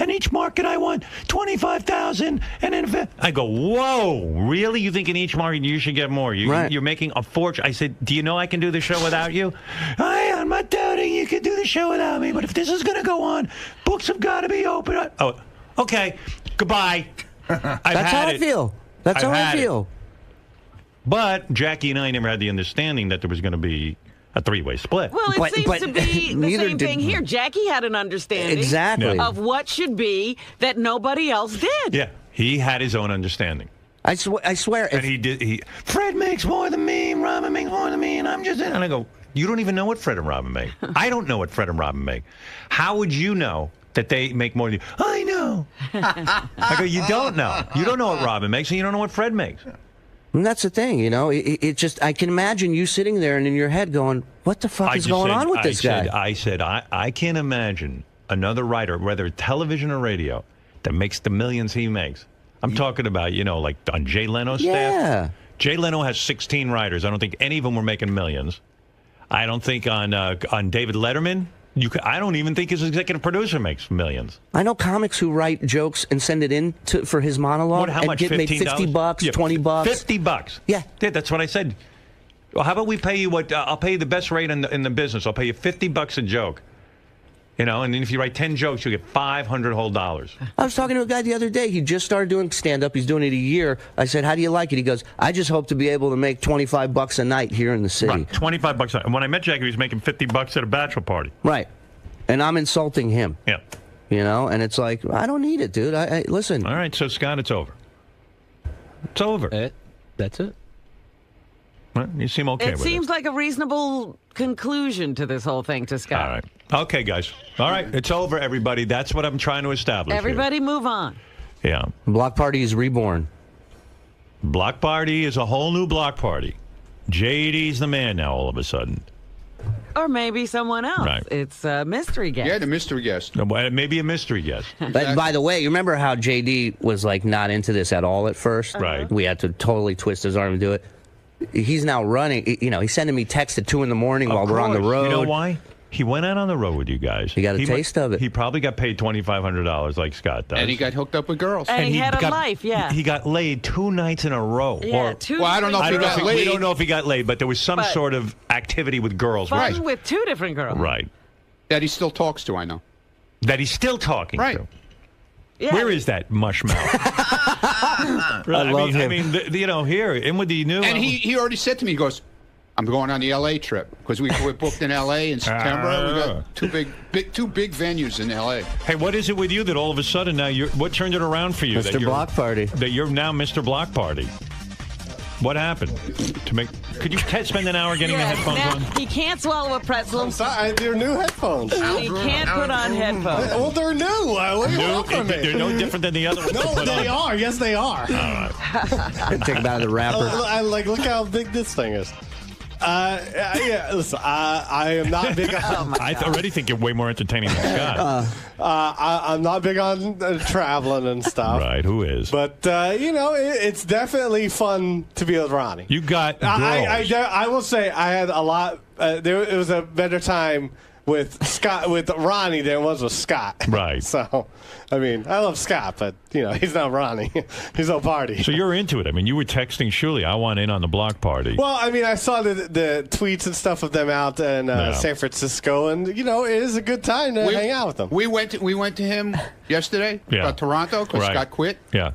and each market I want 25,000, and then I go, whoa, really? You think in each market you should get more? You're making a fortune. I said, do you know I can do the show without you? I'm not doubting you can do the show without me, but if this is going to go on, books have got to be open. Oh, okay, goodbye. That's how I feel. That's how I feel. But Jackie and I never had the understanding that there was going to be a three-way split. Well, it seems to be the same thing here. Jackie had an understanding of what should be that nobody else did. Yeah, he had his own understanding. I swear. And he did. Fred makes more than me, Robin makes more than me, and I'm just in. And I go, you don't even know what Fred and Robin make. I don't know what Fred and Robin make. How would you know that they make more than you? I know. I go, you don't know. You don't know what Robin makes, and you don't know what Fred makes. And that's the thing, you know. It just, I can imagine you sitting there and in your head going, what the fuck is going on with this guy? I said, I can't imagine another writer, whether television or radio, that makes the millions he makes. I'm talking about, like on Jay Leno's staff. Yeah. Jay Leno has 16 writers. I don't think any of them were making millions. I don't think on David Letterman, I don't even think his executive producer makes millions. I know comics who write jokes and send it in for his monologue how and much, get made $50, yeah, $20. $50. Yeah. That's what I said. Well, how about we pay you I'll pay you the best rate in the business. I'll pay you $50 a joke. And then if you write 10 jokes, you get $500 whole dollars. I was talking to a guy the other day. He just started doing stand-up. He's doing it a year. I said, how do you like it? He goes, I just hope to be able to make $25 a night here in the city. Right, $25 a night. And when I met Jackie, he was making $50 at a bachelor party. Right. And I'm insulting him. Yeah. And it's like, I don't need it, dude. I listen. All right, so Scott, it's over. It's over. That's it. Well, you seem okay with it. It seems like a reasonable conclusion to this whole thing to Scott. All right. Okay, guys. All right, it's over, everybody. That's what I'm trying to establish. Everybody move on. Yeah. Block Party is reborn. Block Party is a whole new block party. JD's the man now all of a sudden. Or maybe someone else. Right. It's a mystery guest. Yeah, the mystery guest. Maybe a mystery guest. But by the way, you remember how JD was like not into this at all at first? Right. We had to totally twist his arm to do it. He's now running. He's sending me texts at 2 in the morning while we're on the road. You know why? He went out on the road with you guys. He got a taste of it. He probably got paid $2,500 like Scott does. And he got hooked up with girls. And he had a life, yeah. He got laid 2 nights in a row. Yeah, well, I don't know if he got laid. We don't know if he got laid, but there was some sort of activity with girls. Fun with 2 different girls. Right. That he still talks to, I know. That he's still talking to. Yeah. Where is that mush mouth? I love him. I mean, here, in with the new... And he already said to me, he goes, I'm going on the L.A. trip because we're booked in L.A. in September. We got two big venues in L.A. Hey, what is it with you that all of a sudden now what turned it around for you? Mr. Block Party. That you're now Mr. Block Party. What happened? Could you spend an hour getting the headphones on? He can't swallow a pretzel. I'm sorry, they're new headphones. He can't put on headphones. Well, they're new. What do you want from me? They're no different than the other ones. No, they are. Yes, they are. All right. Take them out of the wrapper. Look how big this thing is. Listen, I am not big on... I already think you're way more entertaining than Scott. I'm not big on traveling and stuff. Right, who is? But, it's definitely fun to be with Ronnie. You got girls. I will say I had a lot... it was a better time with Ronnie than it was with Scott. Right. So, I mean, I love Scott, but, he's not Ronnie. He's no party. So you're into it. I mean, you were texting Shuli, I want in on the block party. Well, I mean, I saw the tweets and stuff of them out in San Francisco, and, it is a good time to hang out with them. We went to him yesterday, Toronto, because Scott quit. Yeah.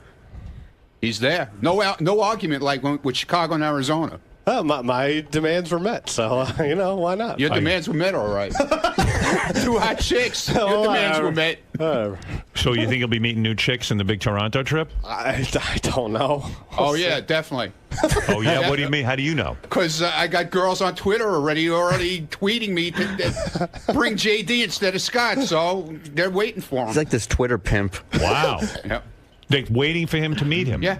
He's there. No argument like with Chicago and Arizona. Oh, my demands were met, so, why not? Your demands were met, all right. 2 hot chicks. Your demands were met. So you think you'll be meeting new chicks in the big Toronto trip? I don't know. Yeah, definitely. Oh, yeah? What do you mean? How do you know? Because I got girls on Twitter already tweeting me to bring JD instead of Scott, so they're waiting for him. It's like this Twitter pimp. Wow. Yep. They're waiting for him to meet him. Yeah.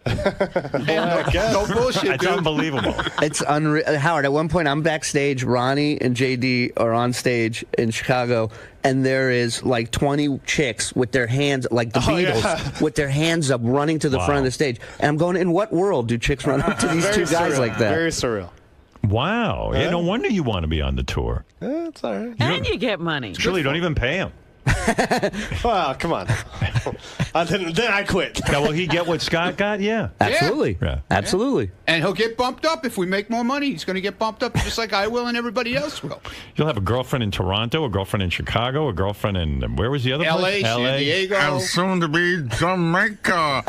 No bullshit, That's dude. unbelievable. It's unreal. Howard, at one point I'm backstage. Ronnie and JD are on stage in Chicago, and there is like 20 chicks with their hands, like the Beatles, with their hands up running to the front of the stage. And I'm going, in what world do chicks run up to these two guys like that? Very surreal. Wow. Yeah, no wonder you want to be on the tour. It's all right. And you get money. Shuli, don't even pay him. Well, come on. Then I quit. Now, will he get what Scott got? Yeah. Absolutely. Yeah. Absolutely. And he'll get bumped up if we make more money. He's going to get bumped up just like I will and everybody else will. You'll have a girlfriend in Toronto, a girlfriend in Chicago, a girlfriend in, where was the other L.A., place? San Diego. And soon to be Jamaica.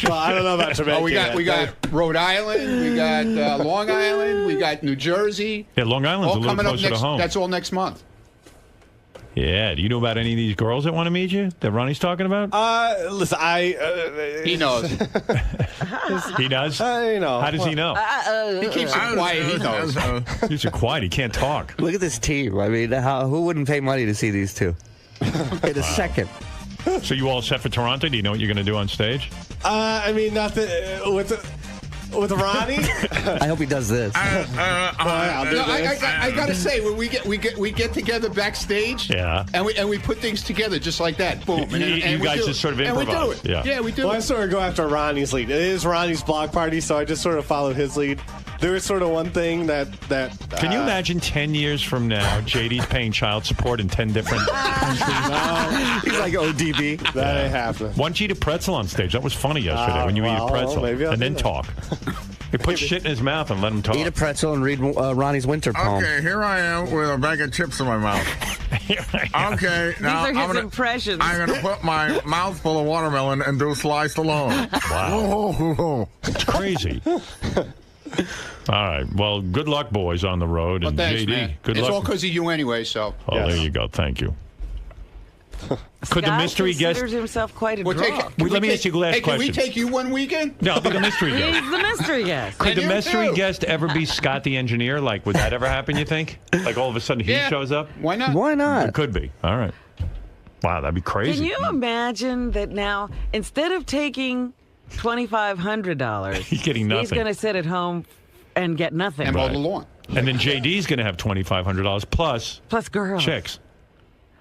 Well, I don't know about Jamaica. Oh, we got Rhode Island, we got Long Island, we got New Jersey. Yeah, Long Island's a little closer to home. That's all next month. Yeah. Do you know about any of these girls that want to meet you that Ronnie's talking about? Listen, He knows. He does? You know. How does he know? He keeps it quiet. He knows. He's so quiet. He can't talk. Look at this team. I mean, who wouldn't pay money to see these two? In a second. So you all set for Toronto? Do you know what you're going to do on stage? I mean, nothing with Ronnie. I hope he does this. I gotta say, when we get together backstage, Yeah. and we put things together just like that, boom, and You we guys do just it. sort of And we do improvise. it. Yeah. We do Well, I it. sort of go after Ronnie's lead. It is Ronnie's block party, so I just sort of follow his lead. There is sort of one thing that Can you imagine 10 years from now, JD's paying child support in 10 different countries? He's like ODB. that ain't happening. Why don't you eat a pretzel on stage? That was funny yesterday when you eat a well, pretzel maybe I'll and do then that. talk. He put shit in his mouth and let him talk. Eat a pretzel and read Ronnie's winter poem. Okay, here I am with a bag of chips in my mouth. Okay, now These are his impressions. I'm going to put my mouth full of watermelon and do sliced alone. Wow. It's crazy. All right. Well, good luck, boys, on the road. Well, And thanks, JD, man. good It's luck. all because of you anyway. So. Oh, Yes. there you go. Thank you. Could the Scott mystery guest... considers himself quite a We'll take, draw. can we Let me take- ask you the last hey, can we question. take you one weekend? No, I'll be the mystery guest. He's the mystery guest. Could the you mystery too. guest ever be Scott the engineer? Like, would that ever happen, you think? Like, all of a sudden he Yeah. shows up? Why not? Why It not? could be. All right. Wow, that'd be crazy. Can you imagine that now, instead of taking $2,500, He's getting he's nothing. going to sit at home and get nothing. And mow Right. the lawn. And then JD's going to have $2,500 plus Plus girls. chicks.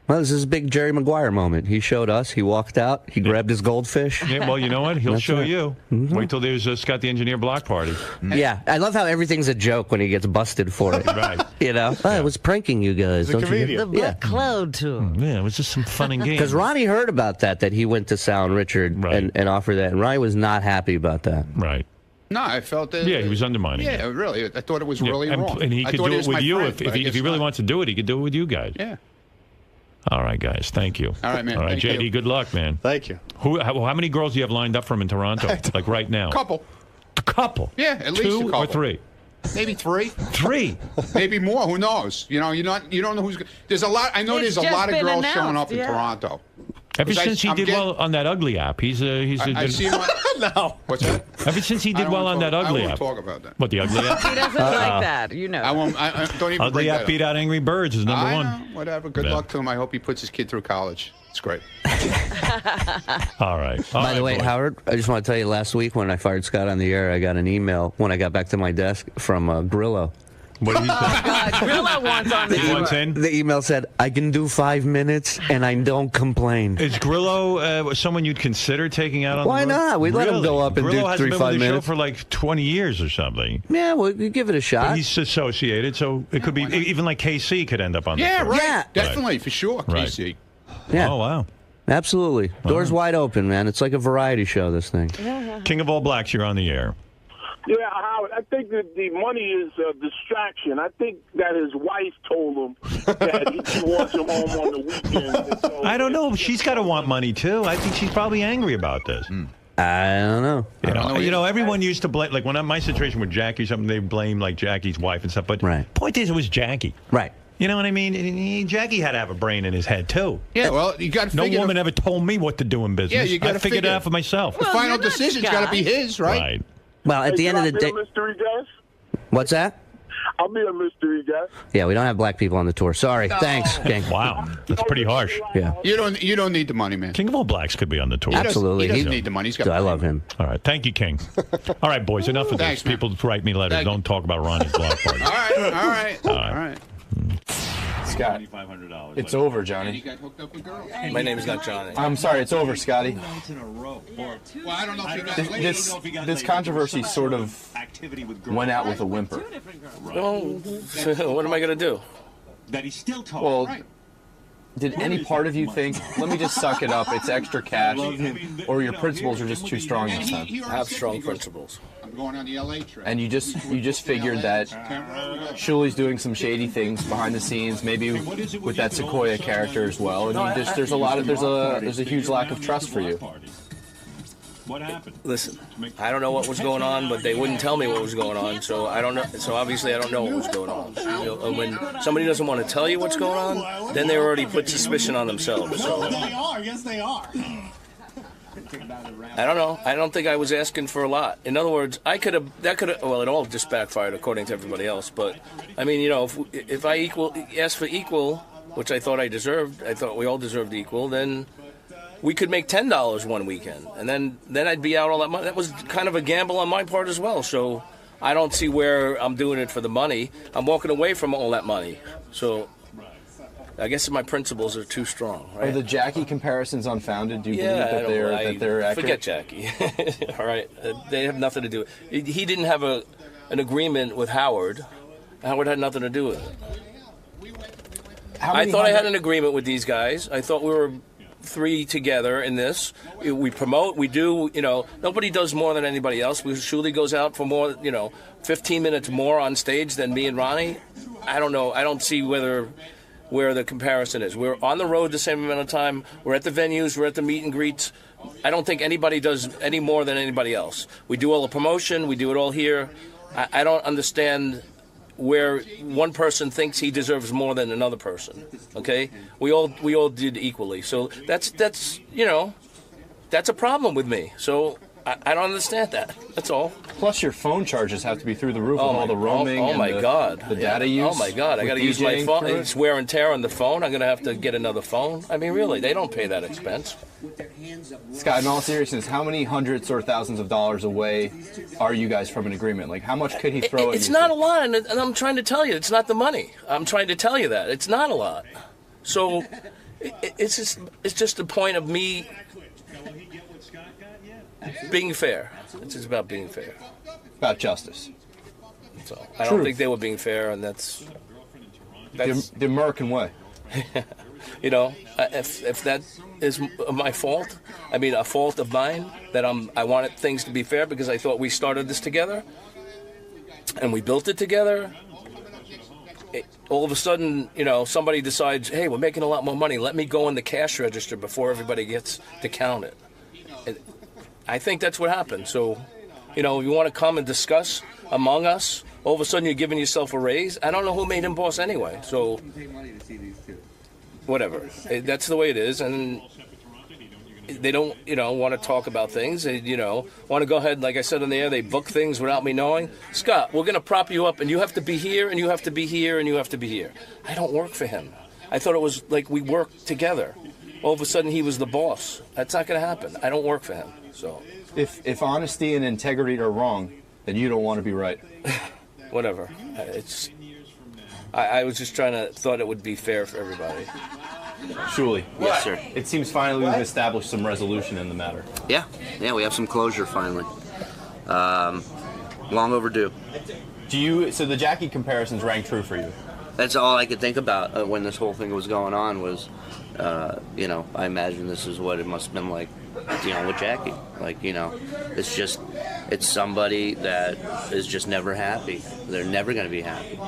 Well, this is a big Jerry Maguire moment. He showed us. He walked out. He grabbed his goldfish. Yeah, well, you know what? He'll That's show right. you. Wait till there's a Scott the Engineer block party. Yeah, I love how everything's a joke when he gets busted for it. Right. You know, I was pranking you guys. He's a don't you comedian. The Black Cloud Tour. Yeah, it was just some fun and games. Because Ronnie heard about that he went to Sal and Richard Right. and offered that, and Ronnie was not happy about that. Right. No, I felt that. Yeah, he was undermining Yeah, it. really. I thought it was Yeah, really wrong. and he I could thought do it was with my you friend, if but I he guess really not. wants to do it. He could do it with you guys. Yeah. All right, guys. Thank you. All right, man. All right, Thank JD. you. Good luck, man. Thank you. How many girls do you have lined up from in Toronto? Like right now? Couple. A couple. Yeah, at least Two a couple. or three. Maybe three. Three. Maybe more. Who knows? You know, you don't know who's. There's a lot. I know It's there's a just lot of been girls showing announced, up in yeah. Toronto. Ever 'Cause since he I'm did getting- well on that ugly app, he's I see him on. No. What's that? Ever since he I did don't well wanna on that talk- ugly I won't app. talk about that. What, the ugly app? He doesn't like that. You know. I won't. I don't even Ugly bring app that beat up. out Angry Birds is number I one. know. Whatever. Good Yeah. luck to him. I hope he puts his kid through college. It's great. All right. By the way, Howard, I just want to tell you, last week when I fired Scott on the air, I got an email when I got back to my desk from Grillo. What did he say? Grillo wants on the He wants tour. in? The email said, I can do 5 minutes and I don't complain. Is Grillo someone you'd consider taking out on Why the road? not? We'd let him Really? go up and Grillo do hasn't 3, been 5 with the show minutes. for like 20 years or something. Yeah, well, you give it a shot. But he's associated, so it could be even like KC could end up on Yeah, the show. right. Yeah. Definitely for sure. Right. KC. Yeah, Oh, wow. absolutely. Doors wide open, man. It's like a variety show, this thing. King of All Blacks, you're on the air. Yeah, Howard, I think that the money is a distraction. I think that his wife told him that she wants him home on the weekends. And so I don't know. She's got to want money, too. I think she's probably angry about this. I don't know. You know, everyone used to blame, like when my situation with Jackie or something, they blame like Jackie's wife and stuff. But Right. point is, it was Jackie. Right. You know what I mean? Jackie had to have a brain in his head, too. Yeah, well, you got to No figure woman ever told me what to do in business. Yeah, you gotta I figured it figure- out for myself. the final you're not decision's got to be Scott. his, right? Well, at Hey, the end can of the I day, be a mystery guest? what's that? I'll be a mystery guest. Yeah, we don't have black people on the tour. Sorry. Thanks, King. Wow. That's pretty harsh. Yeah. You don't need the money, man. King of All Blacks could be on the tour. Absolutely. He doesn't need the money. He's got. I money. love him. All right. Thank you, King. All right, boys. Enough of Thanks, this. man. People write me letters. Thank you. Don't talk about Ronnie's block party. All right. All right. Scott, it's over, Johnny. He got hooked up with girls. My name's not Johnny. I'm sorry, it's over, Scotty. Well, I don't know if he got laid. This controversy sort of went out with a whimper. Well, what am I going to do? That he's still talking. Well, Right. Did any part of you think, let me just suck it up, it's extra cash, or your principles are just too strong this time? I have strong principles. I'm going on the LA trip. And you just figured that Shuli's doing some shady things behind the scenes, maybe with that Sequoia character as well. And there's a huge lack of trust for you. What happened? Listen, I don't know what was going on, but they wouldn't tell me what was going on, so I don't know. So obviously, I don't know what was going on. You know, and when somebody doesn't want to tell you what's going on, then they already put suspicion on themselves. So they are. Yes, they are. I don't know. I don't think I was asking for a lot. In other words, well, it all just backfired according to everybody else. But I mean, you know, if I asked for equal, which I thought I deserved, I thought we all deserved equal, then we could make $10 one weekend, and then I'd be out all that money. That was kind of a gamble on my part as well. So I don't see where I'm doing it for the money. I'm walking away from all that money. So I guess my principles are too strong. Right? Are the Jackie comparisons unfounded? Do you believe that they're accurate? Forget Jackie. All right, they have nothing to do with it. He didn't have an agreement with Howard. Howard had nothing to do with it. I thought I had an agreement with these guys. I thought we were three together in this. We promote, we do, you know, nobody does more than anybody else. Shuli goes out for more, 15 minutes more on stage than me and Ronnie. I don't know. I don't see where the comparison is. We're on the road the same amount of time. We're at the venues. We're at the meet and greets. I don't think anybody does any more than anybody else. We do all the promotion. We do it all here. I don't understand where one person thinks he deserves more than another person. Okay, we all did equally. So that's a problem with me. So I don't understand that. That's all. Plus, your phone charges have to be through the roof with all the roaming. The data use. Oh my God! I got to use my phone. It's wear and tear on the phone. I'm going to have to get another phone. I mean, really, they don't pay that expense. Scott, in all seriousness, how many hundreds or thousands of dollars away are you guys from an agreement? Like, how much could he throw at you? It's not a lot, and I'm trying to tell you, it's not the money. I'm trying to tell you that it's not a lot. So it's just a point of me being fair. It's just about being fair. About justice. So I don't think they were being fair, and that's the American way. If that is my fault, I mean a fault of mine, that I wanted things to be fair because I thought we started this together and we built it together. All of a sudden, somebody decides, hey, we're making a lot more money. Let me go in the cash register before everybody gets to count it. And I think that's what happened. So, you want to come and discuss among us. All of a sudden, you're giving yourself a raise. I don't know who made him boss anyway. So, whatever. That's the way it is. And they don't, want to talk about things. They, want to go ahead, like I said on the air, they book things without me knowing. Scott, we're going to prop you up, and you have to be here, and you have to be here, and you have to be here. I don't work for him. I thought it was like we worked together. All of a sudden, he was the boss. That's not going to happen. I don't work for him. So, if honesty and integrity are wrong, then you don't want to be right. Whatever. I was just thought it would be fair for everybody. Shuli. Yes, sir. It seems finally we've established some resolution in the matter. Yeah, we have some closure finally. Long overdue. So the Jackie comparisons rang true for you? That's all I could think about when this whole thing was going on was, I imagine this is what it must have been like dealing with Jackie. Like, it's somebody that is just never happy. They're never going to be happy,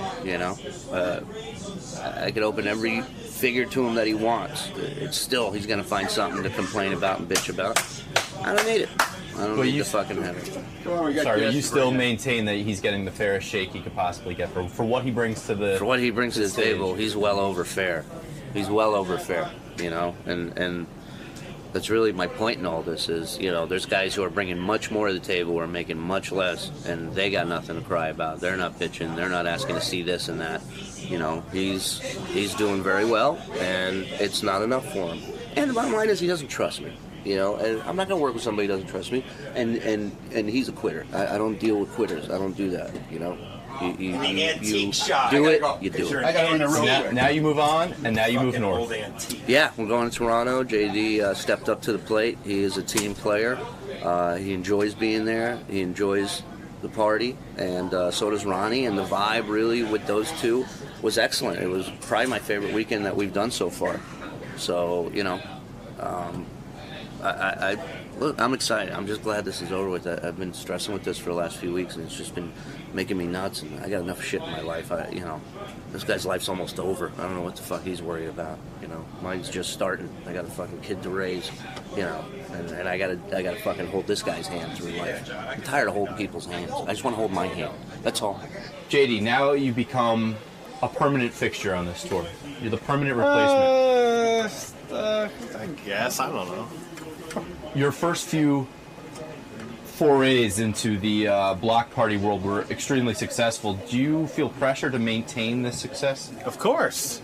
I could open every figure to him that he wants. He's going to find something to complain about and bitch about. I don't need it. I don't need to fucking have it. Sorry, you still maintain that he's getting the fairest shake he could possibly get for what he brings to the... For what he brings to the table, he's well over fair. He's well over fair, and that's really my point in all this is, there's guys who are bringing much more to the table, who are making much less, and they got nothing to cry about. They're not bitching. They're not asking to see this and that. He's doing very well, and it's not enough for him. And the bottom line is he doesn't trust me. And I'm not going to work with somebody who doesn't trust me. And he's a quitter. I don't deal with quitters. I don't do that, You do it, you do it. Now you move on, and now you move north. Yeah, we're going to Toronto. JD stepped up to the plate. He is a team player. He enjoys being there. He enjoys the party, and so does Ronnie. And the vibe, really, with those two was excellent. It was probably my favorite weekend that we've done so far. So, you know, look, I'm excited. I'm just glad this is over with. I've been stressing with this for the last few weeks, and it's just been making me nuts. And I got enough shit in my life. You know, this guy's life's almost over. I don't know what the fuck he's worried about. You know, mine's just starting. I got a fucking kid to raise. You know, and I gotta fucking hold this guy's hand through life. I'm tired of holding people's hands. I just want to hold my hand. That's all. JD, now you become a permanent fixture on this tour. You're the permanent replacement. I guess. I don't know. Your first few forays into the block party world were extremely successful. Do you feel pressure to maintain this success? Of course.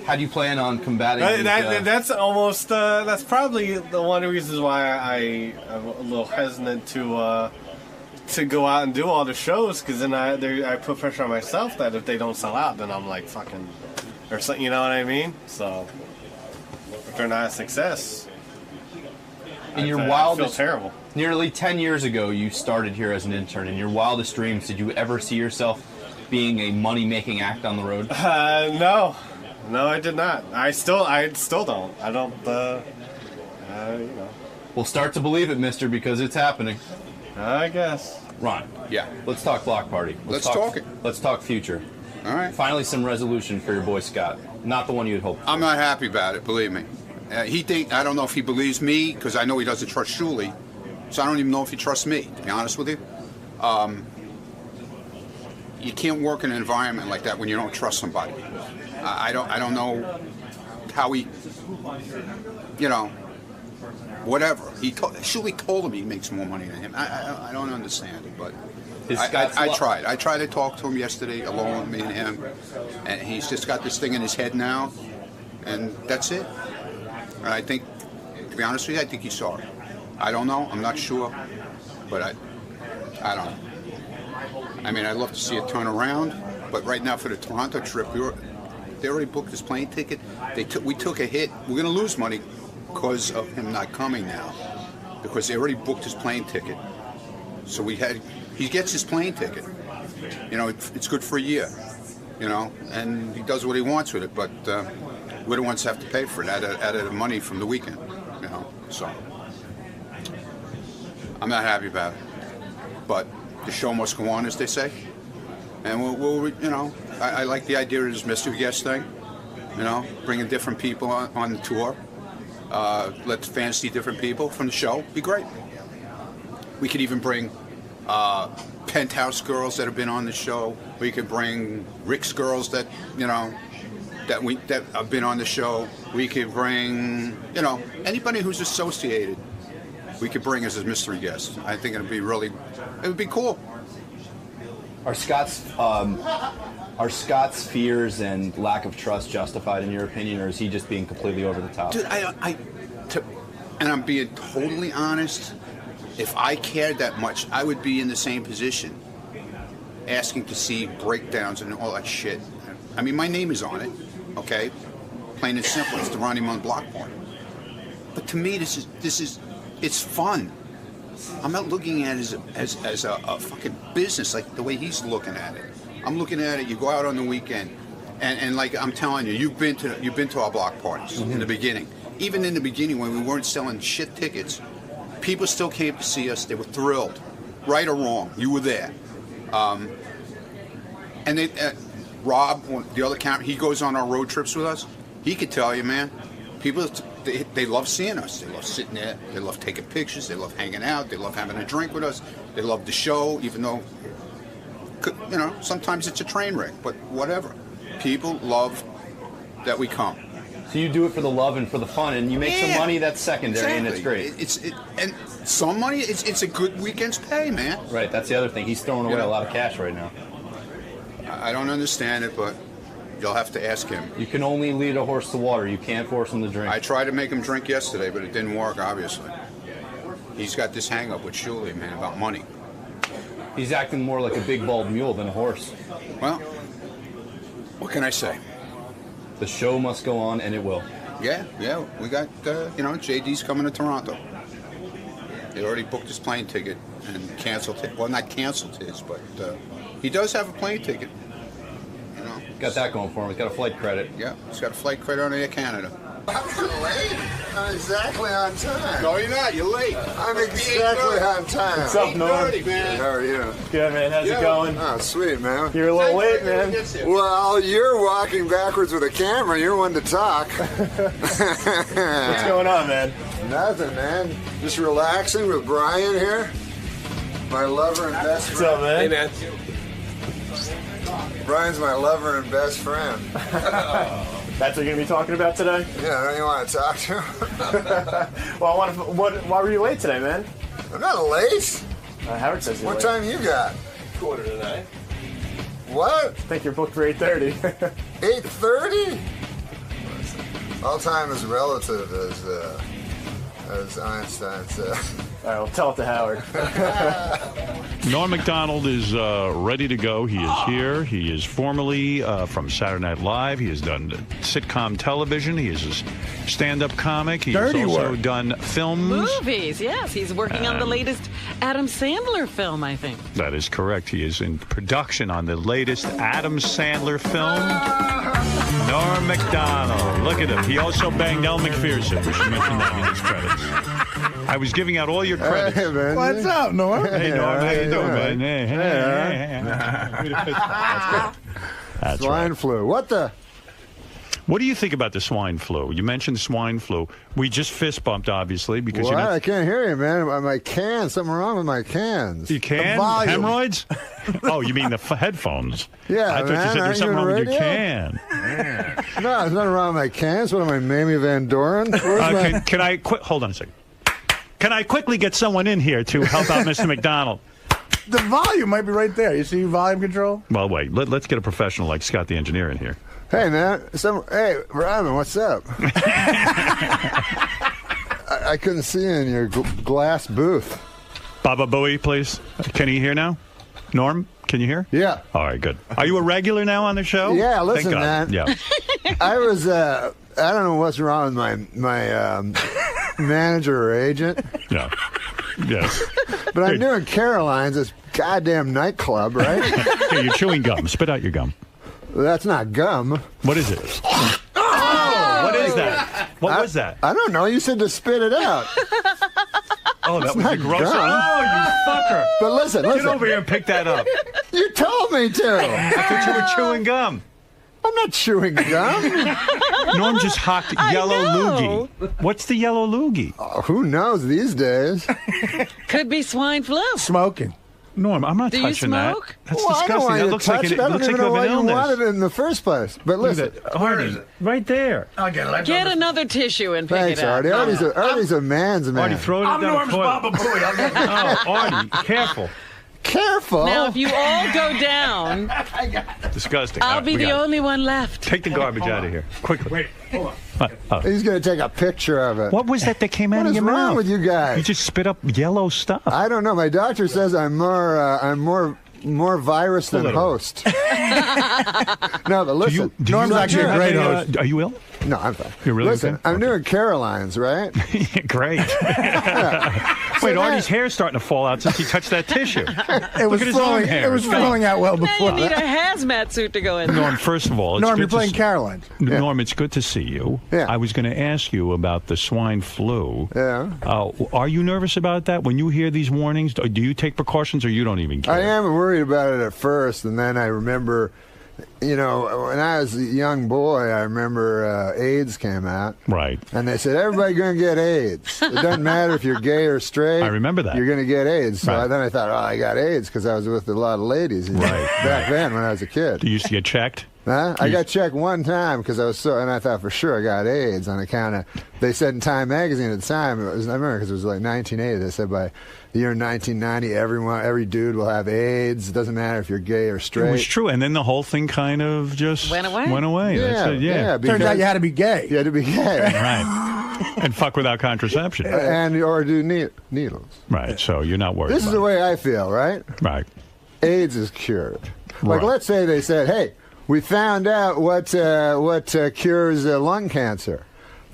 How do you plan on combating that's almost that's probably the one of the reasons why I'm a little hesitant to go out and do all the shows, because then I put pressure on myself that if they don't sell out, then I'm like fucking or something, you know what I mean? So if they're not a success, in your wildest, feel terrible. Nearly 10 years ago, you started here as an intern. In your wildest dreams, did you ever see yourself being a money-making act on the road? No, I did not. I still don't. I don't. You know. We'll start to believe it, mister, because it's happening. I guess. Ron. Yeah. Let's talk block party. Let's talk it. Let's talk future. All right. Finally, some resolution for your boy Scott. Not the one you had hoped for. I'm not happy about it, believe me. I don't know if he believes me, because I know he doesn't trust Shuley. So I don't even know if he trusts me, to be honest with you. You can't work in an environment like that when you don't trust somebody. I don't know how he, you know, whatever. Shuley told him he makes more money than him. I don't understand it, but I tried. I tried to talk to him yesterday, alone with me and him, and he's just got this thing in his head now, and that's it. And I think, to be honest with you, I think he's sorry. I don't know. I'm not sure, but I don't know. I mean, I'd love to see it turn around, but right now for the Toronto trip, they already booked his plane ticket. We took a hit. We're going to lose money because of him not coming now, because they already booked his plane ticket. So he gets his plane ticket. You know, it's good for a year, you know, and he does what he wants with it, but we're the ones that have to pay for it out of the money from the weekend, you know, so I'm not happy about it, but the show must go on, as they say, and we'll you know, I like the idea of this mystery guest thing, you know, bringing different people on the tour, let fans see different people from the show, be great. We could even bring Penthouse girls that have been on the show. We could bring Rick's girls that, you know, that have been on the show. We could bring, you know, anybody who's associated. We could bring as a mystery guest. I think it would be cool. Are Scott's fears and lack of trust justified in your opinion, or is he just being completely over the top? Dude, and I'm being totally honest. If I cared that much, I would be in the same position, asking to see breakdowns and all that shit. I mean, my name is on it, okay? Plain and simple, it's the Ronnie Munn Block Party. But to me, this is, it's fun. I'm not looking at it as a fucking business like the way he's looking at it. I'm looking at it. You go out on the weekend, and like I'm telling you, you've been to our block parties in the beginning. Even in the beginning, when we weren't selling shit tickets, people still came to see us. They were thrilled, right or wrong. You were there. And they, Rob, the other camp, he goes on our road trips with us. He could tell you, man, people, they love seeing us. They love sitting there. They love taking pictures. They love hanging out. They love having a drink with us. They love the show, even though, you know, sometimes it's a train wreck, but whatever. People love that we come. So you do it for the love and for the fun, and you make some money that's secondary, exactly. And it's great. And some money, it's a good weekend's pay, man. Right, that's the other thing. He's throwing away a lot of cash right now. I don't understand it, but you'll have to ask him. You can only lead a horse to water. You can't force him to drink. I tried to make him drink yesterday, but it didn't work, obviously. He's got this hang-up with Shuley, man, about money. He's acting more like a big bald mule than a horse. Well, what can I say? The show must go on, and it will. Yeah. We got, you know, JD's coming to Toronto. They already booked his plane ticket and canceled it. Well, not canceled his, but he does have a plane ticket. You know, got that going for him. He's got a flight credit. Yeah, he's got a flight credit on Air Canada. I'm late. I'm exactly on time. No, you're not. You're late. I'm exactly on time. What's up, Norm? Man. How are you? Good, man. How's it going? Oh, sweet, man. You're a little late, man. Well, you're walking backwards with a camera. You're one to talk. What's going on, man? Nothing, man. Just relaxing with Brian here. My lover and best friend. What's up, man? Hey, man. Brian's my lover and best friend. That's what you're going to be talking about today? Yeah, don't you want to talk to him? Well, why were you late today, man? I'm not late. Howard says you're What late. time you got? 8:45. What? I think you're booked for 8:30. 8:30? All time is relative, as Einstein said. All right, well, tell it to Howard. Norm Macdonald is ready to go. He is here. He is formerly from Saturday Night Live. He has done sitcom television. He is a stand-up comic. He has also done films. Movies, yes. He's working on the latest Adam Sandler film, I think. That is correct. He is in production on the latest Adam Sandler film. Norm Macdonald. Look at him. He also banged Elle Macpherson. We should mention that in his credits. I was giving out all your credits. Hey, man. What's up, Norm? Hey, Norm. How you doing, man? man? Hey. That's Swine right. flu. What the? What do you think about the swine flu? You mentioned swine flu. We just fist bumped, obviously, because What? you know. I can't hear you, man. My cans. Something wrong with my cans. You can? The volume. Hemorrhoids? Oh, you mean the headphones? Yeah, I thought man. you said Aren't there's something you wrong on with your radio? can. No, there's nothing wrong with my cans. What am I, Mamie Van Doren? Where's my... Can I hold on a second. Can I quickly get someone in here to help out Mr. McDonald? The volume might be right there. You see volume control? Well, wait. Let's get a professional like Scott the engineer in here. Hey, man. Hey, Ryman, what's up? I couldn't see you in your glass booth. Baba Booey, please. Can you hear now? Norm, can you hear? Yeah. All right, good. Are you a regular now on the show? Yeah, Thank listen, God. man. Yeah. I was, I don't know what's wrong with my manager or agent. Yeah. Yes. But I'm doing Caroline's, this goddamn nightclub, right? Here, you're chewing gum. Spit out your gum. That's not gum. What is it? Oh! What is that? What was that? I don't know. You said to spit it out. Oh, that was not a gross. gum. Oh, you fucker. But listen. Get over here and pick that up. You told me to. I thought you were chewing gum. I'm not chewing gum. Norm just hocked yellow loogie. What's the yellow loogie? Oh, who knows these days? Could be swine flu. Smoking. Norm, I'm not Do you touching that. smoke? That's Well, I don't disgusting. want That you looks to like touch it it. I don't looks like even you know have why an you illness. wanted it in the first place. But listen. Artie, right there. Get another tissue and pick Thanks, it out. Artie. Artie's a man's man. Artie, throw it I'm down Norm's the toilet. Baba Booey. I'll get Oh, Artie, careful. Careful. Now, if you all go down, Disgusting. I'll All right, be we the got it. only one left. Take the garbage out of here. Quickly. Wait, hold on. He's going to take a picture of it. What was that came out What of is your wrong mouth? with you guys? You just spit up yellow stuff. I don't know. My doctor says I'm more virus than host. No, but listen. Norm's actually a great host. Are you ill? No, I'm fine. You're really Listen, okay? I'm doing Caroline's, right? Great. Wait, Artie's hair's starting to fall out since he touched that tissue. It was at his own flowing. hair. It was flowing out well Now before. you need a hazmat suit to go in. Norm, first of all, it's Norm, good you're playing to Caroline. Norm, it's good to see you. Yeah. I was going to ask you about the swine flu. Yeah. Are you nervous about that? When you hear these warnings, do you take precautions or you don't even care? I am worried about it at first, and then I remember, you know, when I was a young boy, I remember AIDS came out. Right. And they said, everybody's going to get AIDS. It doesn't matter if you're gay or straight. I remember that. You're going to get AIDS. So Right. then I thought, oh, I got AIDS because I was with a lot of ladies back then when I was a kid. Do you used to get checked? Huh? I got checked one time because I was and I thought for sure I got AIDS on account of, they said in Time magazine at the time, I remember because it was like 1980, they said by the year 1990, every dude will have AIDS. It doesn't matter if you're gay or straight. It was true. And then the whole thing kind of just Went away. That's it, yeah. Turns out you had to be gay. You had to be gay. Right. And fuck without contraception. Or do needles. Right. So you're not worried This is about the way I feel, right? it. Right. AIDS is cured. Like, Right. let's say they said, hey, we found out what cures lung cancer.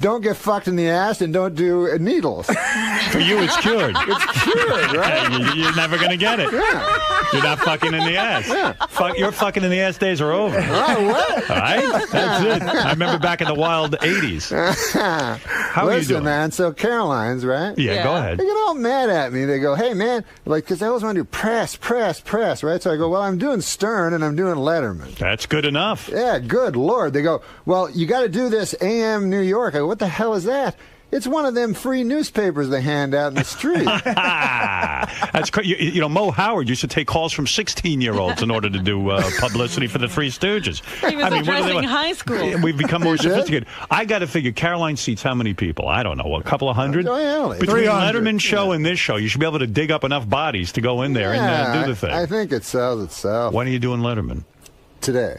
don't get fucked in the ass and don't do needles. For you, it's cured. It's cured, right? You're never going to get it. Yeah. You're not fucking in the ass. Yeah. Your fucking in the ass days are over. Oh, what? All right? That's it. I remember back in the wild 80s. How are you doing? Man, so Caroline's, right? Yeah, go ahead. They get all mad at me. They go, hey, man, like, because I always want to do press, right? So I go, well, I'm doing Stern and I'm doing Letterman. That's good enough. Yeah, good Lord. They go, well, you got to do this AM New York. I go, what the hell is that? It's one of them free newspapers they hand out in the street. That's crazy. You know, Mo Howard used to take calls from 16-year-olds in order to do publicity for the Three Stooges. He was addressing high school. We've become more sophisticated. I got to figure, Caroline seats how many people? I don't know, a couple of hundred? Oh, yeah, between Letterman show and this show, you should be able to dig up enough bodies to go in there and do the thing. I think it sells itself. When are you doing Letterman? Today.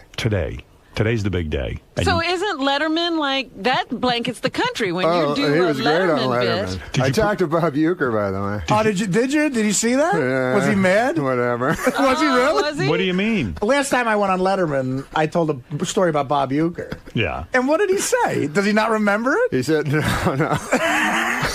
Today's the big day. So isn't Letterman like that blankets the country when you do he a was great on Letterman bit? I talked to Bob Euchre, by the way. Oh, did you? Did you see that? Yeah, was he mad? Whatever. Was he really? Was he? What do you mean? Last time I went on Letterman, I told a story about Bob Euchre. Yeah. And what did he say? Does he not remember it? He said, no.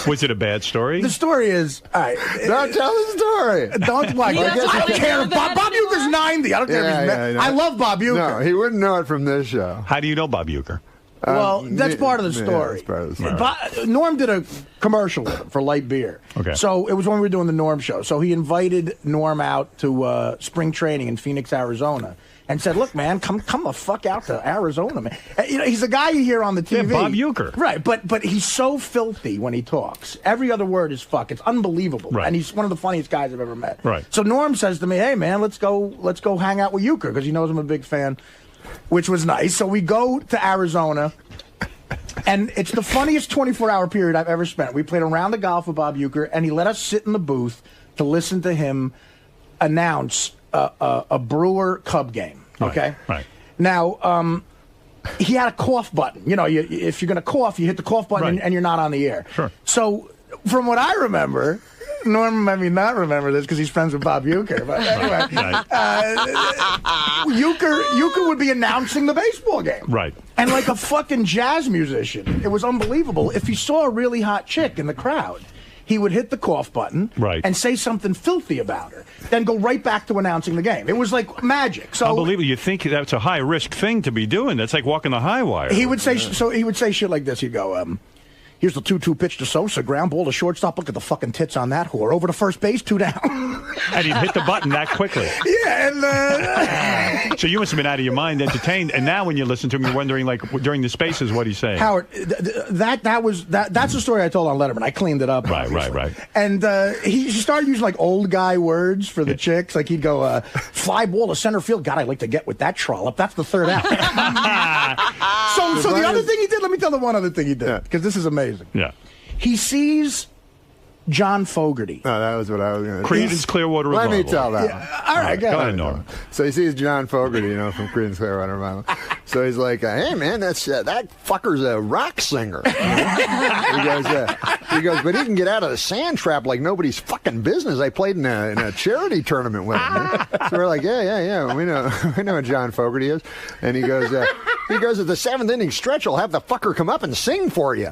Was it a bad story? The story is... don't tell the story. Don't like. I don't care. Bob Euchre's 90. I don't care if he's mad. I love Bob Euchre. No, he wouldn't know it from this show. How do you know Bob Euchre? Well, that's part of the story. Yeah, that's part of the story. Norm did a commercial with him for light beer. Okay. So it was when we were doing the Norm show. So he invited Norm out to spring training in Phoenix, Arizona, and said, "Look, man, come the fuck out to Arizona, man." You know, he's a guy you hear on the TV. Yeah, Bob Euchre. Right, but he's so filthy when he talks. Every other word is fuck. It's unbelievable. Right. And he's one of the funniest guys I've ever met. Right. So Norm says to me, "Hey, man, let's go hang out with Euchre," because he knows I'm a big fan, which was nice. So we go to Arizona. And it's the funniest 24-hour period I've ever spent. We played a round of golf with Bob Euchre, and he let us sit in the booth to listen to him announce a Brewer-Cub game. Okay? Right. Now, he had a cough button. You know, if you're going to cough, you hit the cough button and you're not on the air. Sure. So, from what I remember... Norm may not remember this because he's friends with Bob Euchre. But anyway, Euchre would be announcing the baseball game. Right. And like a fucking jazz musician. It was unbelievable. If he saw a really hot chick in the crowd, he would hit the cough button and say something filthy about her, then go right back to announcing the game. It was like magic. So unbelievable. You think that's a high-risk thing to be doing. That's like walking the high wire. He would say shit like this. He'd go, here's the 2-2 pitch to Sosa. Ground ball to shortstop. Look at the fucking tits on that whore. Over to first base, 2 down. And he'd hit the button that quickly. Yeah, and... So you must have been out of your mind, entertained. And now when you listen to him, you're wondering, like, during the spaces, what he's saying. Howard, that's the story I told on Letterman. I cleaned it up. Right. And he started using, like, old guy words for the chicks. Like, he'd go, fly ball to center field. God, I'd like to get with that trollop. That's the third out. So the other thing he did, let me tell the one other thing he did, because this is amazing. Yeah. He sees John Fogerty. No, that was what I was going to say. Creedence Clearwater Revival. Let me tell that. Yeah. All right, go ahead, Norm. So he sees John Fogerty, from Creedence Clearwater Revival. So he's like, "Hey, man, that fucker's a rock singer." He goes, "But he can get out of the sand trap like nobody's fucking business. I played in a charity tournament with him." So we're like, "Yeah, we know what John Fogerty is." And he goes, at the 7th inning stretch, I'll have the fucker come up and sing for you.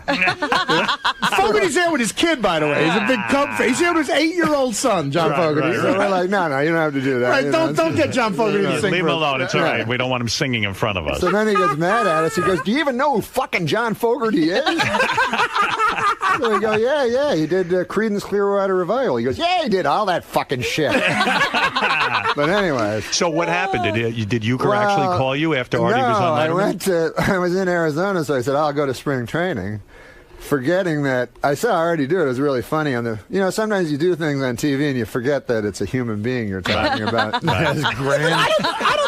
Fogerty's there with his kid, by the way. He's a big Cub fan. He's here with his 8-year-old son, John Fogerty. So we're like, no, you don't have to do that. Right, don't get John Fogerty to sing. Leave him alone. It's all right. We don't want him singing in front of us. So then he gets mad at us. He goes, "Do you even know who fucking John Fogerty is?" So we go, yeah. He did Creedence Clearwater Revival. He goes, "Yeah, he did all that fucking shit." But anyway. So what happened? Did Euchre actually call you after Artie was on Letterman? I was in Arizona, so I said, "I'll go to spring training." Forgetting that I saw Artie do it. It was really funny sometimes you do things on TV and you forget that it's a human being you're talking about. I don't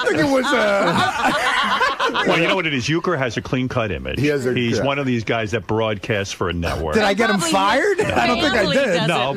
think it was Well, you know what it is? Euchre has a clean-cut image. He's one of these guys that broadcasts for a network. Did I get him fired? I don't think I did. No,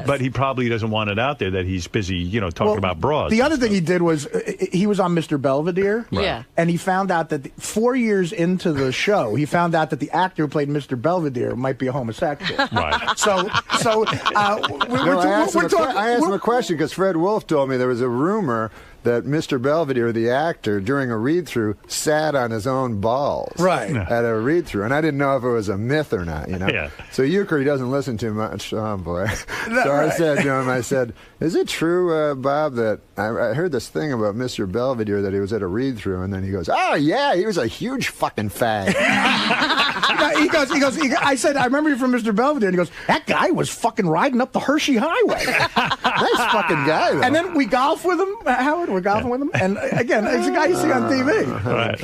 but he probably doesn't want it out there that he's busy, talking about broads. The other thing he did was he was on Mr. Belvedere. Right. Yeah. And he found out that 4 years into the show, he found out that the actor who played Mr. Belvedere might be a homosexual. Right. So I asked him a question because Fred Wolf told me there was a rumor that Mr. Belvedere, the actor, during a read-through, sat on his own balls. Right. At a read-through. And I didn't know if it was a myth or not, you know? Yeah. So Euchre, he doesn't listen too much. Oh, boy. So I said to him, I said, is it true, Bob, that I heard this thing about Mr. Belvedere that he was at a read-through, and then he goes, oh, yeah, he was a huge fucking fag. he goes, I said, I remember you from Mr. Belvedere, and he goes, that guy was fucking riding up the Hershey Highway. Nice fucking guy, though. And then we golf with him, Howard, we're golfing with him, and again, it's a guy you see on TV. Right.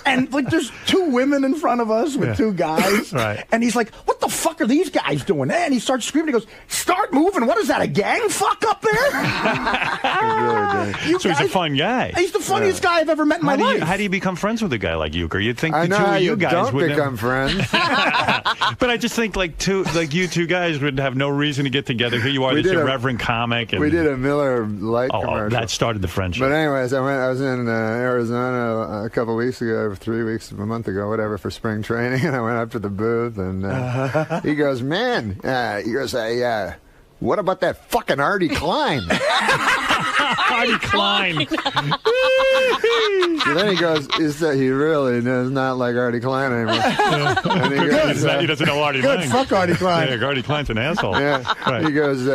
And like there's two women in front of us with two guys, right. And he's like, what the fuck are these guys doing? And he starts screaming, he goes, start moving, what is that, a gang fuck up there? So he's a fun guy. He's the funniest guy I've ever met in my life. How do you become friends with a guy like Euchre? You'd think I the know two how of you you guys don't would become friends. But I just think like you two guys would have no reason to get together. Here you are, this irreverent comic. And, we did a Miller Lite commercial. That started the friendship. But anyways, I was in Arizona a couple weeks ago, 3 weeks, a month ago, whatever, for spring training, and I went up to the booth, and he goes, man, hey, what about that fucking Artie Klein? Artie Klein. So then he goes, he really does not like Artie Klein anymore. And he goes, he doesn't know Artie Good, Klein. fuck Artie Klein. Yeah, Artie Klein's an asshole. Yeah. Right. He goes,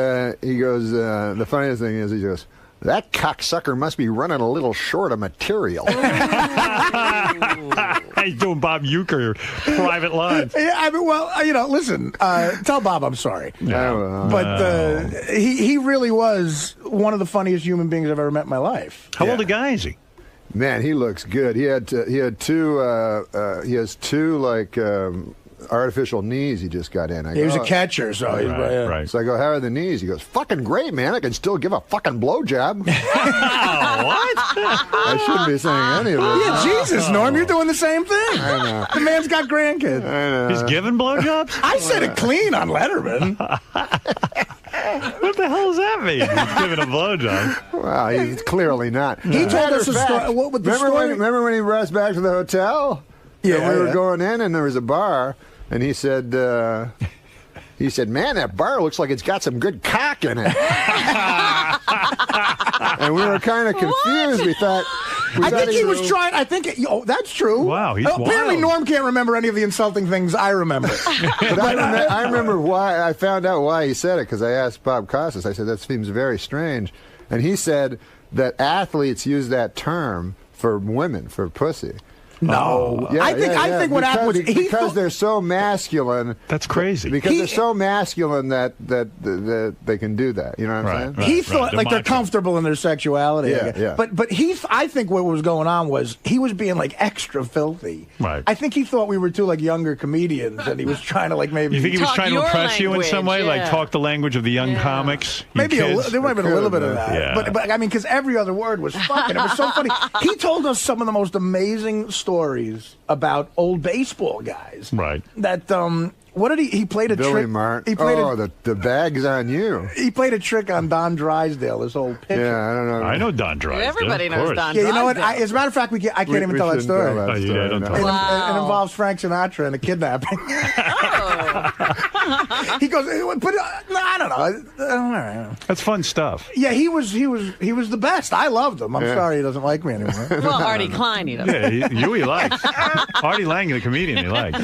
the funniest thing is, he goes, that cocksucker must be running a little short of material. He's doing Bob Euchre private lines. Yeah, I mean, well, listen, tell Bob I'm sorry. No. But he really was one of the funniest human beings I've ever met in my life. How old a guy is he? Man, he looks good. He has two like artificial knees he just got in. He was a catcher, so he's right. So I go, how are the knees? He goes, fucking great, man. I can still give a fucking blowjob. What? I shouldn't be saying any of this. Yeah, Jesus, Norm, you're doing the same thing. I know. The man's got grandkids. I know. He's giving blowjobs? I said it clean on Letterman. What the hell does that mean? He's giving a blowjob. Well, he's clearly not. He told us a story. What with the story? Remember when he brought us back to the hotel? Yeah, we were going in, and there was a bar, and he said, man, that bar looks like it's got some good cock in it. And we were kind of confused. We thought. I think he was trying. That's true. Wow, he's apparently wild. Norm can't remember any of the insulting things I remember. But I remember why. I found out why he said it because I asked Bob Costas. I said that seems very strange, and he said that athletes use that term for women, for pussy. No, Yeah, I think what happened was because they're so masculine. That's crazy. Because they're so masculine that they can do that. You know what I'm saying? Right, he thought like they're comfortable in their sexuality. Yeah. But I think what was going on was he was being like extra filthy. Right. I think he thought we were two like younger comedians, and he was trying to like maybe. You think he was Talk trying to your impress you in some way, language, like talk the language of the young comics? Maybe there might have been a little bit of that. Yeah. But I mean, because every other word was fucking. It was so funny. He told us some of the most amazing stories about old baseball guys. Right. That what did he played a Billy trick? Martin. He played the bag's on you. He played a trick on Don Drysdale, this old pitcher. Yeah, I don't know. I know Don Drysdale. Everybody knows Don Yeah, you know what? Drysdale. As a matter of fact, I can't even tell that story. Tell that story, don't no. tell It involves Frank Sinatra and a kidnapping. He goes, but I don't know. That's fun stuff. Yeah, he was the best. I loved him. I'm sorry he doesn't like me anymore. Well, Artie Klein, he doesn't. Yeah, he likes. Artie Lang, the comedian, he likes.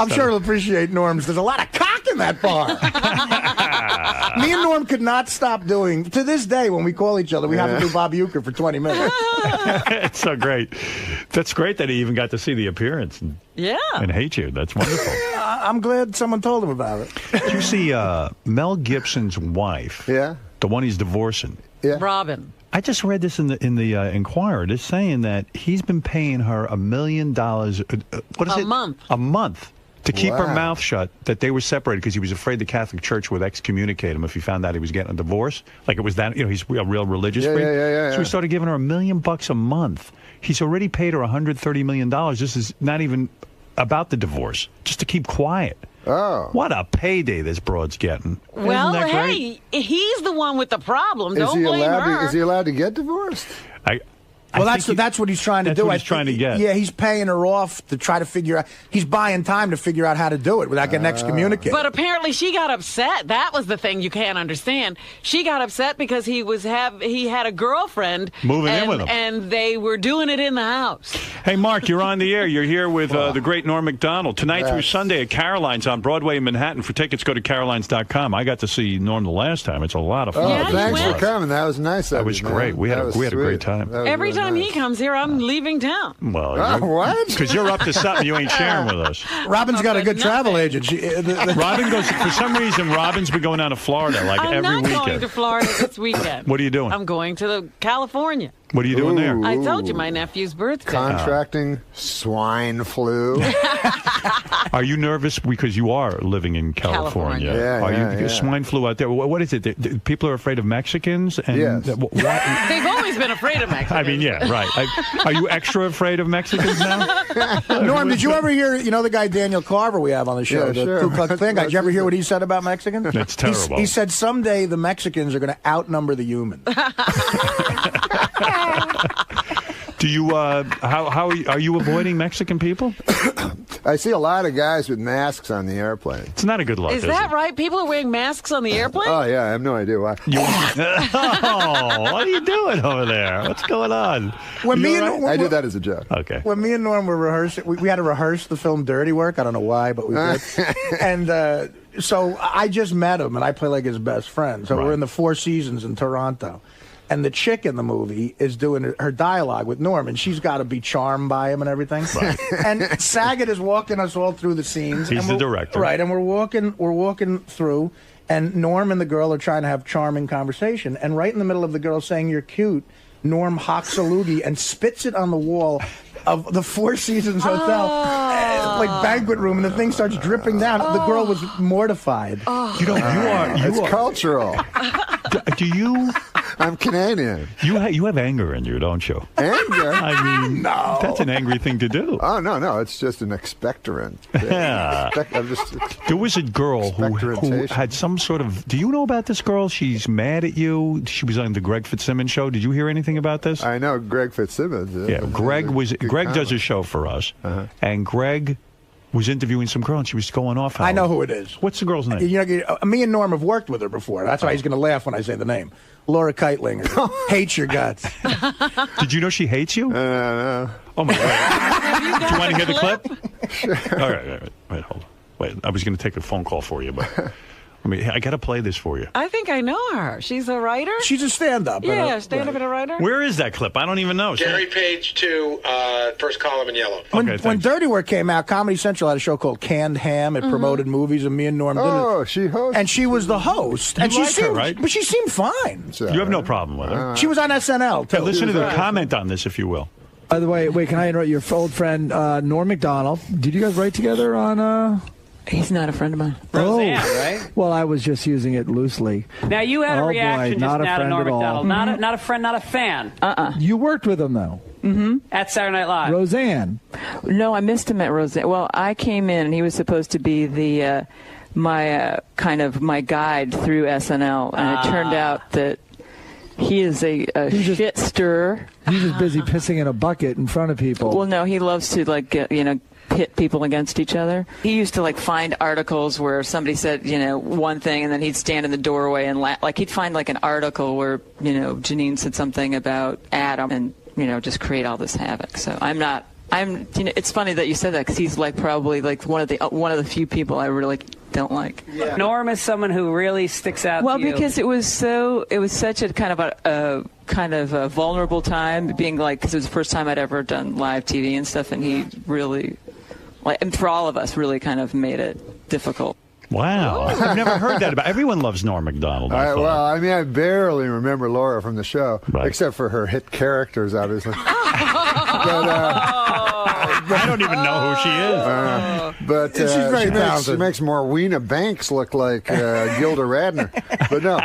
I'm sure he'll appreciate Norm's. There's a lot of cock in that bar. Me and Norm could not stop doing. To this day, when we call each other, we have to do Bob Euchre for 20 minutes. It's so great. That's great that he even got to see the appearance and hate you. That's wonderful. I'm glad someone told him about it. Did you see Mel Gibson's wife? Yeah. The one he's divorcing. Yeah. Robin. I just read this in the Inquirer. It's saying that he's been paying her $1 million. What is it? A month. To keep her mouth shut, that they were separated because he was afraid the Catholic Church would excommunicate him if he found out he was getting a divorce. Like it was that, he's a real religious freak. So he started giving her $1 million a month. He's already paid her $130 million. This is not even about the divorce, just to keep quiet. Oh. What a payday this broad's getting. Well, Isn't that great? hey, he's the one with the problem. Don't blame her. Is he allowed to get divorced? Well, that's what he's trying to do. What he's trying to get. Yeah, he's paying her off to try to figure out. He's buying time to figure out how to do it without getting excommunicated. But apparently, she got upset. That was the thing you can't understand. She got upset because he had a girlfriend moving in with him, and they were doing it in the house. Hey, Mark, you're on the air. You're here with the great Norm Macdonald tonight through Sunday at Caroline's on Broadway in Manhattan. For tickets, go to carolines.com. I got to see Norm the last time. It's a lot of fun. Thanks for coming. That was nice. That was great. We had a great time. Every time he comes here, I'm leaving town. Well, what? Because you're up to something you ain't sharing with us. Robin's got a good travel agent. Robin goes, for some reason, Robin's been going down to Florida like every weekend. I'm not going to Florida this weekend. What are you doing? I'm going to California. What are you doing there? I told you, my nephew's birthday. Contracting swine flu. Are you nervous because you are living in California? Yeah, swine flu out there? What is it? People are afraid of Mexicans? And yes. They've always been afraid of Mexicans. I mean, yeah, right. Are you extra afraid of Mexicans now? Norm, did you ever hear, the guy Daniel Carver we have on the show, the Ku Klux Klan guy? Did you ever hear what he said about Mexicans? It's terrible. He said someday the Mexicans are going to outnumber the humans. Do you? How are you avoiding Mexican people? I see a lot of guys with masks on the airplane. It's not a good look. Is that right? People are wearing masks on the airplane? Oh yeah, I have no idea why. Oh, what are you doing over there? What's going on? I did that as a joke. Okay. When me and Norm were rehearsing, we had to rehearse the film Dirty Work. I don't know why, but we did. And so I just met him, and I play like his best friend. So we're in the Four Seasons in Toronto. And the chick in the movie is doing her dialogue with Norm, and she's got to be charmed by him and everything. Right. And Saget is walking us all through the scenes. He's the director, right? And we're walking through, and Norm and the girl are trying to have charming conversation. And right in the middle of the girl saying "you're cute," Norm hocks a loogie and spits it on the wall of the Four Seasons Hotel, like banquet room, and the thing starts dripping down. The girl was mortified. It's cultural. Do you? I'm Canadian. You have anger in you, don't you? Anger? I mean, no. That's an angry thing to do. Oh, no. It's just an expectorant. Yeah. There was a girl who had some sort of... Do you know about this girl? She's mad at you. She was on the Greg Fitzsimmons show. Did you hear anything about this? I know Greg Fitzsimmons. Yeah, Greg does a show for us, and Greg was interviewing some girl, and she was going off. I know who it is. What's the girl's name? Me and Norm have worked with her before. That's why he's going to laugh when I say the name. Laura Keitlinger. Hates your guts. Did you know she hates you? No. Oh, my God. Do you want to hear the clip? Sure. All right. Wait, hold on. Wait, I was going to take a phone call for you, but... I got to play this for you. I think I know her. She's a writer? She's a stand-up. Yeah, stand-up and a writer. Where is that clip? I don't even know. Gary Page 2, first column in yellow. When Dirty Work came out, Comedy Central had a show called Canned Ham. It promoted movies, and me and Norm did it. Oh, she hosted. And she was the host. You and she like her, right? But she seemed fine. You have no problem with her. She was on SNL, too. Hey, listen to the comment on this, if you will. By the way, can I interrupt your old friend, Norm Macdonald? Did you guys write together on... He's not a friend of mine. Roseanne, right? Well, I was just using it loosely. Now, you had a reaction just now to Norm Macdonald. Not a friend, not a fan. You worked with him, though. At Saturday Night Live. Roseanne. No, I missed him at Roseanne. Well, I came in, and he was supposed to be the my guide through SNL, and it turned out that he is a shit stirrer. He's just busy pissing in a bucket in front of people. Well, no, he loves to pit people against each other. He used to find articles where somebody said one thing, and then he'd stand in the doorway and laugh. He'd find an article where Janine said something about Adam, and just create all this havoc. So it's funny that you said that, because he's probably one of the few people I really don't like. Yeah. Norm is someone who really sticks out. Well, to you. because it was such a kind of a vulnerable time, being because it was the first time I'd ever done live TV and stuff, and he really, and for all of us, really kind of made it difficult. Wow. I've never heard that about. Everyone loves Norm Macdonald. I barely remember Laura from the show, except for her hit characters, obviously. I don't even know who she is. But she's very talented. She makes Morwena Banks look like Gilda Radner. But no.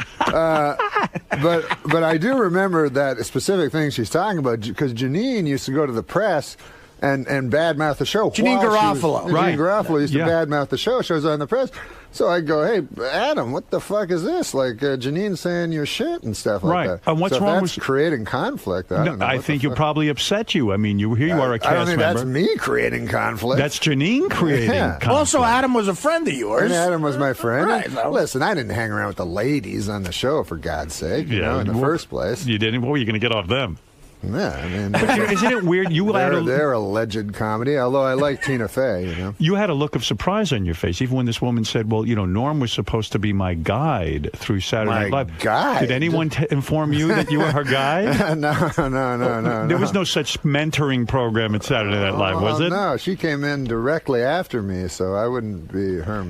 But I do remember that specific thing she's talking about, because Janine used to go to the press and badmouth the show. Janine Garofalo. Janine Garofalo used to badmouth the show. Shows on the press. So I go, hey, Adam, what the fuck is this? Like Janine's saying your shit and stuff like that. And what's wrong with creating conflict? I don't know. I think you probably upset you. I mean, you are a cast member. I don't think that's me creating conflict. That's Janine creating conflict. Also, Adam was a friend of yours. And Adam was my friend. Right. Listen, I didn't hang around with the ladies on the show, for God's sake, you know, in the first place. You didn't? What were you going to get off them? Yeah, I mean, isn't it weird? They're alleged comedy, although I like Tina Fey, you know. You had a look of surprise on your face, even when this woman said, well, you know, Norm was supposed to be my guide through Saturday Night Live. Guide? Did anyone inform you that you were her guide? No. There was no such mentoring program at Saturday Night Live, was it? No, she came in directly after me, so I wouldn't be her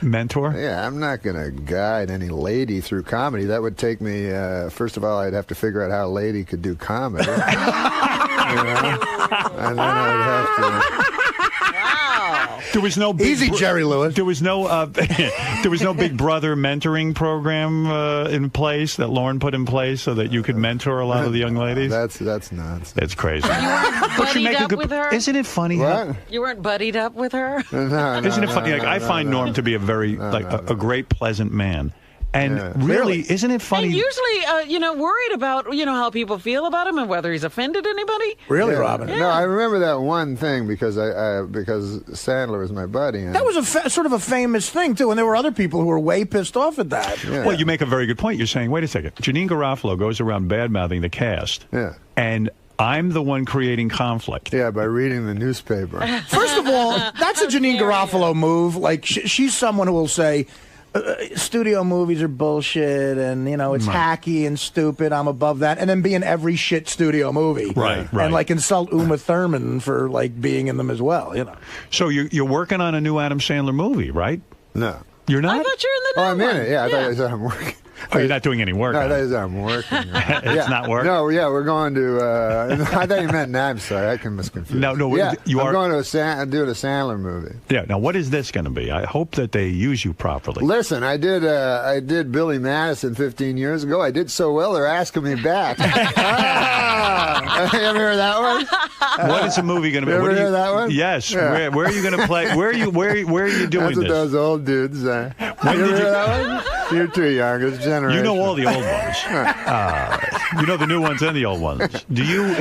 mentor? Yeah, I'm not going to guide any lady through comedy. That would take me, first of all, I'd have to figure out how a lady could do comedy. You know? And then I'd have to... There was no easy, Jerry Lewis. There was no Big Brother mentoring program in place that Lauren put in place so that you could mentor a lot of the young ladies. That's nonsense. It's crazy. You weren't buddied up with her? Isn't it funny? What? You weren't buddied up with her? No, isn't it funny? I find Norm to be a very a great, pleasant man. And really, isn't it funny? And usually, worried about, how people feel about him and whether he's offended anybody. Really, Robin? Yeah. No, I remember that one thing because because Sandler was my buddy. And that was sort of a famous thing, too, and there were other people who were way pissed off at that. Yeah. Well, you make a very good point. You're saying, wait a second, Janine Garofalo goes around bad-mouthing the cast. Yeah. And I'm the one creating conflict. Yeah, by reading the newspaper. First of all, that's a Janine Garofalo move. Like, she's someone who will say... studio movies are bullshit, and it's hacky and stupid. I'm above that, and then be in every shit studio movie, right? And like insult Uma Thurman for like being in them as well, So you're working on a new Adam Sandler movie, right? No, I you're not. thought you're in the new I'm in one. it. Yeah, I thought you said I'm working. Oh, you're not doing any work. No, that is I'm working. It's not work. No, yeah, we're going to. I thought you meant. I'm sorry, I was confused. No, yeah, you are going to doing a Sandler movie. Yeah. Now, what is this going to be? I hope that they use you properly. Listen, I did Billy Madison 15 years ago. I did so well, they're asking me back. You ever hear that one? What is the movie going to be? You ever hear that one? Yes. Yeah. Where are you going to play? Where are you doing That's what this? those old dudes say. When you did ever hear you- that one? You're too young. It's generation. You know all the old ones. You know the new ones and the old ones. Do you?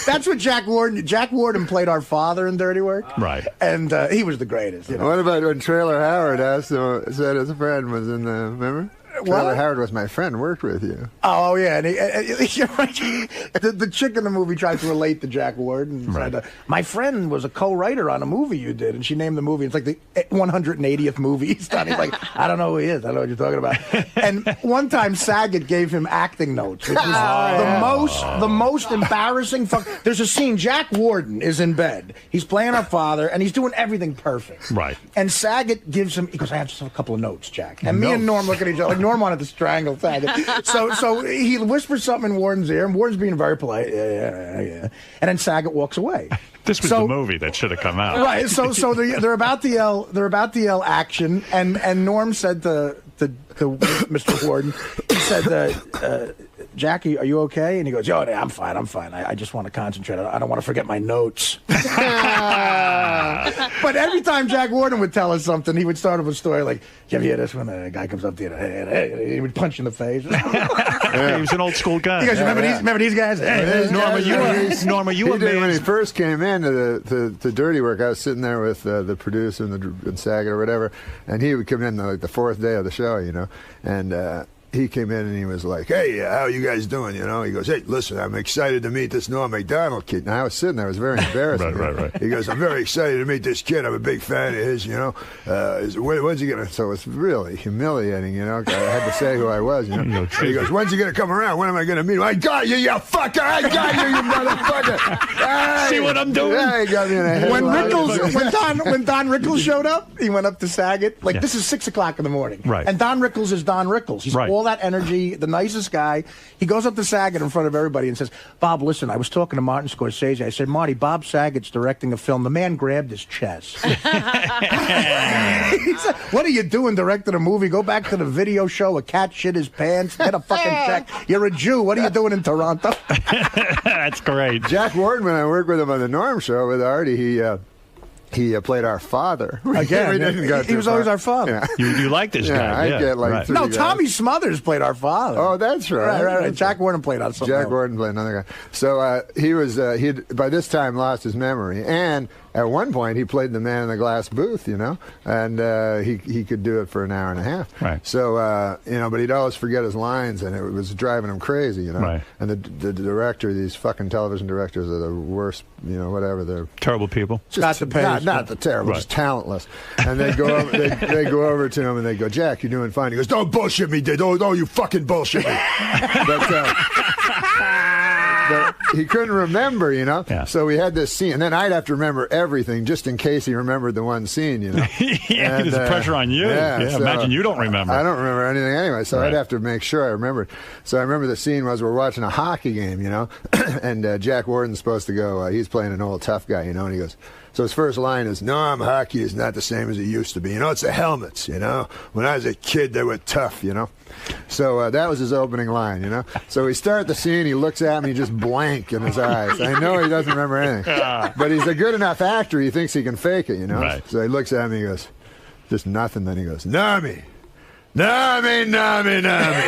That's what Jack Warden played our father in Dirty Work. Right. And he was the greatest. What about when Trailer Howard said his friend was in the, remember? Trailer Howard was my friend, worked with you. Oh, yeah. And you're right. The chick in the movie tried to relate to Jack Warden. Right. Said, my friend was a co-writer on a movie you did, and she named the movie. It's like the 180th movie he's done. He's like, I don't know who he is. I don't know what you're talking about. And one time, Saget gave him acting notes, which was the most embarrassing. There's a scene. Jack Warden is in bed. He's playing our father, and he's doing everything perfect. Right. And Saget gives him, he goes, I have just a couple of notes, Jack. And me and Norm look at each other like, Norm wanted to strangle Saget. So he whispers something in Warden's ear, and Warden's being very polite. Yeah. And then Saget walks away. This was the movie that should have come out. Right. So they're about to yell action, and Norm said to Mr. Warden, he said, Jackie, are you okay? And he goes, oh, I'm fine. I just want to concentrate. I don't want to forget my notes. But every time Jack Warden would tell us something, he would start up a story like, did you ever hear this when a guy comes up to you, hey, he would punch you in the face. Yeah, he was an old school guy. You guys remember these guys? Hey, Norma, you were when he first came into the Dirty Work, I was sitting there with the producer and Saget or whatever, and he would come in like the fourth day of the show, and he came in and he was like, hey, how you guys doing? He goes, hey, listen, I'm excited to meet this Norm Macdonald kid. And I was sitting there, I was very embarrassed. Right. He goes, I'm very excited to meet this kid. I'm a big fan of his, when's he going to, so it's really humiliating, I had to say who I was, He goes, when's he going to come around? When am I going to meet him? I got you, you fucker! I got you, you motherfucker! Hey! See what I'm doing? Yeah, he got me in a head. When Don Rickles showed up, he went up to Saget. This is 6 o'clock in the morning. Right. And Don Rickles is Don Rickles. He's Right. all that energy, the nicest guy. He goes up to Saget in front of everybody and says, Bob, listen, I was talking to Martin Scorsese. I said, Marty, Bob Saget's directing a film. The man grabbed his chest. He said, what are you doing directing a movie? Go back to the video show. A cat shit his pants. Get a fucking check. You're a Jew. What are you doing in Toronto? That's great. Jack Warden, when I worked with him on the Norm Show with Artie, he played our father. Again, he was always our father. Yeah. You like this guy. I get like right. No, guys. Tommy Smothers played our father. Oh, that's right. Right. Jack Warden played on something. Jack Warden played another guy. So he was he'd by this time lost his memory, and at one point he played the man in the glass booth, and he could do it for an hour and a half. Right. So but he'd always forget his lines, and it was driving him crazy, Right. And the director, these fucking television directors are the worst, whatever. They're terrible people. Just not the terrible, just talentless. And they go over, they go over to him and they go, Jack, you're doing fine. He goes, don't bullshit me, dude. Don't you fucking bullshit me. But he couldn't remember, Yeah. So we had this scene, and then I'd have to remember everything just in case he remembered the one scene, Yeah, and, there's pressure on you. Yeah, so imagine you don't remember. I don't remember anything anyway, so I'd have to make sure I remembered. So I remember the scene was we're watching a hockey game, and Jack Warden's supposed to go, he's playing an old tough guy, and he goes, so his first line is, hockey is not the same as it used to be. It's the helmets, When I was a kid, they were tough, So that was his opening line, So we start the scene, he looks at me, just blank in his eyes. I know he doesn't remember anything. But he's a good enough actor, he thinks he can fake it, Right. So he looks at me, he goes, just nothing. Then he goes, Nami. Nami, Nami, Nami.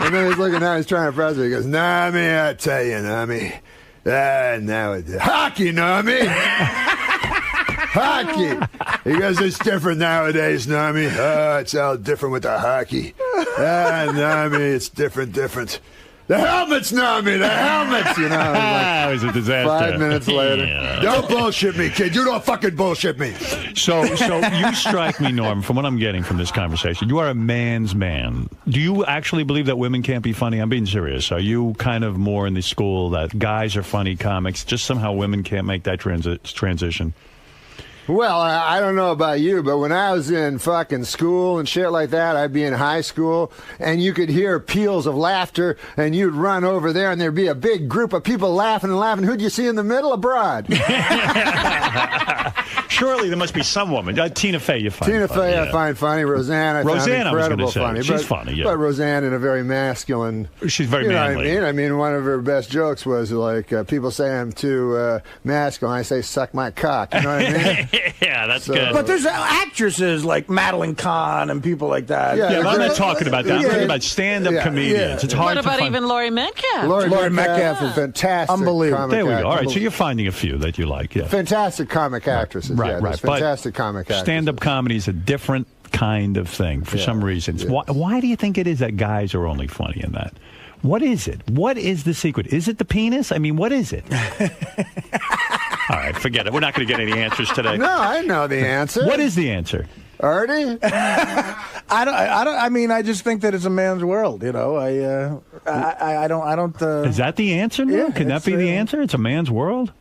And then he's looking out, he's trying to press it. He goes, Nami, I tell you, Nami. Now it's hockey, Nami. Hockey. He goes, it's different nowadays, Nami. It's all different with the hockey. Nami, it's different. The helmets, Nami, the helmets. It was a disaster. 5 minutes later. Yeah. Don't bullshit me, kid. You don't fucking bullshit me. So you strike me, Norm, from what I'm getting from this conversation, you are a man's man. Do you actually believe that women can't be funny? I'm being serious. Are you kind of more in the school that guys are funny comics, just somehow women can't make that transition? Well, I don't know about you, but when I was in fucking school and shit like that, I'd be in high school, and you could hear peals of laughter, and you'd run over there, and there'd be a big group of people laughing and laughing. Who'd you see in the middle? A broad. Surely there must be some woman. Tina Fey, you find Tina funny. Fey, I find funny. Roseanne, I find incredible funny. She's funny, yeah. But Roseanne in a very masculine. She's very manly. What I mean? One of her best jokes was like, people say I'm too masculine. I say, suck my cock. You know what I mean? Yeah, that's good. But there's actresses like Madeline Kahn and people like that. Yeah, I'm not talking about that. I'm talking about stand-up comedians. It's hard what about to find. even Laurie Metcalf? Laurie Metcalf is fantastic. Unbelievable. There we go. All right, so you're finding a few that you like. Yeah. Fantastic comic actresses. Right, yeah, right. Fantastic comic actresses. Stand-up comedy is a different kind of thing for some reasons. Yeah. Why do you think it is that guys are only funny in that? What is it? What is the secret? Is it the penis? I mean, what is it? All right, forget it. We're not going to get any answers today. No, I know the answer. What is the answer? Artie? I mean, I just think that it's a man's world. I don't. Is that the answer? No? Yeah, Can that be the answer? It's a man's world.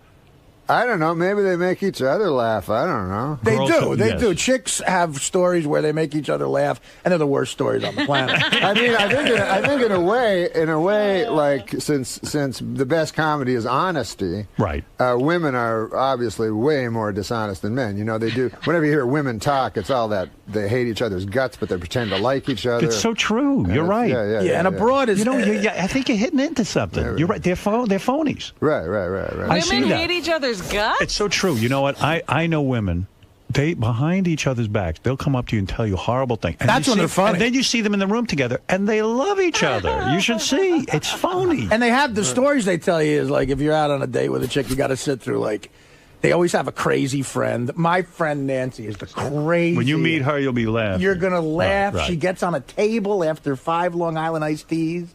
I don't know. Maybe they make each other laugh. I don't know. They Girls do. They yes. do. Chicks have stories where they make each other laugh, and they're the worst stories on the planet. I mean, I think in a way, like since the best comedy is honesty, right? Women are obviously way more dishonest than men. They do. Whenever you hear women talk, it's all that they hate each other's guts, but they pretend to like each other. It's so true. You're right. Yeah. And abroad is. I think you're hitting into something. You're right. They're phonies. Right. Women hate each other's guts. It's so true. You know what? I know women. They behind each other's backs, they'll come up to you and tell you horrible things. And that's when they're funny. And then you see them in the room together, and they love each other. You should see. It's phony. And they have the stories they tell you is like if you're out on a date with a chick, you got to sit through like. They always have a crazy friend. My friend Nancy is the crazy. When you meet her, you'll be laughing. You're gonna laugh. Right. She gets on a table after 5 Long Island iced teas.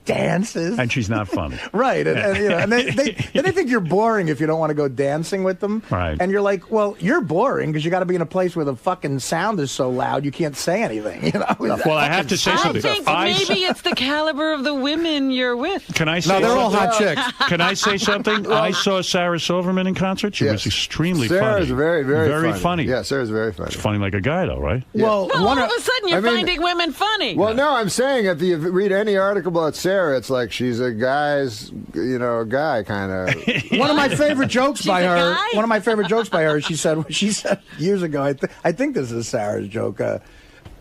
dances. And she's not funny. Right. And they think you're boring if you don't want to go dancing with them. Right. And you're like, well, you're boring because you got to be in a place where the fucking sound is so loud you can't say anything. You know. Well, I have to say something. I think maybe it's the caliber of the women you're with. Can I say? No, they're all hot chicks. Can I say something? I saw Sarah Silverman in concert. She was extremely Sarah's funny. very, very funny. Yeah, Sarah's very funny. She's funny like a guy, though, right? Yeah. Well, all of a sudden you're finding women funny. Well, no, I'm saying if you read any article about Sarah, it's like she's a guy's, guy kind of. One of my favorite jokes by her. One of my favorite jokes by her. She said years ago. I think this is Sarah's joke.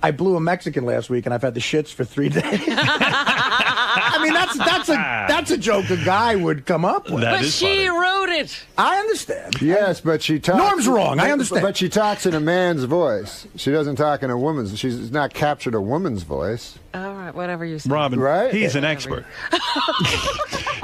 I blew a Mexican last week, and I've had the shits for 3 days. I mean, that's a joke a guy would come up with. But she wrote it. I understand. Yes, but she talks. Norm's wrong. I understand. But she talks in a man's voice. She doesn't talk in a woman's. She's not captured a woman's voice. All right, whatever you say. Robin, right? He's an expert.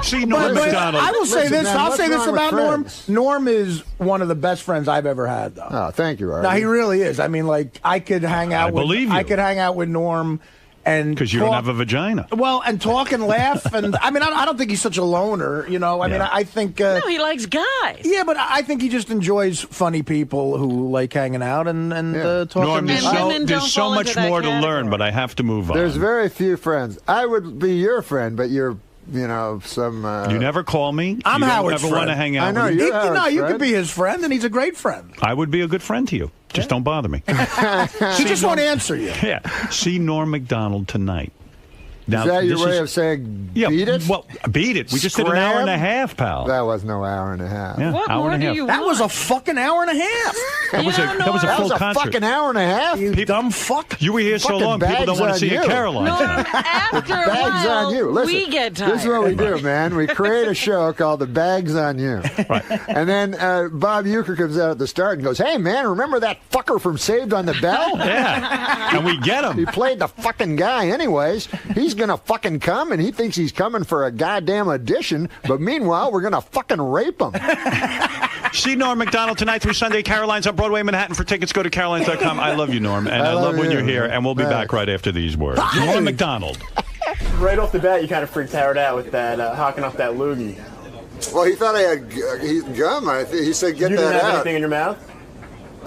See, Norm Macdonald. I will say this. Man, I'll say this about Norm. friends? Norm is one of the best friends I've ever had, though. Oh, thank you, Artie. No, he really is. I mean, like, I could hang out with. believe you. I could hang out with Norm. Because you don't have a vagina. Well, and talk and laugh, and I mean, I don't think he's such a loner, you know. I mean, I think. No, he likes guys. Yeah, but I think he just enjoys funny people who like hanging out and talking. Norm, there's so much more to learn, but I have to move on. There's very few friends. I would be your friend, but you're. Some. You never call me. I'm you Howard's don't ever friend. want to hang out I know with me. you're Howard's you friend. could be his friend, and he's a great friend. I would be a good friend to you. Just don't bother me. He just won't answer you. Yeah. See Norm Macdonald tonight. Now, is that your way of saying beat it? Well, beat it. We just did an hour and a half, pal. That was no hour and a half. Yeah, What hour more and a do half. you That want? was a fucking hour and a half. That was a full concert. Fucking hour and a half. You dumb fuck. You were here so Fucking long, people don't want to bags see on you, you. Caroline. No, tonight. after a Bags while, on you. Listen, we get tired. this is what we do, man. We create a show called The Bags on You. Right. And then Bob Uecker comes out at the start and goes, hey, man, remember that fucker from Saved on the Bell? Yeah. And we get him. He played the fucking guy anyways. He's going to fucking come, and he thinks he's coming for a goddamn audition, but meanwhile, we're going to fucking rape him. See Norm Macdonald tonight through Sunday. Caroline's on Broadway, Manhattan. For tickets, go to carolines.com. I love you, Norm, and I love when you're here, and we'll be back right after these words. Norm Macdonald. Right off the bat, you kind of freaked Howard out with that, hawking off that loogie. Well, he thought I had gum. He said, "Get you that didn't have out." anything in your mouth?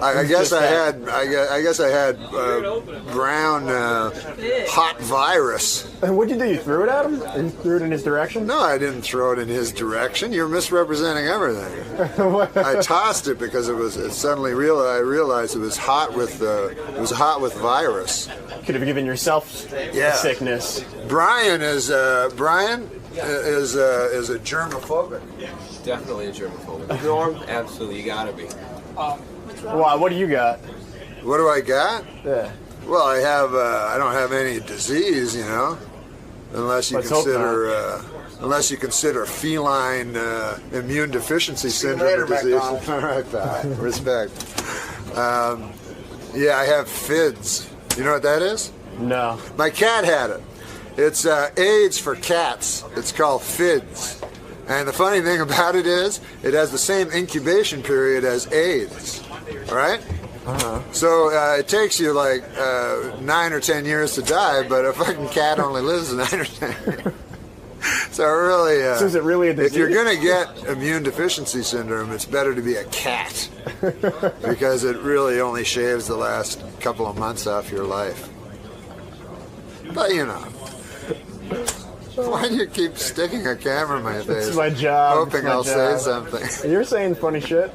I guess I had brown hot virus. And what'd you do? You threw it at him? And you threw it in his direction? No, I didn't throw it in his direction. You're misrepresenting everything. I tossed it because I realized it was hot with virus. Could have given yourself a sickness. Brian is a germophobic. Definitely a germophobic. Norm, absolutely, you gotta be. Why? What do you got? What do I got? Yeah. Well, I don't have any disease, unless you consider feline immune deficiency syndrome a disease. All right, pal. Respect. Yeah, I have FIDS. You know what that is? No. My cat had it. It's AIDS for cats. It's called FIDS. And the funny thing about it is, it has the same incubation period as AIDS. All right? Uh-huh. So it takes you like 9 or 10 years to die, but a fucking cat only lives 9 or 10 years. So really, so is it really a disease? If you're going to get immune deficiency syndrome, it's better to be a cat because it really only shaves the last couple of months off your life. But why do you keep sticking a camera in my face? It's my job. Hoping I'll say something. You're saying funny shit.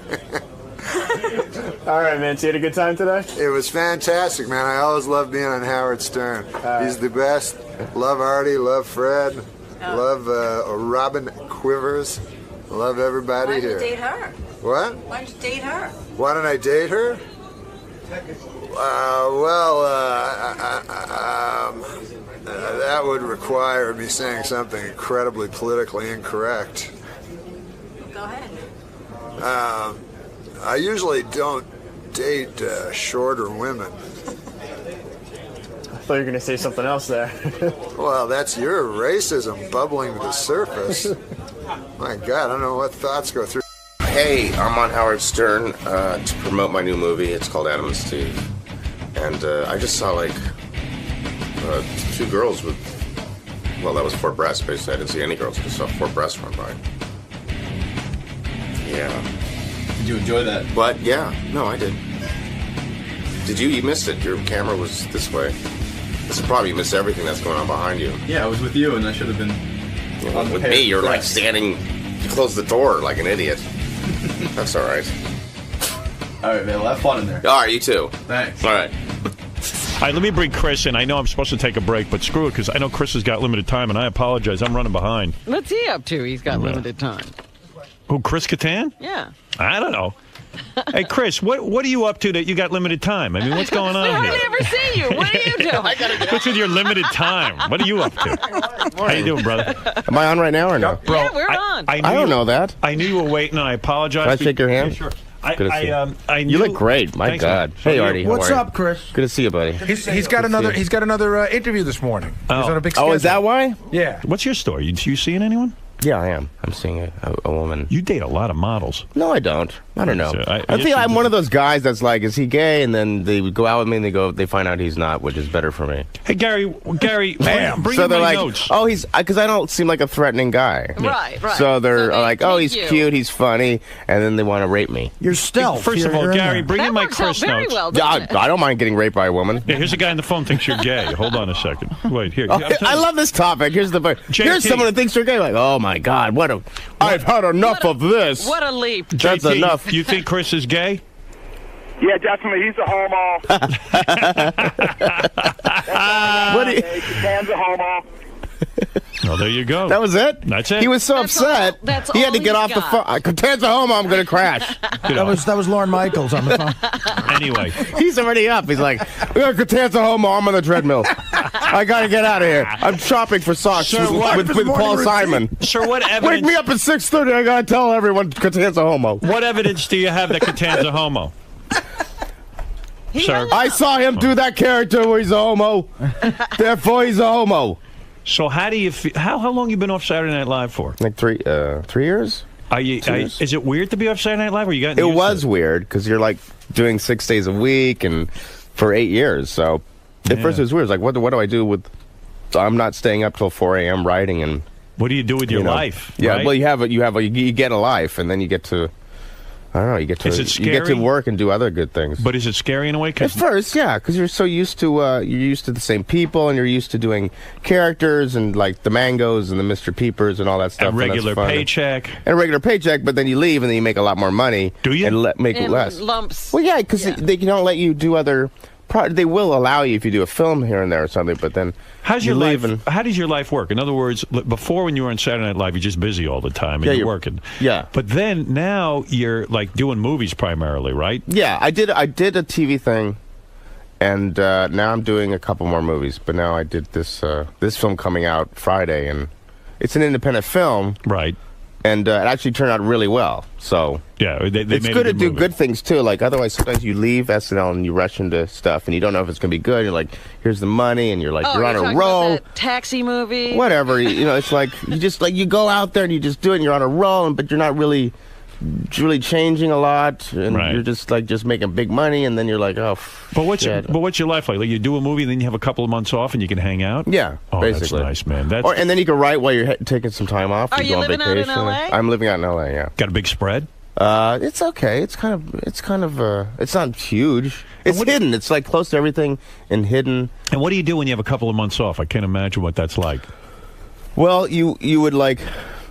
All right, man. So you had a good time today? It was fantastic, man. I always love being on Howard Stern. He's the best. Love Artie. Love Fred. Love Robin Quivers. Love everybody here. Why did you date her? What? Why did you date her? Why did I date her? That would require me saying something incredibly politically incorrect. Go ahead. I usually don't date shorter women. I thought you were going to say something else there. Well, that's your racism bubbling to the surface. My God, I don't know what thoughts go through. Hey, I'm on Howard Stern to promote my new movie. It's called Adam and Steve. And I just saw like 2 girls with Well, that was 4 breasts, basically. I didn't see any girls. I just saw 4 breasts run by. Yeah. Did you enjoy that? But, yeah. No, I did. Did you? You missed it. Your camera was this way. This is probably, you missed everything that's going on behind you. Yeah, I was with you, and I should have been... Yeah, with me, you're like standing... You closed the door like an idiot. That's all right. All right, man. Well, have fun in there. All right, you too. Thanks. All right. All right, let me bring Chris in. I know I'm supposed to take a break, but screw it, because I know Chris has got limited time, and I apologize. I'm running behind. What's he up to? He's got limited time. Who, Chris Kattan? Yeah. I don't know. Hey, Chris, what are you up to that you got limited time? I mean, what's going on here? I never see you. What are you doing? What's with your limited time? What are you up to? How you doing, brother? Am I on right now or no? Bro, yeah, we're on. I don't know that. I knew you were waiting, and I apologize. Can I shake your hand? Yeah, sure. Good to see you. I knew, you look great. My Thanks, God. man. Hey, Artie. What's how are up, Chris? Good to see you, buddy. He's got another interview this morning. He's on a big schedule. Oh, is that why? Yeah. What's your story? Do you seeing anyone? Yeah, I am. I'm seeing a woman. You date a lot of models. No, I don't. I don't know. I feel you I'm one of those guys that's like, is he gay? And then they would go out with me and they find out he's not, which is better for me. Hey, Gary, bring so in they're my like, notes. oh, because I don't seem like a threatening guy. Right. So they're like, oh, he's cute, he's funny, and then they want to rape me. You're stealth. First of all, Gary, bring in my Chris notes. Well, I don't mind getting raped by a woman. Yeah, here's a guy on the phone thinks you're gay. Hold on a second. Wait, here. I love this topic. Here's someone who thinks you're gay. Like, oh my God, I've had enough of this. What a leap. That's JT, enough. You think Chris is gay? Yeah, definitely. He's a homo. Dan's a homo. Well, there you go. That was it? That's it. He was so upset. That's he had to all get he's off the got. phone. Katan's a homo. I'm going to crash. That was Lorne Michaels on the phone. Anyway. He's already up. He's like, Katan's a homo. I'm on the treadmill. I got to get out of here. I'm shopping for socks with Paul Simon. Sir, what evidence? Wake me up at 6:30. I got to tell everyone Katan's a homo. What evidence do you have that Katan's a homo? Sir? I saw him do that character where he's a homo. Therefore, he's a homo. So how do you feel? How long you been off Saturday Night Live for? Like 3 years. Is it weird to be off Saturday Night Live? Or you got? It was weird because you're like doing 6 days a week and for 8 years. So at first it was weird. It's like, what do I do with? I'm not staying up till 4 a.m. writing and. What do you do with your life? Yeah, right? well, you get a life, and then you get to. I don't know. You get to. Is it scary? You get to work and do other good things. But is it scary in a way? At first, yeah, because you're so used to the same people, and you're used to doing characters and like the Mangos and the Mr. Peepers and all that stuff. A regular paycheck. And a regular paycheck, but then you leave and then you make a lot more money. Do you? And make in less lumps. Well, yeah, because they don't let you do other. They will allow you if you do a film here and there or something, but then how does your life work? In other words, before when you were on Saturday Night Live, you're just busy all the time and you're working. Yeah. But then now you're like doing movies primarily, right? Yeah, I did a TV thing, and now I'm doing a couple more movies. But now I did this film coming out Friday, and it's an independent film, right? And it actually turned out really well. So yeah, they it's made good to do movie. good things too. Like otherwise, sometimes you leave SNL and you rush into stuff, and you don't know if it's gonna be good. You're like, here's the money, and you're like, you're on a roll. About that taxi movie. Whatever, it's like you go out there and you just do it, and you're on a roll, but you're not really changing a lot, and you're just making big money, and then you're like, oh. But what's your life like? Like you do a movie, and then you have a couple of months off, and you can hang out. Yeah, oh, basically. That's nice, man. And then you can write while you're taking some time off. Are you go on living out in vacation. LA? I'm living out in LA. Yeah. Got a big spread. It's okay. It's not huge. It's hidden. It's like close to everything and hidden. And what do you do when you have a couple of months off? I can't imagine what that's like. Well, you would like.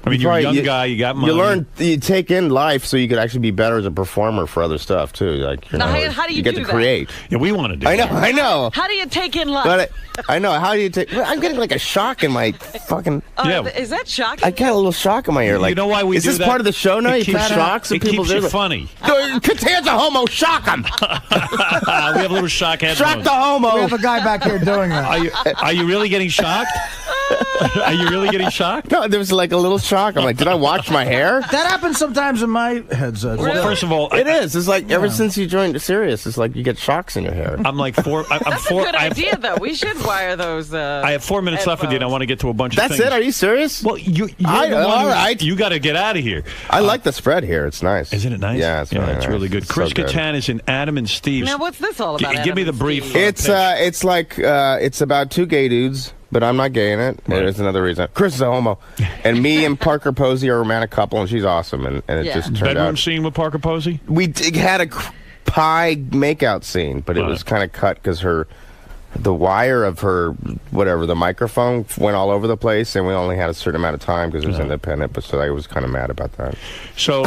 I mean, you're a young guy. You got money. You take in life so you could actually be better as a performer for other stuff too. Like how do you get do to that? create. Yeah, we want to do. I know. How do you take in life? But I know. How do you take? I'm getting like a shock in my fucking. Is that shocking? I got a little shock in my ear. Like, you know why we is do this that? part of the show now? You put shocks and it people keeps do you funny. Katan's a homo. Shock him. We have a little shock headphones. Shock the homo. We have a guy back here doing that. Are you really getting shocked? Are you really getting shocked? No, there was like a little shock. I'm like, did I wash my hair? That happens sometimes in my headset. Well, first of all, it is. It's like ever since you joined Sirius, it's like you get shocks in your hair. I'm like four. That's a good idea, though. We should wire those. I have 4 minutes left with you, and I want to get to a bunch of things. That's it? Are you serious? Well, all right. You got to get out of here. I like the spread here. It's nice. Isn't it nice? Yeah, it's really good. Chris Kattan is in Adam and Steve's. Now, what's this all about? Give me the brief. It's about 2 gay dudes. but I'm not gay in it. Right. There's another reason. Chris is a homo. And me and Parker Posey are a romantic couple, and she's awesome. And it just turned out. Bedroom scene with Parker Posey? We had a pie makeout scene, but it was kind of cut because the wire of her, whatever, the microphone went all over the place, and we only had a certain amount of time because it was independent, but so I was kind of mad about that. So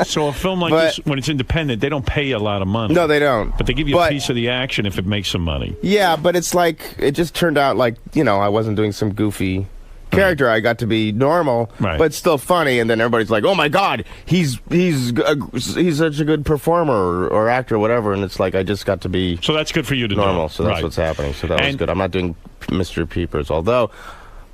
so a film like this, when it's independent, they don't pay you a lot of money. No, they don't. But they give you a piece of the action if it makes some money. Yeah, but it's like, it just turned out like, I wasn't doing some goofy character. I got to be normal, but still funny, and then everybody's like, "Oh my God, he's such a good performer or actor, or whatever." And it's like I just got to be so that's good for you to normal. do. So that's what's happening. So that was good. I'm not doing Mr. Peepers, although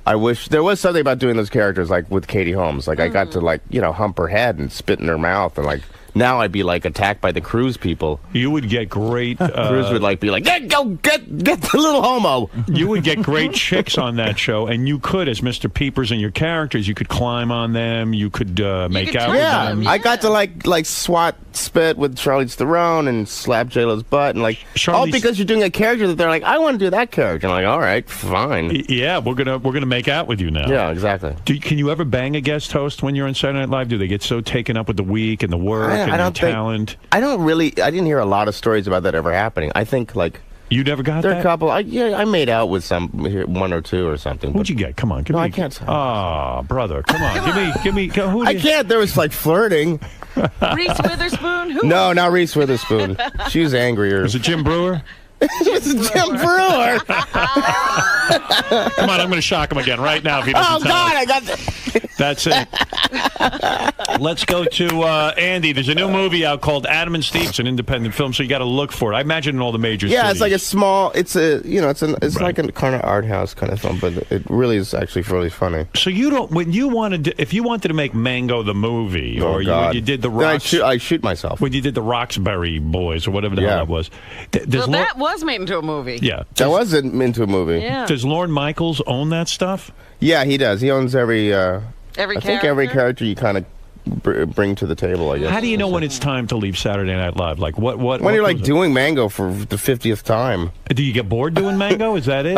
I wish there was something about doing those characters like with Katie Holmes. Like I got to hump her head and spit in her mouth and like. Now I'd be like attacked by the cruise people. You would get great. Cruise would be like, get the little homo. You would get great chicks on that show, and you could, as Mr. Peepers and your characters, you could climb on them. You could make out with them. Yeah, I got to like swat spit with Charlize Theron and slap J-Lo's butt and like all because you're doing a character that they're like, I want to do that character. I'm like, all right, fine. Yeah, we're gonna make out with you now. Yeah, exactly. Can you ever bang a guest host when you're on Saturday Night Live? Do they get so taken up with the week and the work? I don't talent. I didn't hear a lot of stories about that ever happening. I think like you never got there that. Are a couple. I made out with one or two or something. What'd you get? Come on, give me. I can't. Oh, brother, come on, give me. Who I can't. There was like flirting. Reese Witherspoon? Who? No, not Reese Witherspoon. She was angrier. Was it Jim Brewer? It's Jim Brewer. Come on, I'm going to shock him again right now if he doesn't tell us. I got that. That's it. Let's go to Andy. There's a new movie out called Adam and Steve. It's an independent film, so you got to look for it. I imagine in all the major cities. It's like a small. It's like a kind of art house kind of film, but it really is actually really funny. So you don't if you wanted to make Mango the movie, or you did the Rocks, I shoot myself when you did the Roxbury Boys or whatever the hell that was. That was made into a movie. Yeah, that was into a movie. Yeah. Does Lorne Michaels own that stuff? Yeah, he does. He owns every character you kind of bring to the table, I guess. How do you know when it's time to leave Saturday Night Live? Like what? When you're like doing Mango for the 50th time. Do you get bored doing Mango? Is that it?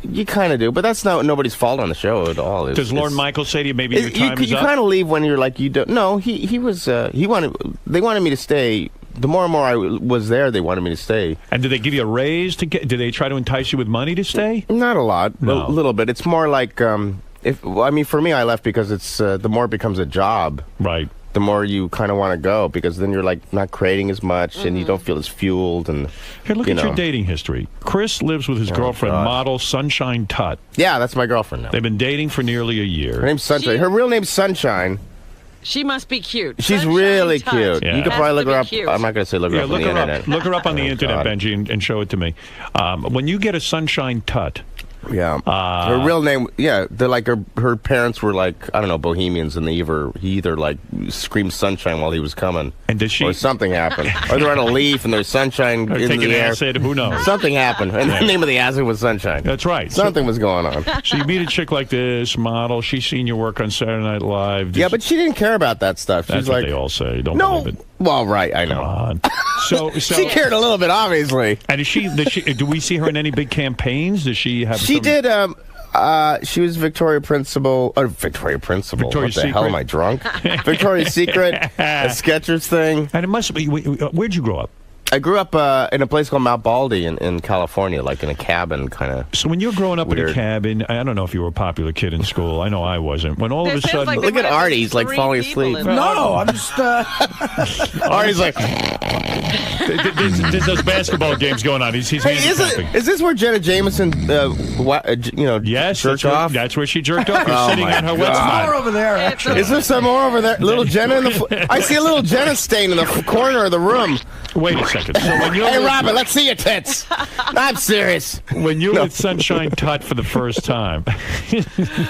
You kind of do, but that's not nobody's fault on the show at all. Does Lorne Michaels say to you, maybe your time is up? You kind of leave when you're like you don't. No, he was. They wanted me to stay. The more and more I was there, they wanted me to stay. And did they give you a raise to get? Did they try to entice you with money to stay? Not a lot, a little bit. It's more like for me, I left because it's the more it becomes a job, right? The more you kind of want to go because then you're like not creating as much and you don't feel as fueled. And here, look at your dating history. Chris lives with his girlfriend, model Sunshine Tutt. Yeah, that's my girlfriend now. They've been dating for nearly a year. Her name's Sunshine. Her real name's Sunshine. She must be cute. She's really cute. Yeah. You could probably look her up. I'm not going to say look her up on the internet. Look her up on the internet, Benji, and show it to me. When you get a Sunshine Tutt. Yeah. Her real name, they're like her parents were like, I don't know, bohemians, and he either like screamed sunshine while he was coming. And did she? Or something happened. Or they're on a leaf and there's sunshine in taking the air. acid, who knows? Something happened. And the name of the acid was Sunshine. That's right. Something was going on. So you meet a chick like this, model, she's seen your work on Saturday Night Live. Yeah, but she didn't care about that stuff. That's She's what like, they all say. Don't believe it. Well, right, I know. So she cared a little bit, obviously. And do we see her in any big campaigns? Does she have? She did. She was Victoria's Principal. Victoria's what the Secret? hell am I drunk? Victoria's Secret, a Skechers thing. And it must be. Where'd you grow up? I grew up in a place called Mount Baldy in California, like in a cabin kind of. So when you're growing up in a cabin, I don't know if you were a popular kid in school. I know I wasn't. When all of a sudden, look at Artie, he's like falling asleep. No, I'm just. Artie's like. There's those basketball games going on. He's is this where Jenna Jameson, yes, jerked off? That's where she jerked off. You're sitting on her wet spot. More over there, actually. Is there some more over there? Little Jenna I see a little Jenna stain in the corner of the room. Wait a second. So when you're hey, Robert, let's see your tits. I'm serious. When you're with Sunshine Tutt for the first time.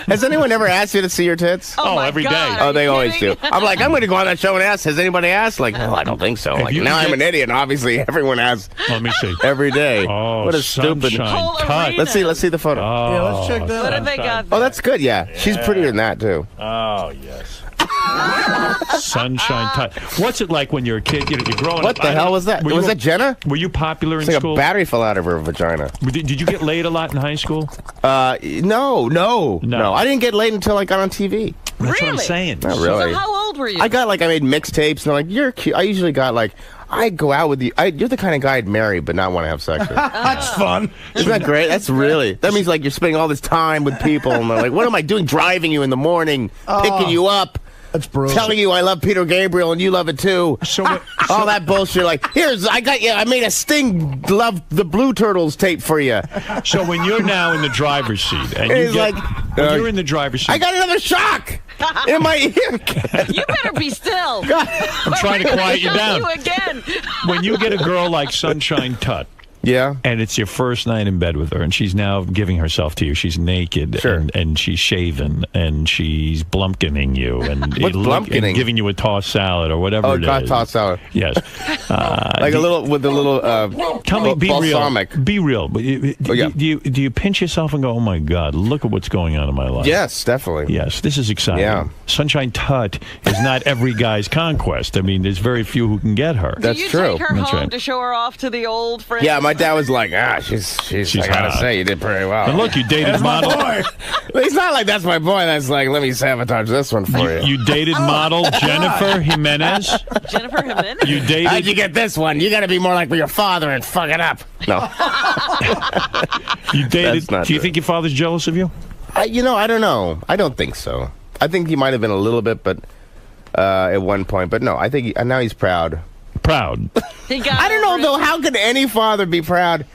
Has anyone ever asked you to see your tits? Oh, every day. Oh, they always do. I'm like, I'm going to go on that show and ask, has anybody asked? Like, no, I don't think so. Like, now I'm an idiot, and obviously everyone asks. Let me see. Every day. Oh, what a stupid. Tutt. Let's see the photo. Oh, yeah, let's check that out. What have they got there? Oh, that's good, yeah. She's prettier than that, too. Oh, yes. Sunshine Tut. What's it like when you're a kid? You're growing up. What the hell was that? Was that Jenna? Were you popular in it's like school? A battery fell out of her vagina. Did you get laid a lot in high school? No. I didn't get laid until I got on TV. That's what I'm saying. Not really. So how old were you? I made mixtapes, and they're like, you're cute. I usually got like, I'd go out with you. You're the kind of guy I'd marry, but not want to have sex with. That's fun. Isn't that great? That means like you're spending all this time with people, and they're like, what am I doing? Driving you in the morning, picking you up. That's brutal. Telling you I love Peter Gabriel and you love it too. All that bullshit. Like, I made a Sting Love the Blue Turtles tape for you. So when you're now in the driver's seat, and you're in the driver's seat, I got another shock in my ear. You better be still. I'm trying to quiet you down. You again. When you get a girl like Sunshine Tut. Yeah. And it's your first night in bed with her, and she's now giving herself to you. She's naked, and she's shaven, and she's blumpkining you, and, and giving you a tossed salad or whatever it is. Tossed salad. Yes. Like a little, tell me, be balsamic. real. Be real. Do you pinch yourself and go, oh, my God, look at what's going on in my life? Yes, definitely. Yes, this is exciting. Yeah. Sunshine Tut is not every guy's conquest. I mean, there's very few who can get her. That's true. Do you take her home to show her off to the old friends? Yeah, my dad was like, she's I gotta say, you did pretty well. And look, you dated model. It's not like that's my boy. That's like, let me sabotage this one for you. You dated model Jennifer Jimenez. Jennifer Jimenez? You dated. How'd you get this one? You gotta be more like your father and fuck it up. No. You dated. Do you think your father's jealous of you? I don't know. I don't think so. I think he might have been a little bit, but at one point. But no, I think now he's proud. Proud. I don't know though. How could any father be proud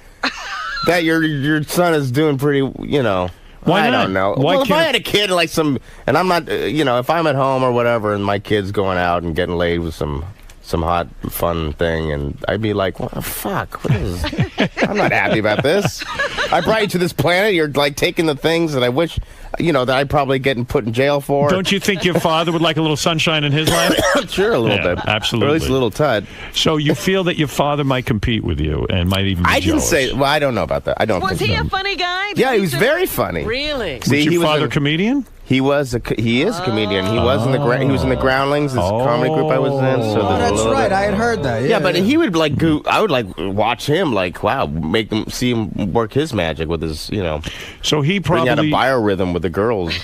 that your son is doing pretty? Why not? I don't know. Well, if I had a kid like and I'm not, if I'm at home or whatever, and my kid's going out and getting laid with some hot fun thing, and I'd be like, what the fuck? I'm not happy about this. I brought you to this planet. You're like taking the things that I wish, that I'd probably get put in jail for. Don't you think your father would like a little sunshine in his life? Sure, a little bit. Absolutely. Or at least a little Tut. So you feel that your father might compete with you and might even be jealous. I don't know about that. I don't think so. Was he a funny guy? Yeah, he was very funny. Really? Was your father a comedian? He is a comedian. He was in the Groundlings, this comedy group I was in. So that's right. I had heard that. Yeah, but he would I would watch him see him work his magic with his, So he probably had a biorhythm with the girls.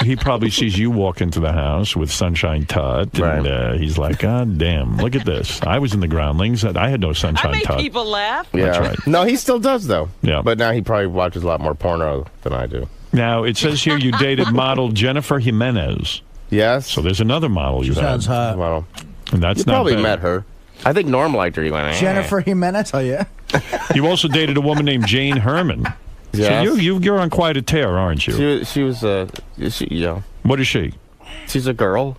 He probably sees you walk into the house with Sunshine Tut, and he's like, God damn, look at this. I was in the Groundlings. I had no Sunshine Tut. I make people laugh. Yeah. That's right. No, he still does though. Yeah. But now he probably watches a lot more porno than I do. Now, it says here you dated model Jennifer Jimenez. Yes. So there's another model you sounds hot. Well, and that's you not probably bad. met her. I think Norm liked her. He went, Jennifer Jimenez, oh yeah. You also dated a woman named Jane Herman. Yes. So you're on quite a tear, aren't you? She was What is she? She's a girl.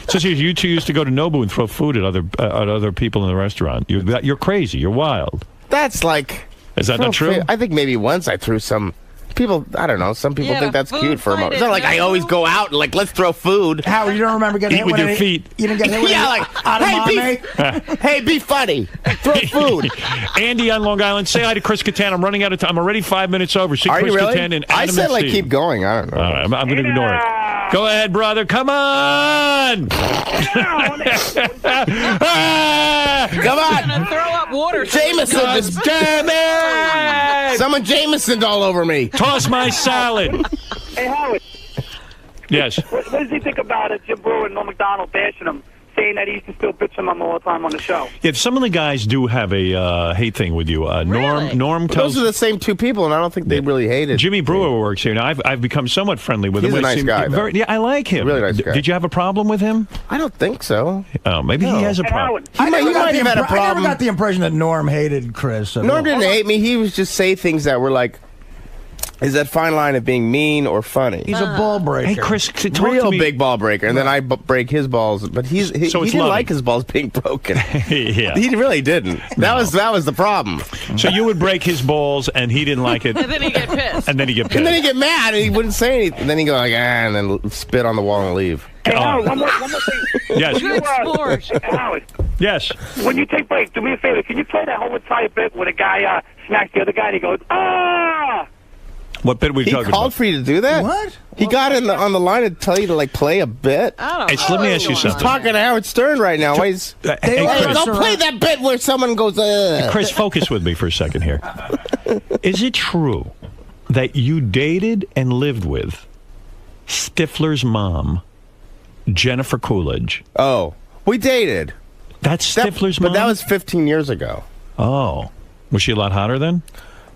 So you two used to go to Nobu and throw food at other people in the restaurant. You're crazy. You're wild. That's like... Is that not true? I think maybe once I threw some... People, I don't know. Some people think that's cute for a moment. It's not like I always go out and let's throw food. Howard, you don't remember getting Eat hit with your feet. You didn't get hit with hey, be funny. Throw food. Andy on Long Island, say hi to Chris Kattan. I'm running out of time. I'm already 5 minutes over. See Are Chris you really? Kattan and Adam I said and Steve. keep going. I don't know. All right, I'm going to ignore it. Go ahead, brother. Come on. Come on. Throw up water. Jameson, just damn it! Someone Jamesoned all over me. Toss my salad. Hey, Howard. Yes. What does he think about Jim Brewer and Norm Macdonald bashing him, saying that he used to still bitch him all the time on the show? Yeah, some of the guys do have a hate thing with you. Norm tells... Those are the same two people, and I don't think they really hate it. Jimmy Brewer works here. Now, I've become somewhat friendly with him. He's a nice guy, though. Yeah, I like him. Really nice guy. Did you have a problem with him? I don't think so. Oh, maybe he has a problem. I never might have had a problem. I never got the impression that Norm hated Chris. Norm didn't hate me. He was just say things that were like... Is that fine line of being mean or funny? He's a ball breaker. Hey, Chris, talk real to me. big ball breaker, and then I break his balls. But he didn't like his balls being broken. Yeah. He really didn't. That was the problem. So you would break his balls, and he didn't like it. And then he get pissed. And then he get pissed. And then he get mad, and he wouldn't say anything. And then he go like, and then spit on the wall and leave. Hey, Howard, one more thing. Yes. Good sport. Howard. Yes. When you take breaks, do me a favor. Can you play that whole entire bit when a guy smacks the other guy and he goes, ah! What bit are we He talking called about? for you to do that? What? He got on the line to tell you to like play a bit. Hey, so let me ask you something. He's talking to Howard Stern right now. He's, Hey, Chris. don't play that bit where someone goes. Chris, focus with me for a second here. Is it true that you dated and lived with Stifler's mom, Jennifer Coolidge? Oh, we dated. That's Stifler's mom? But that was 15 years ago. Oh. Was she a lot hotter then?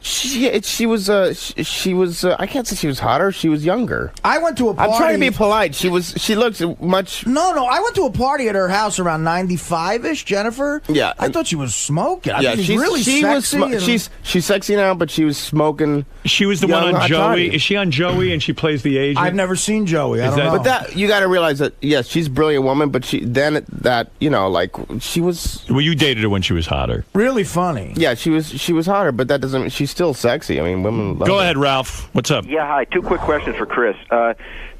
She was I can't say she was hotter. She was younger. I went to a party. I'm trying to be polite. She looks much. No. I went to a party at her house around 95-ish. Jennifer. Yeah. I thought she was smoking. Yeah, she's really sexy. She's sexy now, but she was smoking. She was the one on Joey. Is she on Joey and she plays the agent? I've never seen Joey. I don't know. But that you got to realize that yes, she's a brilliant woman, but she was. Well, you dated her when she was hotter. Really funny. Yeah, she was hotter, but that doesn't. She's still sexy. I mean, women love Go her. ahead, Ralph. What's up? Yeah, hi. 2 quick questions for Chris.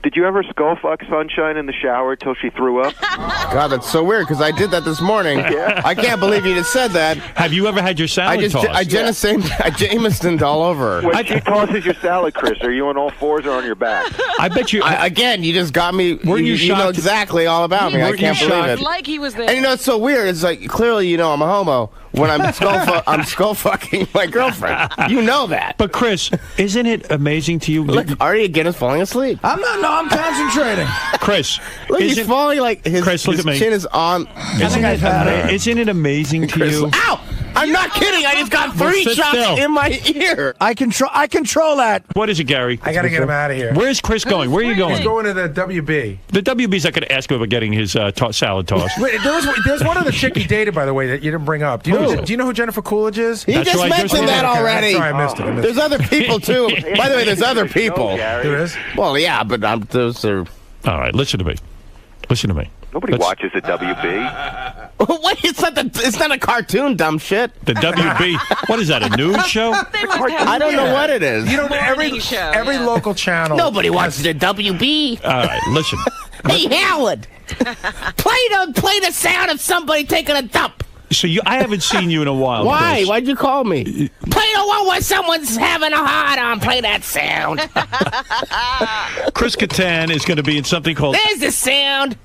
Did you ever skull fuck Sunshine in the shower till she threw up? God, that's so weird because I did that this morning. Yeah. I can't believe you just said that. Have you ever had your salad tossed? I Jamesoned all over her. When she tosses your salad, Chris, are you on all fours or on your back? I bet you. Again, you just got me. Weren't you You know shocked? exactly all about me. I can't believe it. Like he was there. And you know, it's so weird. It's like, clearly, you know I'm a homo when I'm skull fucking my girlfriend. You know that. But Chris, isn't it amazing to you? Look, Artie again is falling asleep. I'm concentrating. Chris, look, he's falling like his chin is on. Isn't it amazing to you? Ow! I'm not kidding. I just got 3 shots in my ear. I control that. What is it, Gary? I got to get him out of here. Where's Chris going? Where are you going? He's going to the WB. The WB's not going to ask him about getting his salad tossed. Wait, there's one other chick he dated, by the way, that you didn't bring up. Do you know who Jennifer Coolidge is? He just mentioned that already. Sorry, I missed it. There's other people too. By the way, there's other people. There is? Well, yeah, but those are. All right, listen to me. Nobody watches the WB. Wait, it's not a cartoon, dumb shit. The WB. What is that? A news show? I don't know what it is. You know, every local channel. Nobody watches the WB. All right, listen. Hey, Howard, play the sound of somebody taking a dump. So I haven't seen you in a while. Why? Chris. Why'd you call me? Play the one where someone's having a hard on. Play that sound. Chris Kattan is going to be in something called There's the sound.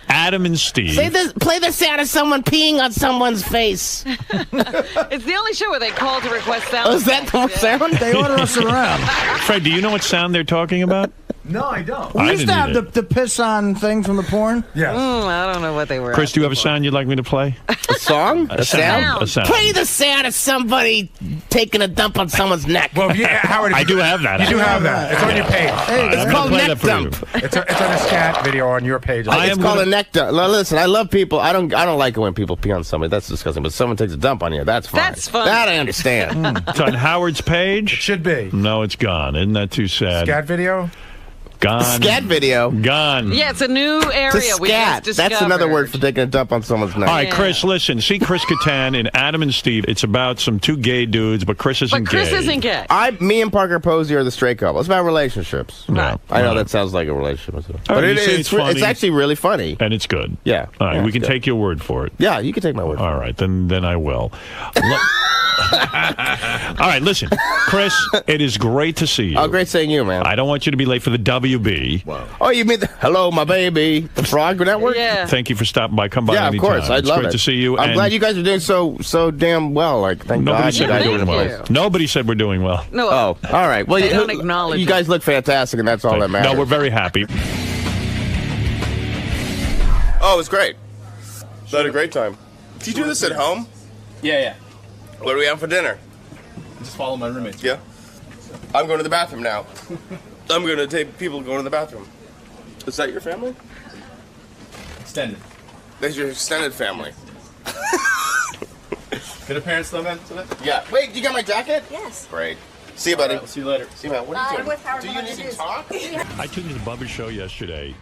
Adam and Steve. Play the sound of someone peeing on someone's face. It's the only show where they call to request sound. Oh, is that the sound? They order us around. Fred, do you know what sound they're talking about? No, I don't. We used to have the piss on thing from the porn. Yeah. I don't know what they were. Chris, do you have a sound you'd like me to play? A song? A sound? Play the sound of somebody taking a dump on someone's neck. Well, yeah, Howard, I do have that. You do have that. It's on your page. It's called neck dump. It's on a scat video on your page. It's called a neck dump. Listen, I love people. I don't like it when people pee on somebody. That's disgusting. But someone takes a dump on you, that's fine. That's fun. That I understand. It's on Howard's page. It should be. No, it's gone. Isn't that too sad? Scat video. Gone. Scat video. Gone. Yeah, it's a new area. We just discovered. That's another word for taking a dump on someone's neck. All right, Chris, listen. See Chris Kattan and Adam and Steve. It's about some 2 gay dudes, but Chris isn't gay. But Chris isn't gay. Me and Parker Posey are the straight couple. It's about relationships. Right. I know that sounds like a relationship. All But right, it's actually really funny. And it's good. Yeah. All right, Yeah, we can good. take your word for it. Yeah, you can take my word for it. All right, then I will. All right, listen. Chris, it is great to see you. Oh, great seeing you, man. I don't want you to be late for the WB. Wow. Oh, you mean hello, my baby, the Frog Network? Yeah. Thank you for stopping by. Come by Yeah, of anytime. course. I'd love it. It's great to see you. I'm and glad you guys are doing so damn well. Like, thank Nobody God said you guys we're are doing doing well. well. Nobody said we're doing well. No. Oh, all right. Well, They don't acknowledge you guys look fantastic, and that's all that matters. No, we're very happy. Oh, it was great. So I had a great time. Do you do this at home? Yeah. What are we having for dinner? Just follow my roommates. Yeah. I'm going to the bathroom now. I'm going to take people going to the bathroom. Is that your family? Extended. That's your extended family. Good appearance, though, man, today? Yeah. Wait, you got my jacket? Yes. Great. See you, buddy. All right, we'll see you later. See you, man. What are you doing? with Howard Do you need to talk? I tuned into Bubba's show yesterday.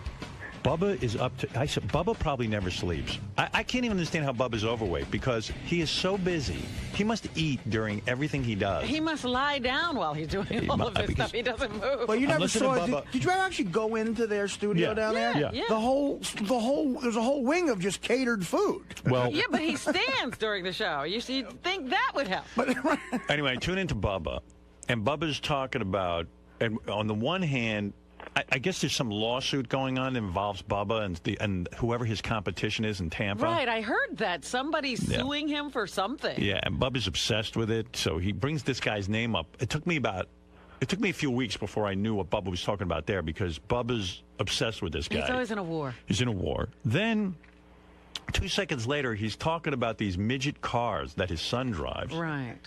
Bubba is up to... I said, Bubba probably never sleeps. I can't even understand how Bubba's overweight because he is so busy. He must eat during everything he does. He must lie down while he's doing all of this stuff. He doesn't move. Well, you never listening saw to it. Bubba. Did you ever actually go into their studio down there? Yeah. The whole, there's a whole wing of just catered food. Well, Yeah, but he stands during the show. You think that would help. anyway, tune into Bubba, and Bubba's talking about And on the one hand, I guess there's some lawsuit going on that involves Bubba and whoever his competition is in Tampa. Right, I heard that. Somebody's suing him for something. Yeah, and Bubba's obsessed with it, so he brings this guy's name up. It took me a few weeks before I knew what Bubba was talking about there, because Bubba's obsessed with this guy. He's always in a war. He's in a war. Then 2 seconds later, he's talking about these midget cars that his son drives. Right.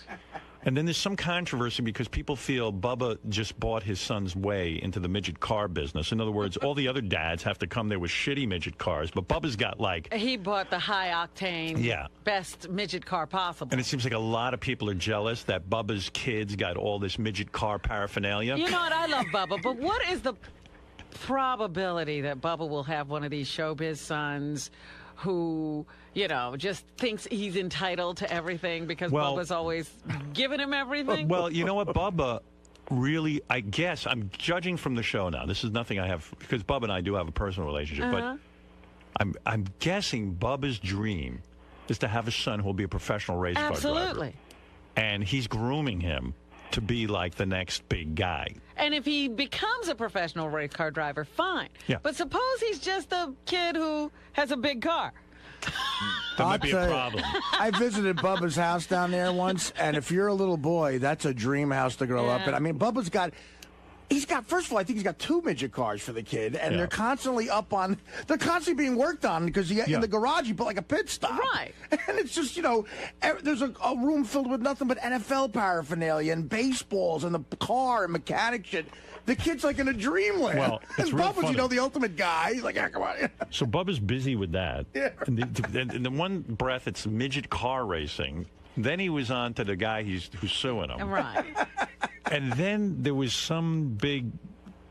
And then there's some controversy because people feel Bubba just bought his son's way into the midget car business. In other words, all the other dads have to come there with shitty midget cars, but Bubba's got He bought the high-octane, best midget car possible. And it seems like a lot of people are jealous that Bubba's kids got all this midget car paraphernalia. You know what? I love Bubba, but what is the probability that Bubba will have one of these showbiz sons who, just thinks he's entitled to everything because Bubba's always giving him everything? Well, you know what, Bubba really, I guess, I'm judging from the show now. This is nothing I have, because Bubba and I do have a personal relationship, but I'm guessing Bubba's dream is to have a son who will be a professional race car driver. Absolutely. And he's grooming him to be like the next big guy. And if he becomes a professional race car driver, fine. Yeah. But suppose he's just a kid who has a big car. That might be a problem. I visited Bubba's house down there once, and if you're a little boy, that's a dream house to grow up in. I mean, Bubba's got... first of all, I think he's got 2 midget cars for the kid, and they're constantly they're constantly being worked on because in the garage you put like a pit stop. Right. And it's just, there's a room filled with nothing but NFL paraphernalia and baseballs and the car and mechanic shit. The kid's like in a dreamland. Well, it's and real Bubba's, funny. the ultimate guy. He's like, come on. So Bubba's busy with that. Yeah. And in the one breath, it's midget car racing. Then he was on to the guy who's suing him. Right. And then there was some big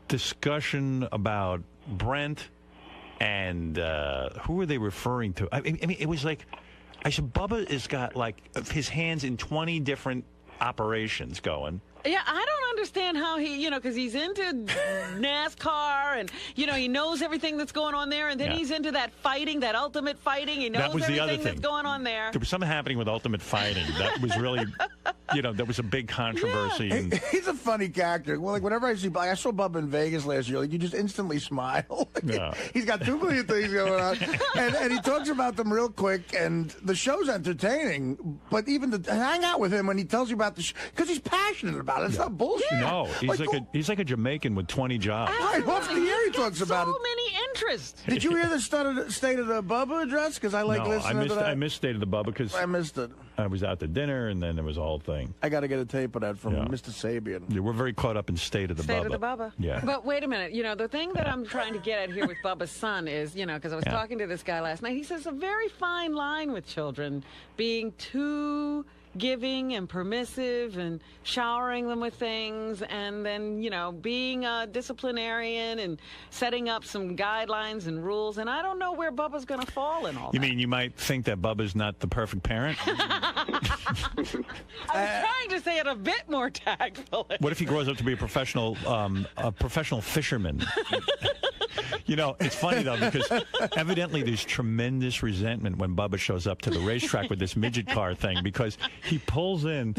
discussion about Brent and who were they referring to? I mean, it was like, I said, Bubba has got like his hands in 20 different operations going. Yeah, I don't understand how he, because he's into NASCAR and, he knows everything that's going on there. And then he's into that fighting, that ultimate fighting. He knows everything that's going on there. There was something happening with ultimate fighting. That was really, there was a big controversy. Yeah. He's a funny character. Well, like whenever I saw Bubba in Vegas last year, you just instantly smile. He's got 2 million things going on. And he talks about them real quick. And the show's entertaining. But even to hang out with him when he tells you about the show, because he's passionate about it. It's not bullshit. No, he's like a Jamaican with 20 jobs. Right, once a year he talks about it. So many interests. Did you hear the State of the Bubba address? Because I listening to that. I missed State of the Bubba because I missed it. I was out to dinner, and then there was a whole thing. I got to get a tape of that from Mr. Sabian. Yeah, we're very caught up in State of the Bubba. State of the Bubba. Yeah. But wait a minute. The thing that I'm trying to get at here with Bubba's son is, because I was talking to this guy last night. He says a very fine line with children being too giving and permissive and showering them with things and then, being a disciplinarian and setting up some guidelines and rules. And I don't know where Bubba's going to fall in all that. You mean you might think that Bubba's not the perfect parent? I was trying to say it a bit more tactfully. What if he grows up to be a professional fisherman? It's funny, though, because evidently there's tremendous resentment when Bubba shows up to the racetrack with this midget car thing because he pulls in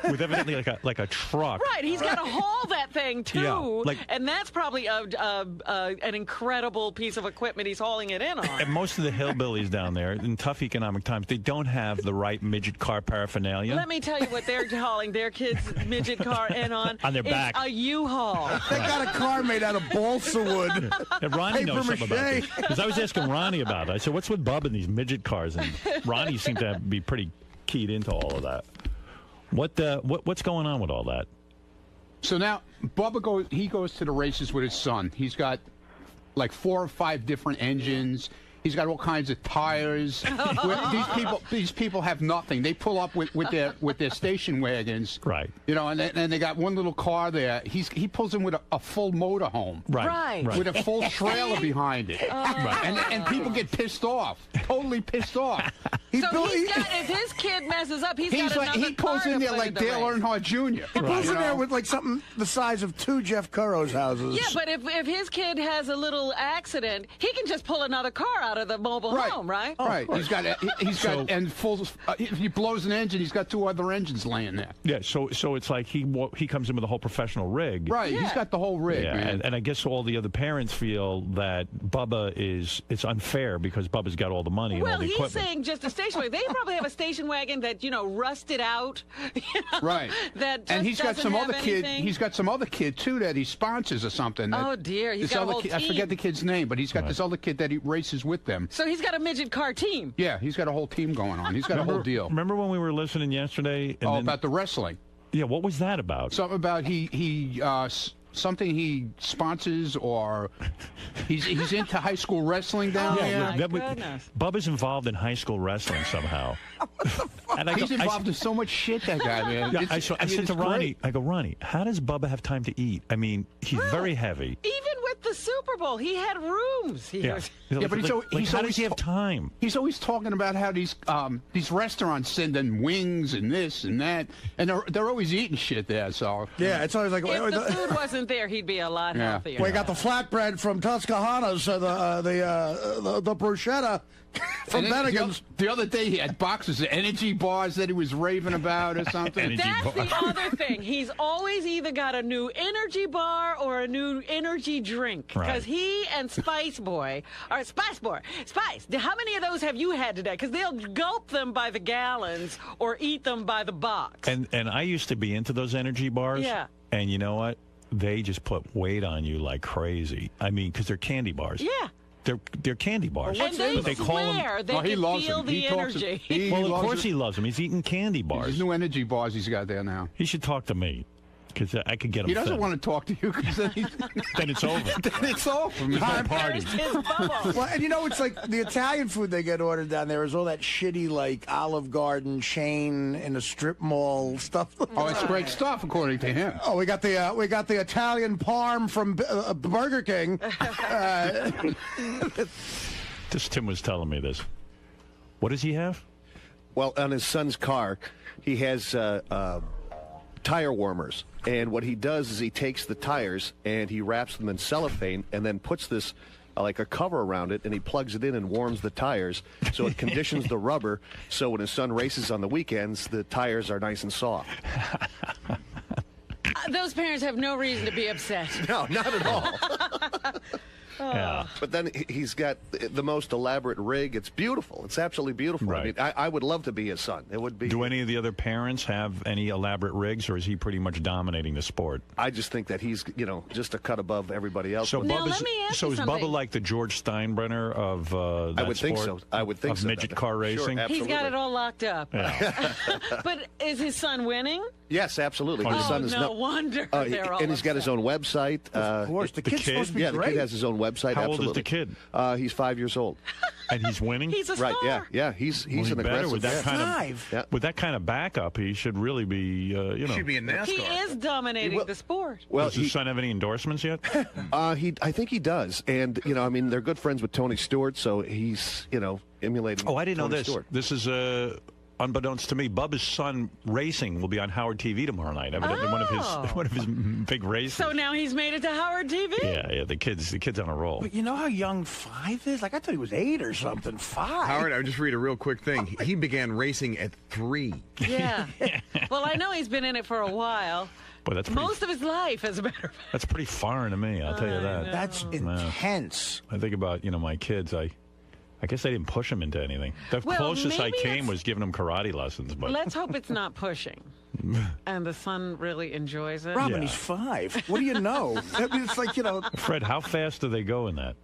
with evidently like a truck. Right, he's got to haul that thing, too. Yeah, and that's probably an incredible piece of equipment he's hauling it in on. And most of the hillbillies down there, in tough economic times, they don't have the right midget car paraphernalia. Let me tell you what they're hauling their kids' midget car in on. On their back. A U-Haul. They got a car made out of balsa wood. And Ronnie knows something about this. Because I was asking Ronnie about it. I said, what's with Bubba and these midget cars? And Ronnie seemed to be pretty keyed into all of that. What's going on with all that? So now Bubba goes to the races with his son. He's got like 4 or 5 different engines. He's got all kinds of tires. These people have nothing. They pull up with their station wagons, right? And they got one little car there. He pulls in with a full motorhome, right, with a full trailer behind it, right. And people get pissed off, totally pissed off. If his kid messes up, he's got another he pulls in there like Dale Earnhardt Jr. He pulls in there with like something the size of 2 Jeff Curro's houses. Yeah, but if his kid has a little accident, he can just pull another car out out of the mobile home, right? Right. He's got and full. If he blows an engine, he's got 2 other engines laying there. Yeah. So it's like he comes in with a whole professional rig. Right. He's got the whole rig, man. And I guess all the other parents feel that Bubba it's unfair because Bubba's got all the money and all the equipment. Well, he's saying just a station wagon. They probably have a station wagon that rusted out. Right. That and he's got some other anything. kid. He's got some other kid too that he sponsors or something. Oh dear, he's got a whole team. I forget the kid's name, but he's got this other kid that he races with them. So he's got a midget car team. Yeah, he's got a whole team going on. He's got a whole deal. Remember when we were listening yesterday? About the wrestling. Yeah, what was that about? Something about something he sponsors, or he's into high school wrestling down there. Goodness. Bubba's involved in high school wrestling somehow. And he's involved in so much shit, that guy, man. Yeah, I said to Ronnie, I go, Ronnie, how does Bubba have time to eat? I mean, he's very heavy. Even with the Super Bowl, he had rooms. But how does he have time? He's always talking about how these restaurants send in wings and this and that, and they're always eating shit there. So yeah, it's always like if the food wasn't there, he'd be a lot healthier. We got the flatbread from Tuscaloosa's, the bruschetta from Bennigan's. The other day he had boxes of energy bars that he was raving about or something. That's the other thing. He's always either got a new energy bar or a new energy drink. Because he and Spice Boy, how many of those have you had today? Because they'll gulp them by the gallons or eat them by the box. And I used to be into those energy bars. Yeah. And you know what? They just put weight on you like crazy. I mean, because they're candy bars. Yeah. They're candy bars. And they swear they can feel the energy. Well, of course he loves them. He's eating candy bars. His new energy bars he's got there now. He should talk to me. Because I could get him. He doesn't thin. want to talk to you because then, then it's over. Then it's over. It's my party. Well, and it's like the Italian food they get ordered down there is all that shitty like Olive Garden chain in a strip mall stuff. Oh, it's great stuff according to him. Oh, we got the Italian parm from Burger King. Just Tim was telling me this. What does he have? Well, on his son's car, he has tire warmers. And what he does is he takes the tires and he wraps them in cellophane and then puts this like a cover around it, and he plugs it in and warms the tires so it conditions the rubber so when his son races on the weekends, the tires are nice and soft. Those parents have no reason to be upset. No, not at all. Yeah. But then he's got the most elaborate rig. It's beautiful. It's absolutely beautiful. Right. I mean, I would love to be his son. It would be. Do any of the other parents have any elaborate rigs, or is he pretty much dominating the sport? I just think that he's, just a cut above everybody else. So now, let me ask so you is something. Bubba like the George Steinbrenner of that I would think so. sport? I would think of so. midget car racing? Sure, He's got it all locked up. Yeah. But is his son winning? Yes, absolutely. His Oh, son is no wonder they're all and he's got his own website. Of course, the kid's supposed to be the great. kid has his own website. How absolutely. old is the kid? He's 5 years old. And he's winning? He's a Right? star. Yeah. He's Well, he an better. aggressive. With that kind Yeah. with that kind of backup, he should really be. Should be in NASCAR. He is dominating the sport. Well, does his son have any endorsements yet? I think he does, and they're good friends with Tony Stewart, so he's emulating. Oh, I didn't know Tony this. Stewart. This is unbeknownst to me. Bubba's son racing will be on Howard TV tomorrow night. Evidently, one of his big races. So now he's made it to Howard TV. Yeah. The kid's on a roll. But you know how young 5 is? Like I thought he was 8 or something. 5. Howard, I would just read a real quick thing. He began racing at 3. Yeah. Well, I know he's been in it for a while. Boy, that's pretty, Most of his life, as a matter of fact. that's pretty foreign to me. I'll tell you that. That's intense. I think about my kids. I guess I didn't push them into anything. The Well, closest I maybe came it's- was giving them karate lessons. But Let's hope it's not pushing. And the son really enjoys it. Robin, he's 5. What do you know? I mean, it's like, Fred, how fast do they go in that?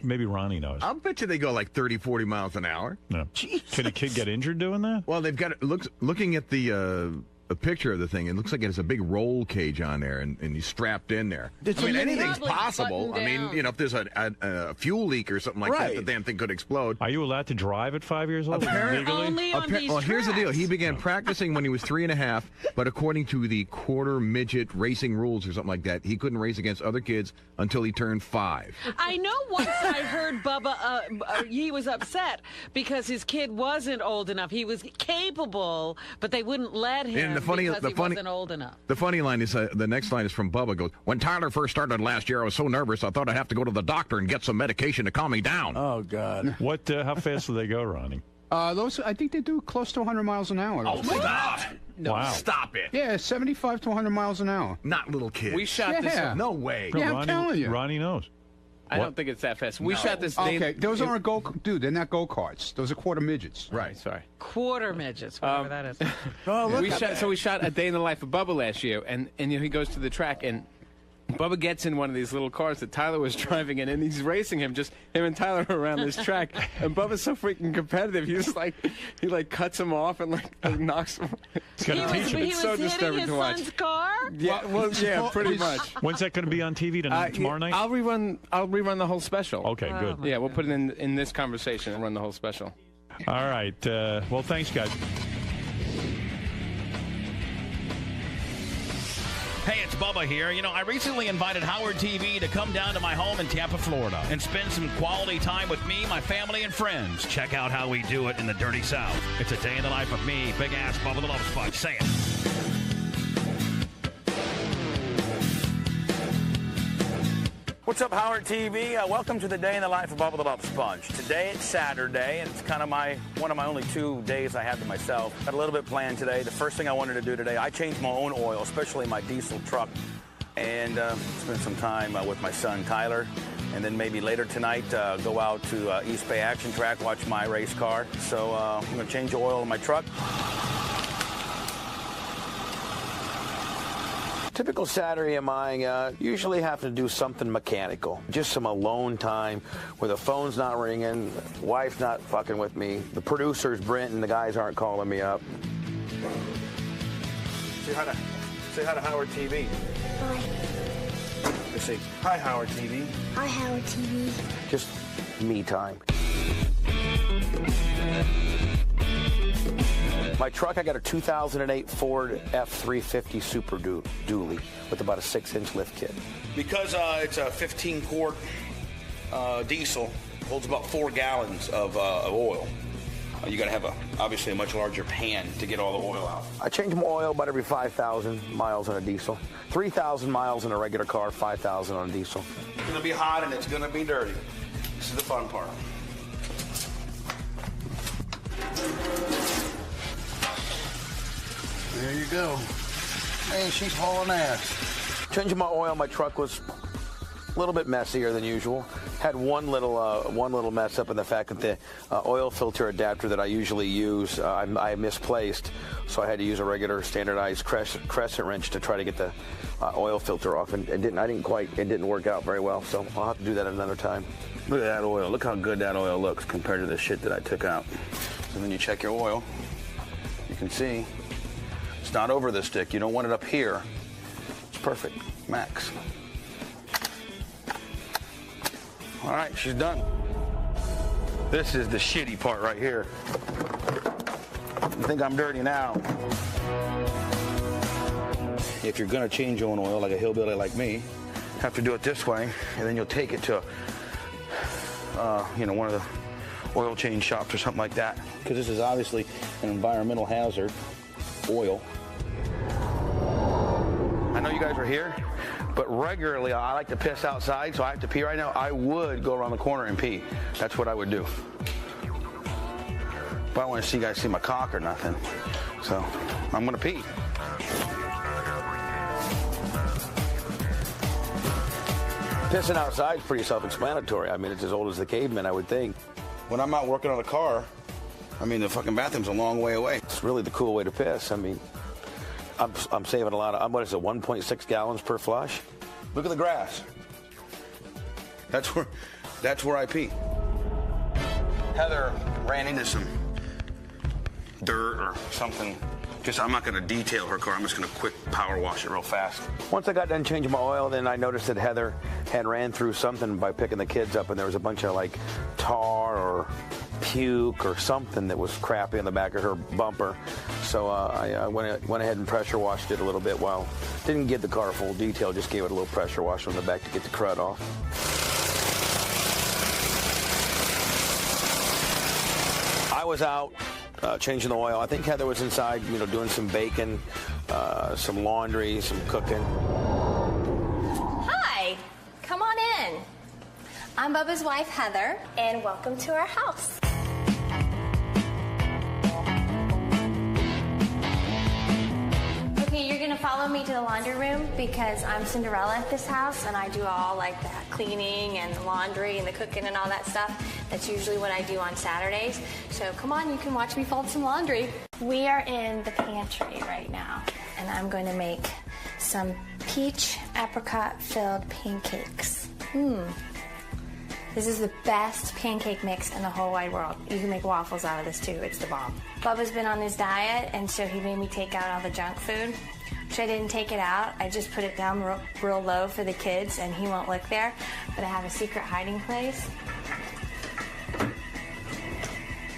Maybe Ronnie knows. I'll bet you they go like 30, 40 miles an hour. No. Can a kid get injured doing that? Well, they've got looking at the a picture of the thing. It looks like it has a big roll cage on there, and he's strapped in there. It's anything's probably possible. buttoned I mean, down. if there's a fuel leak or something like that, the damn thing could explode. Are you allowed to drive at 5 years old? Legally? Only on these Well, here's the deal. tracks. He began practicing when he was 3.5, but according to the quarter midget racing rules or something like that, he couldn't race against other kids until he turned 5. I know once I heard Bubba, he was upset because his kid wasn't old enough. He was capable, but they wouldn't let him. because he wasn't old enough. The funny line is the next line is from Bubba. Goes, when Tyler first started last year, I was so nervous I thought I'd have to go to the doctor and get some medication to calm me down. Oh God! What? How fast do they go, Ronnie? Those, I think they do close to 100 miles an hour. Oh, stop! No, wow. Stop it! Yeah, 75 to 100 miles an hour. Not little kids. We shot this. No way. Yeah, Ronnie, I'm telling you. Ronnie knows. I don't think it's that fast. We shot this. Okay, those aren't dude. They're not go-karts. Those are quarter midgets. Right. Sorry. Quarter midgets, whatever that is. Oh, look we shot A Day in the Life of Bubba last year, and he goes to the track, and Bubba gets in one of these little cars that Tyler was driving in, and he's racing him, just him and Tyler around this track. And Bubba's so freaking competitive. He cuts him off and knocks him. He was so hitting disturbing his to watch. son's car? Yeah, yeah, pretty much. When's that going to be on TV tomorrow night? I'll rerun the whole special. Okay, good. Yeah, we'll put it in this conversation and run the whole special. All right. Well, thanks, guys. Hey, it's Bubba here. You know, I recently invited Howard TV to come down to my home in Tampa, Florida, and spend some quality time with me, my family, and friends. Check out how we do it in the Dirty South. It's a day in the life of me, Big Ass Bubba the Love Sponge. Say it. What's up, Howard TV? Welcome to the day in the life of Bubba the Love Sponge. Today it's Saturday, and it's kind of one of my only 2 days I have to myself. Got a little bit planned today. The first thing I wanted to do today, I changed my own oil, especially my diesel truck, and spend some time with my son Tyler. And then maybe later tonight, go out to East Bay Action Track, watch my race car. So I'm going to change the oil in my truck. Typical Saturday of mine, usually have to do something mechanical. Just some alone time where the phone's not ringing, wife's not fucking with me, the producers, Brent, and the guys aren't calling me up. Say hi to Howard TV. Hi. Just say, hi, Howard TV. Hi, Howard TV. Just me time. My truck, I got a 2008 Ford F350 Super Dually with about a 6-inch lift kit. Because it's a 15-quart diesel, holds about 4 gallons of oil. You got to have obviously a much larger pan to get all the oil out. I change my oil about every 5,000 miles on a diesel. 3,000 miles in a regular car, 5,000 on a diesel. It's going to be hot and it's going to be dirty. This is the fun part. There you go. Man, she's hauling ass. Changing my oil, my truck was a little bit messier than usual. Had one little mess up in the fact that the oil filter adapter that I usually use, I misplaced, so I had to use a regular standardized crescent wrench to try to get the oil filter off, and it didn't work out very well. So I'll have to do that another time. Look at that oil. Look how good that oil looks compared to the shit that I took out. So then you check your oil. You can see it's not over the stick. You don't want it up here. It's perfect. Max. All right, she's done. This is the shitty part right here. You think I'm dirty now. If you're gonna change your own oil like a hillbilly like me, have to do it this way, and then you'll take it to one of the oil change shops or something like that, because this is obviously an environmental hazard, oil. I know you guys are here, but regularly I like to piss outside, so I have to pee right now. I would go around the corner and pee. That's what I would do. But I don't want to see you guys see my cock or nothing. So I'm going to pee. Pissing outside is pretty self-explanatory. I mean, it's as old as the cavemen, I would think. When I'm out working on a car, I mean, the fucking bathroom's a long way away. It's really the cool way to piss. I mean, I'm saving a lot of, what is it, 1.6 gallons per flush? Look at the grass. That's where I pee. Heather ran into some dirt or something. I'm not going to detail her car. I'm just going to quick power wash it real fast. Once I got done changing my oil, then I noticed that Heather had ran through something by picking the kids up, and there was a bunch of like tar or puke or something that was crappy in the back of her bumper. So I went ahead and pressure washed it a little bit. Didn't give the car full detail, just gave it a little pressure wash on the back to get the crud off. I was out changing the oil. I think Heather was inside, doing some baking, some laundry, some cooking. Hi, come on in. I'm Bubba's wife, Heather, and welcome to our house. Okay, you're gonna follow me to the laundry room because I'm Cinderella at this house and I do all like the cleaning and the laundry and the cooking and all that stuff. That's usually what I do on Saturdays. So come on, you can watch me fold some laundry. We are in the pantry right now and I'm going to make some peach apricot filled pancakes. This is the best pancake mix in the whole wide world. You can make waffles out of this too. It's the bomb. Bubba's been on his diet, and so he made me take out all the junk food, which I didn't take it out. I just put it down real low for the kids, and he won't look there. But I have a secret hiding place.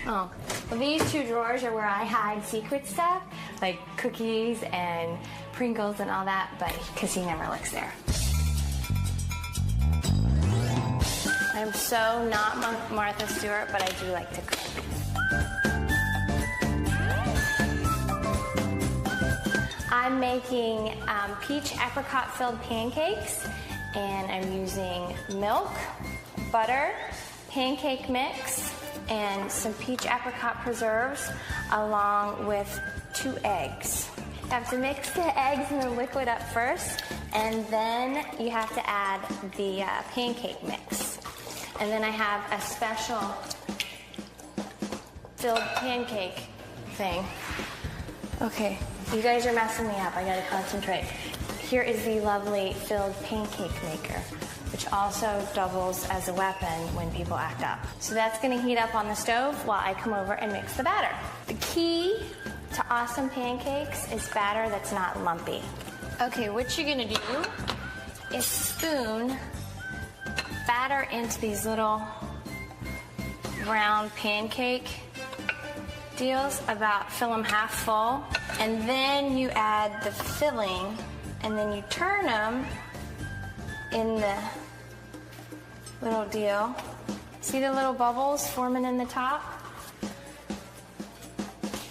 Oh, well, these two drawers are where I hide secret stuff, like cookies and Pringles and all that, but because he never looks there. I'm so not Martha Stewart, but I do like to cook. I'm making peach apricot filled pancakes, and I'm using milk, butter, pancake mix, and some peach apricot preserves, along with 2 eggs. You have to mix the eggs and the liquid up first, and then you have to add the pancake mix. And then I have a special filled pancake thing. Okay, you guys are messing me up. I gotta concentrate. Here is the lovely filled pancake maker, which also doubles as a weapon when people act up. So that's gonna heat up on the stove while I come over and mix the batter. The key to awesome pancakes is batter that's not lumpy. Okay, what you're gonna do is spoon batter into these little round pancake deals, fill them half full, and then you add the filling, and then you turn them in the little deal. See the little bubbles forming in the top?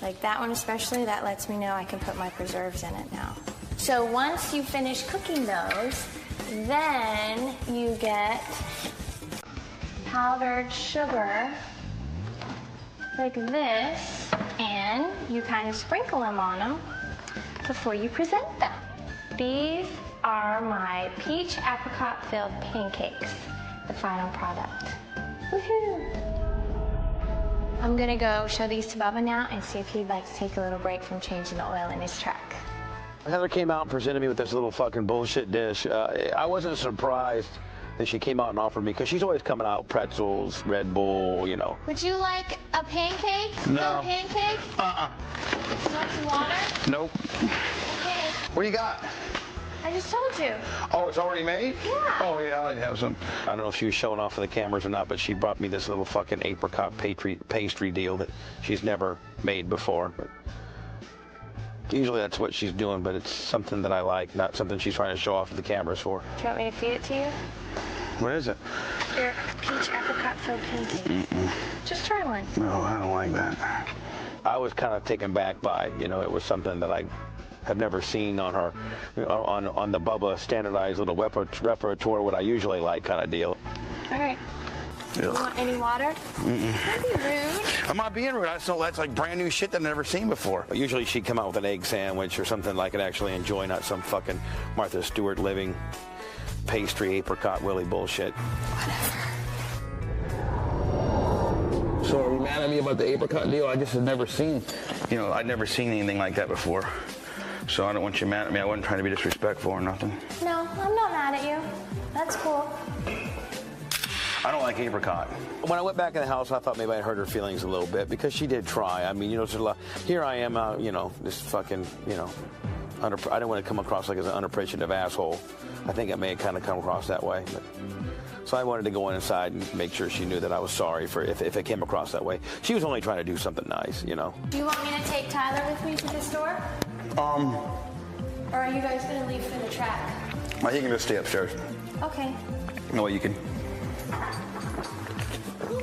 Like that one especially, that lets me know I can put my preserves in it now. So once you finish cooking those, then you get powdered sugar like this, and you kind of sprinkle them on them before you present them. These are my peach apricot filled pancakes, the final product. Woohoo! I'm gonna go show these to Bubba now and see if he'd like to take a little break from changing the oil in his truck. Heather came out and presented me with this little fucking bullshit dish. I wasn't surprised that she came out and offered me, because she's always coming out pretzels, Red Bull, Would you like a pancake? No. A pancake? You want some water? Nope. Okay. What do you got? I just told you. Oh, it's already made? Yeah. Oh, yeah, I'd have some. I don't know if she was showing off for the cameras or not, but she brought me this little fucking apricot pastry deal that she's never made before. But usually that's what she's doing, but it's something that I like, not something she's trying to show off for the cameras for. Do you want me to feed it to you? What is it? Your peach apricot filled pancake. Just try one. No, I don't like that. I was kind of taken back by, it was something that I have never seen on her, on the Bubba standardized little repertoire, what I usually like kind of deal. All right. You want any water? Don't be rude. I'm not being rude. That's like brand new shit that I've never seen before. Usually she'd come out with an egg sandwich or something that I could actually enjoy, not some fucking Martha Stewart living pastry apricot willy bullshit. Whatever. So are you mad at me about the apricot deal? I just had never seen, I'd never seen anything like that before. So I don't want you mad at me. I wasn't trying to be disrespectful or nothing. No, I'm not mad at you. That's cool. I don't like apricot. When I went back in the house, I thought maybe I hurt her feelings a little bit because she did try. I mean, there's a lot. Here I am, this fucking, I didn't want to come across like as an unappreciative asshole. I think I may have kind of come across that way. So I wanted to go inside and make sure she knew that I was sorry for if it came across that way. She was only trying to do something nice, Do you want me to take Tyler with me to the store? Or are you guys going to leave for the track? Well, he can just stay upstairs. Okay. No, you can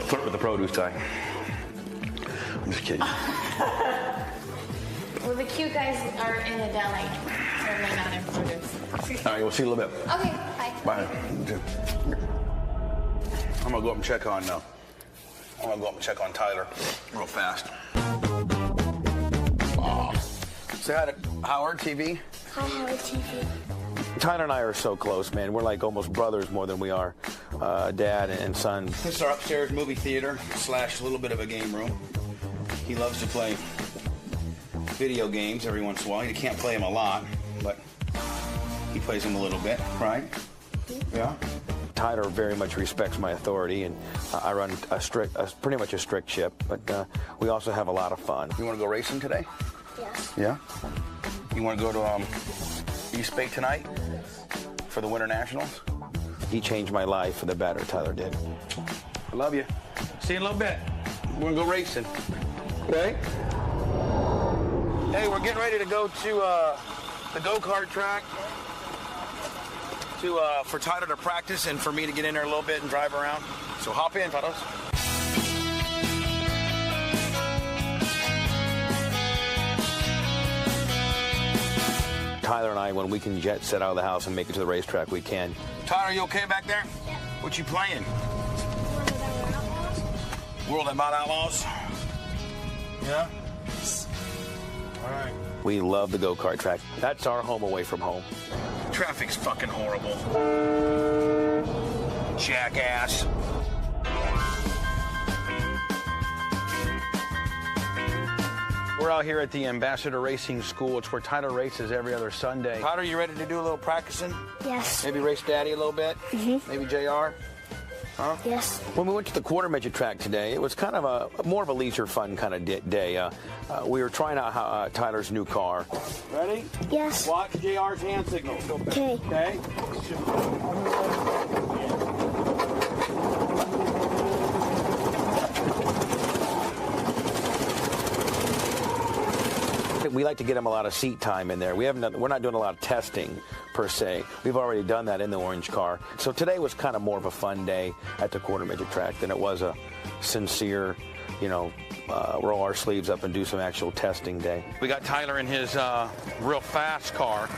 flirt with the produce guy. I'm just kidding. Well, the cute guys are in the deli. Certainly not in produce. All right, we'll see you in a little bit. Okay, bye. Bye. I'm gonna go up and check on Tyler real fast. Say hi to Howard TV. Hi, Howard TV. Tyler and I are so close, man. We're like almost brothers more than we are dad and son. This is our upstairs movie theater / a little bit of a game room. He loves to play video games every once in a while. He can't play them a lot, but he plays them a little bit, right? Yeah. Tyler very much respects my authority, and I run pretty much a strict ship, but we also have a lot of fun. You want to go racing today? Yes. Yeah? You want to go to East Bay tonight for the Winter Nationals? He changed my life for the better, Tyler did. I love you. See you in a little bit. We're going to go racing. Okay? Hey, we're getting ready to go to the go-kart track for Tyler to practice and for me to get in there a little bit and drive around. So hop in, fellas. Tyler and I, when we can jet set out of the house and make it to the racetrack, we can. Tyler, you okay back there? Yeah. What you playing? World About Outlaws? Yeah? All right. We love the go-kart track. That's our home away from home. Traffic's fucking horrible. Jackass. We're out here at the Ambassador Racing School. It's where Tyler races every other Sunday. Tyler, you ready to do a little practicing? Yes. Maybe race Daddy a little bit? Mm-hmm. Maybe JR? Huh? Yes. When we went to the quarter midget track today, it was kind of more of a leisure fun kind of day. We were trying out Tyler's new car. Ready? Yes. Watch JR's hand signal. Okay. Okay. We like to get him a lot of seat time in there. We're not doing a lot of testing per se. We've already done that in the orange car. So today was kind of more of a fun day at the quarter midget track than it was a sincere, roll our sleeves up and do some actual testing day. We got Tyler in his real fast car,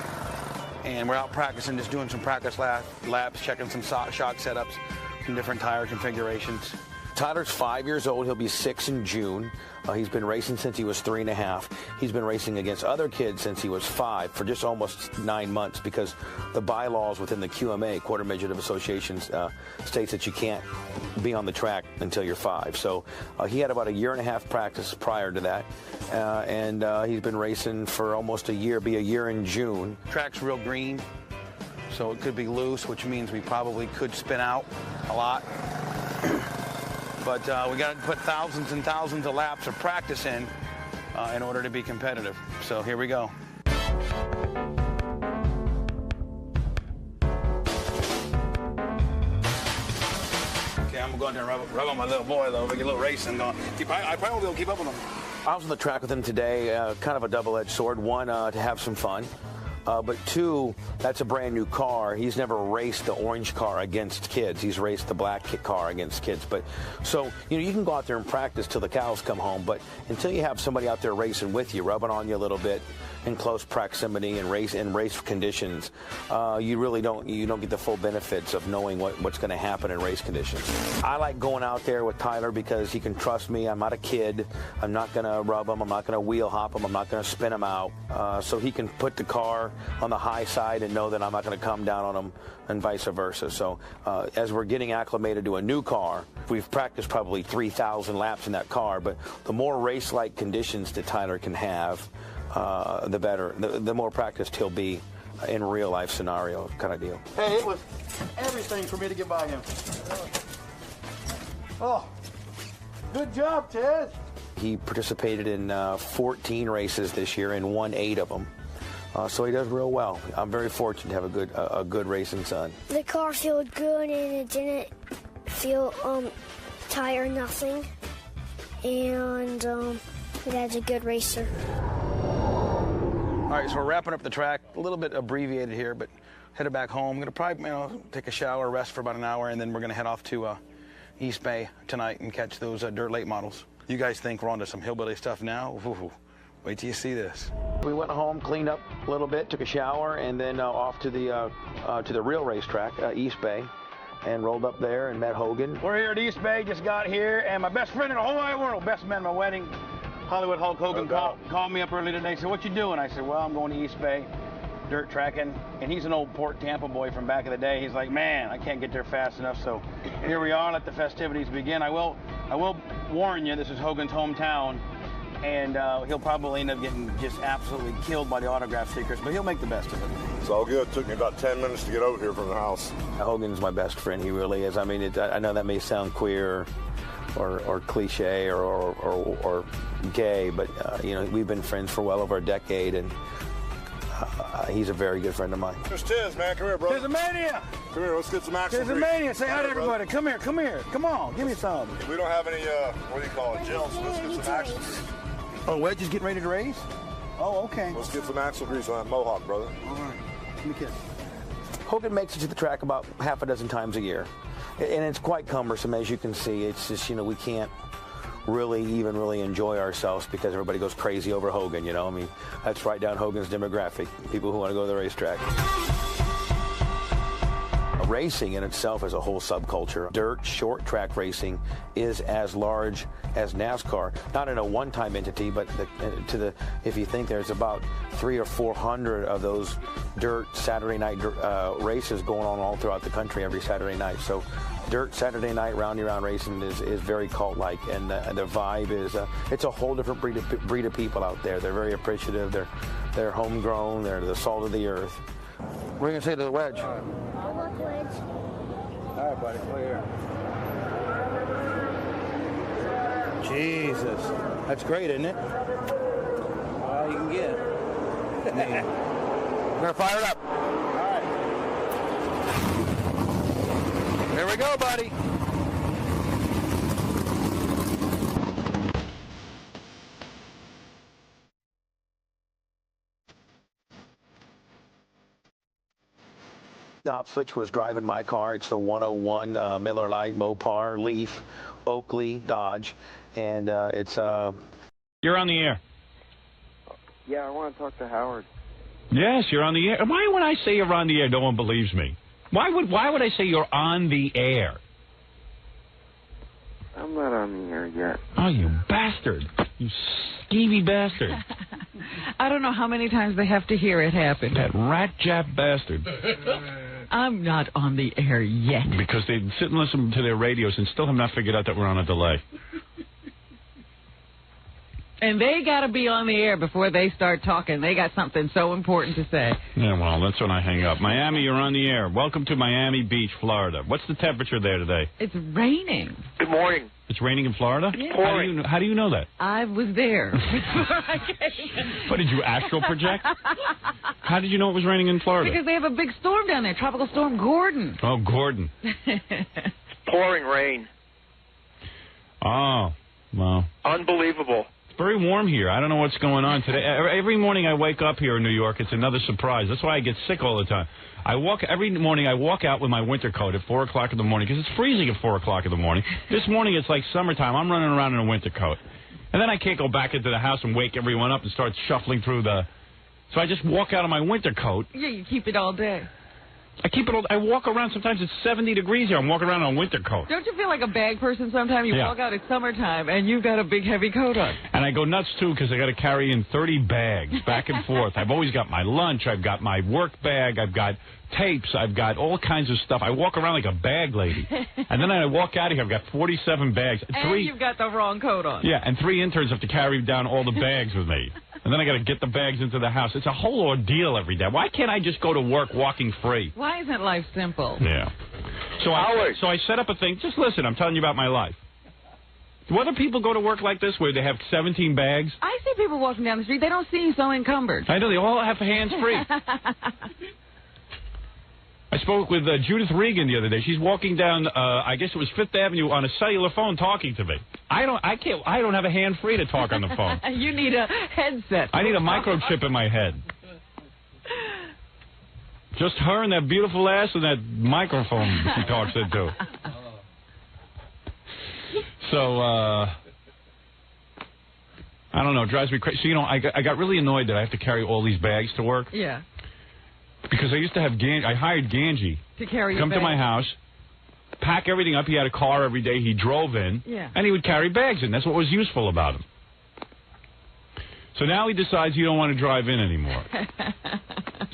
and we're out practicing, just doing some practice laps, checking some shock setups, some different tire configurations. Tyler's 5 years old. He'll be 6 in June. He's been racing since he was 3.5. He's been racing against other kids since he was 5 for just almost 9 months because the bylaws within the QMA, Quarter Midget of Associations, states that you can't be on the track until you're 5. So he had about a 1.5 years practice prior to that, and he's been racing for almost a year, be a year in June. Track's real green, so it could be loose, which means we probably could spin out a lot. But we got to put thousands and thousands of laps of practice in order to be competitive. So here we go. Okay, I'm going to rub on my little boy, though. We get a little racing going. I probably won't be able to keep up with him. I was on the track with him today, kind of a double-edged sword. One, to have some fun. But 2, that's a brand new car. He's never raced the orange car against kids. He's raced the black car against kids. But so, you can go out there and practice till the cows come home. But until you have somebody out there racing with you, rubbing on you a little bit in close proximity and race conditions, you really don't get the full benefits of knowing what's going to happen in race conditions. I like going out there with Tyler because he can trust me. I'm not a kid. I'm not going to rub him. I'm not going to wheel hop him. I'm not going to spin him out. So he can put the car on the high side and know that I'm not going to come down on him and vice versa. So as we're getting acclimated to a new car, we've practiced probably 3,000 laps in that car, but the more race-like conditions that Tyler can have, the better, the more practiced he'll be in real life scenario kind of deal. Hey, it was everything for me to get by him. Oh, good job, Ted. He participated in 14 races this year and won 8 of them. So he does real well. I'm very fortunate to have a good racing son. The car felt good and it didn't feel tired, nothing. And it has a good racer. All right, so we're wrapping up the track. A little bit abbreviated here, but headed back home. I'm going to probably take a shower, rest for about an hour, and then we're going to head off to East Bay tonight and catch those dirt late models. You guys think we're onto some hillbilly stuff now? Ooh, wait till you see this. We went home, cleaned up a little bit, took a shower, and then off to the real racetrack, East Bay, and rolled up there and met Hogan. We're here at East Bay, just got here, and my best friend in the whole wide world, best man at my wedding, Hollywood Hulk Hogan, called me up early today and said, "What you doing?" I said, "Well, I'm going to East Bay, dirt tracking." And he's an old Port Tampa boy from back in the day. He's like, "Man, I can't get there fast enough." So here we are, let the festivities begin. I will warn you, this is Hogan's hometown, and he'll probably end up getting just absolutely killed by the autograph seekers, but he'll make the best of it. It's all good. It took me about 10 minutes to get over here from the house. Hogan's my best friend. He really is. I mean, I know that may sound queer or cliche or gay, but you know, we've been friends for well over a decade, and he's a very good friend of mine. There's Tiz, man. Come here, brother. Tizamania! Come here. Let's get some action. Tizamania! Say hi to everybody. Come here. Come here. Come on. Give me some. We don't have any, what do you call it, gel, so let's get some action. Oh, Wedge is getting ready to race? Oh, okay. Let's get some axle grease on that mohawk, brother. All right. Give me a kiss. Hogan makes it to the track about half a dozen times a year, and it's quite cumbersome, as you can see. It's just, you know, we can't really enjoy ourselves because everybody goes crazy over Hogan, you know. I mean, that's right down Hogan's demographic, people who want to go to the racetrack. Racing in itself is a whole subculture. Dirt, short track racing is as large as NASCAR, not in a one-time entity, but if you think there's about 300 or 400 of those dirt Saturday night races going on all throughout the country every Saturday night. So dirt Saturday night round-y-round racing is very cult-like, and the vibe is it's a whole different breed of people out there. They're very appreciative. They're homegrown. They're the salt of the earth. What are you gonna say to the Wedge? Wedge. All right, buddy. Play here. Jesus. That's great, isn't it? All you can get. We're gonna fire it up. All right. Here we go, buddy. Fitch was driving my car. It's the 101 Miller Lite Mopar Leaf Oakley Dodge, and it's You're on the air. Yeah, I want to talk to Howard. Yes, you're on the air. Why when I say you're on the air, no one believes me? Why would I say you're on the air? I'm not on the air yet. Oh, you bastard. You skeevy bastard. I don't know how many times they have to hear it happen. That rat-jap bastard. I'm not on the air yet. Because they sit and listen to their radios and still have not figured out that we're on a delay. And they got to be on the air before they start talking. They got something so important to say. Yeah, well, that's when I hang up. Miami, you're on the air. Welcome to Miami Beach, Florida. What's the temperature there today? It's raining. Good morning. It's raining in Florida? Yeah. How do you know that? I was there before I came. What, did you astral project? How did you know it was raining in Florida? Because they have a big storm down there, Tropical Storm Gordon. Oh, Gordon. Pouring rain. Oh, well. Unbelievable. It's very warm here. I don't know what's going on today. Every morning I wake up here in New York, it's another surprise. That's why I get sick all the time. Every morning I walk out with my winter coat at 4 o'clock in the morning because it's freezing at 4 o'clock in the morning. This morning it's like summertime. I'm running around in a winter coat. And then I can't go back into the house and wake everyone up and start shuffling through So I just walk out of my winter coat. Yeah, you keep it all day. I keep it all. I walk around. Sometimes it's 70 degrees here. I'm walking around in a winter coat. Don't you feel like a bag person sometimes? You walk out at summertime and you've got a big heavy coat on. And I go nuts too because I got to carry in 30 bags back and forth. I've always got my lunch. I've got my work bag. I've got tapes. I've got all kinds of stuff. I walk around like a bag lady. And then I walk out of here. I've got 47 bags. And you've got the wrong coat on. Yeah, and 3 interns have to carry down all the bags with me. And then I got to get the bags into the house. It's a whole ordeal every day. Why can't I just go to work walking free? Why isn't life simple? Yeah. So I set up a thing. Just listen, I'm telling you about my life. Do other people go to work like this where they have 17 bags? I see people walking down the street. They don't seem so encumbered. I know. They all have hands free. I spoke with Judith Regan the other day. She's walking down, I guess it was 5th Avenue on a cellular phone talking to me. I don't have a hand free to talk on the phone. You need a headset. I need a microchip in my head. Just her and that beautiful ass and that microphone she talks into. So, I don't know. It drives me crazy. So, I got really annoyed that I have to carry all these bags to work. Yeah. Because I used to have I hired Ganji to carry your come to bags. my house, pack everything up. He had a car every day. He drove in. Yeah. And he would carry bags in. That's what was useful about him. So now he decides he don't want to drive in anymore.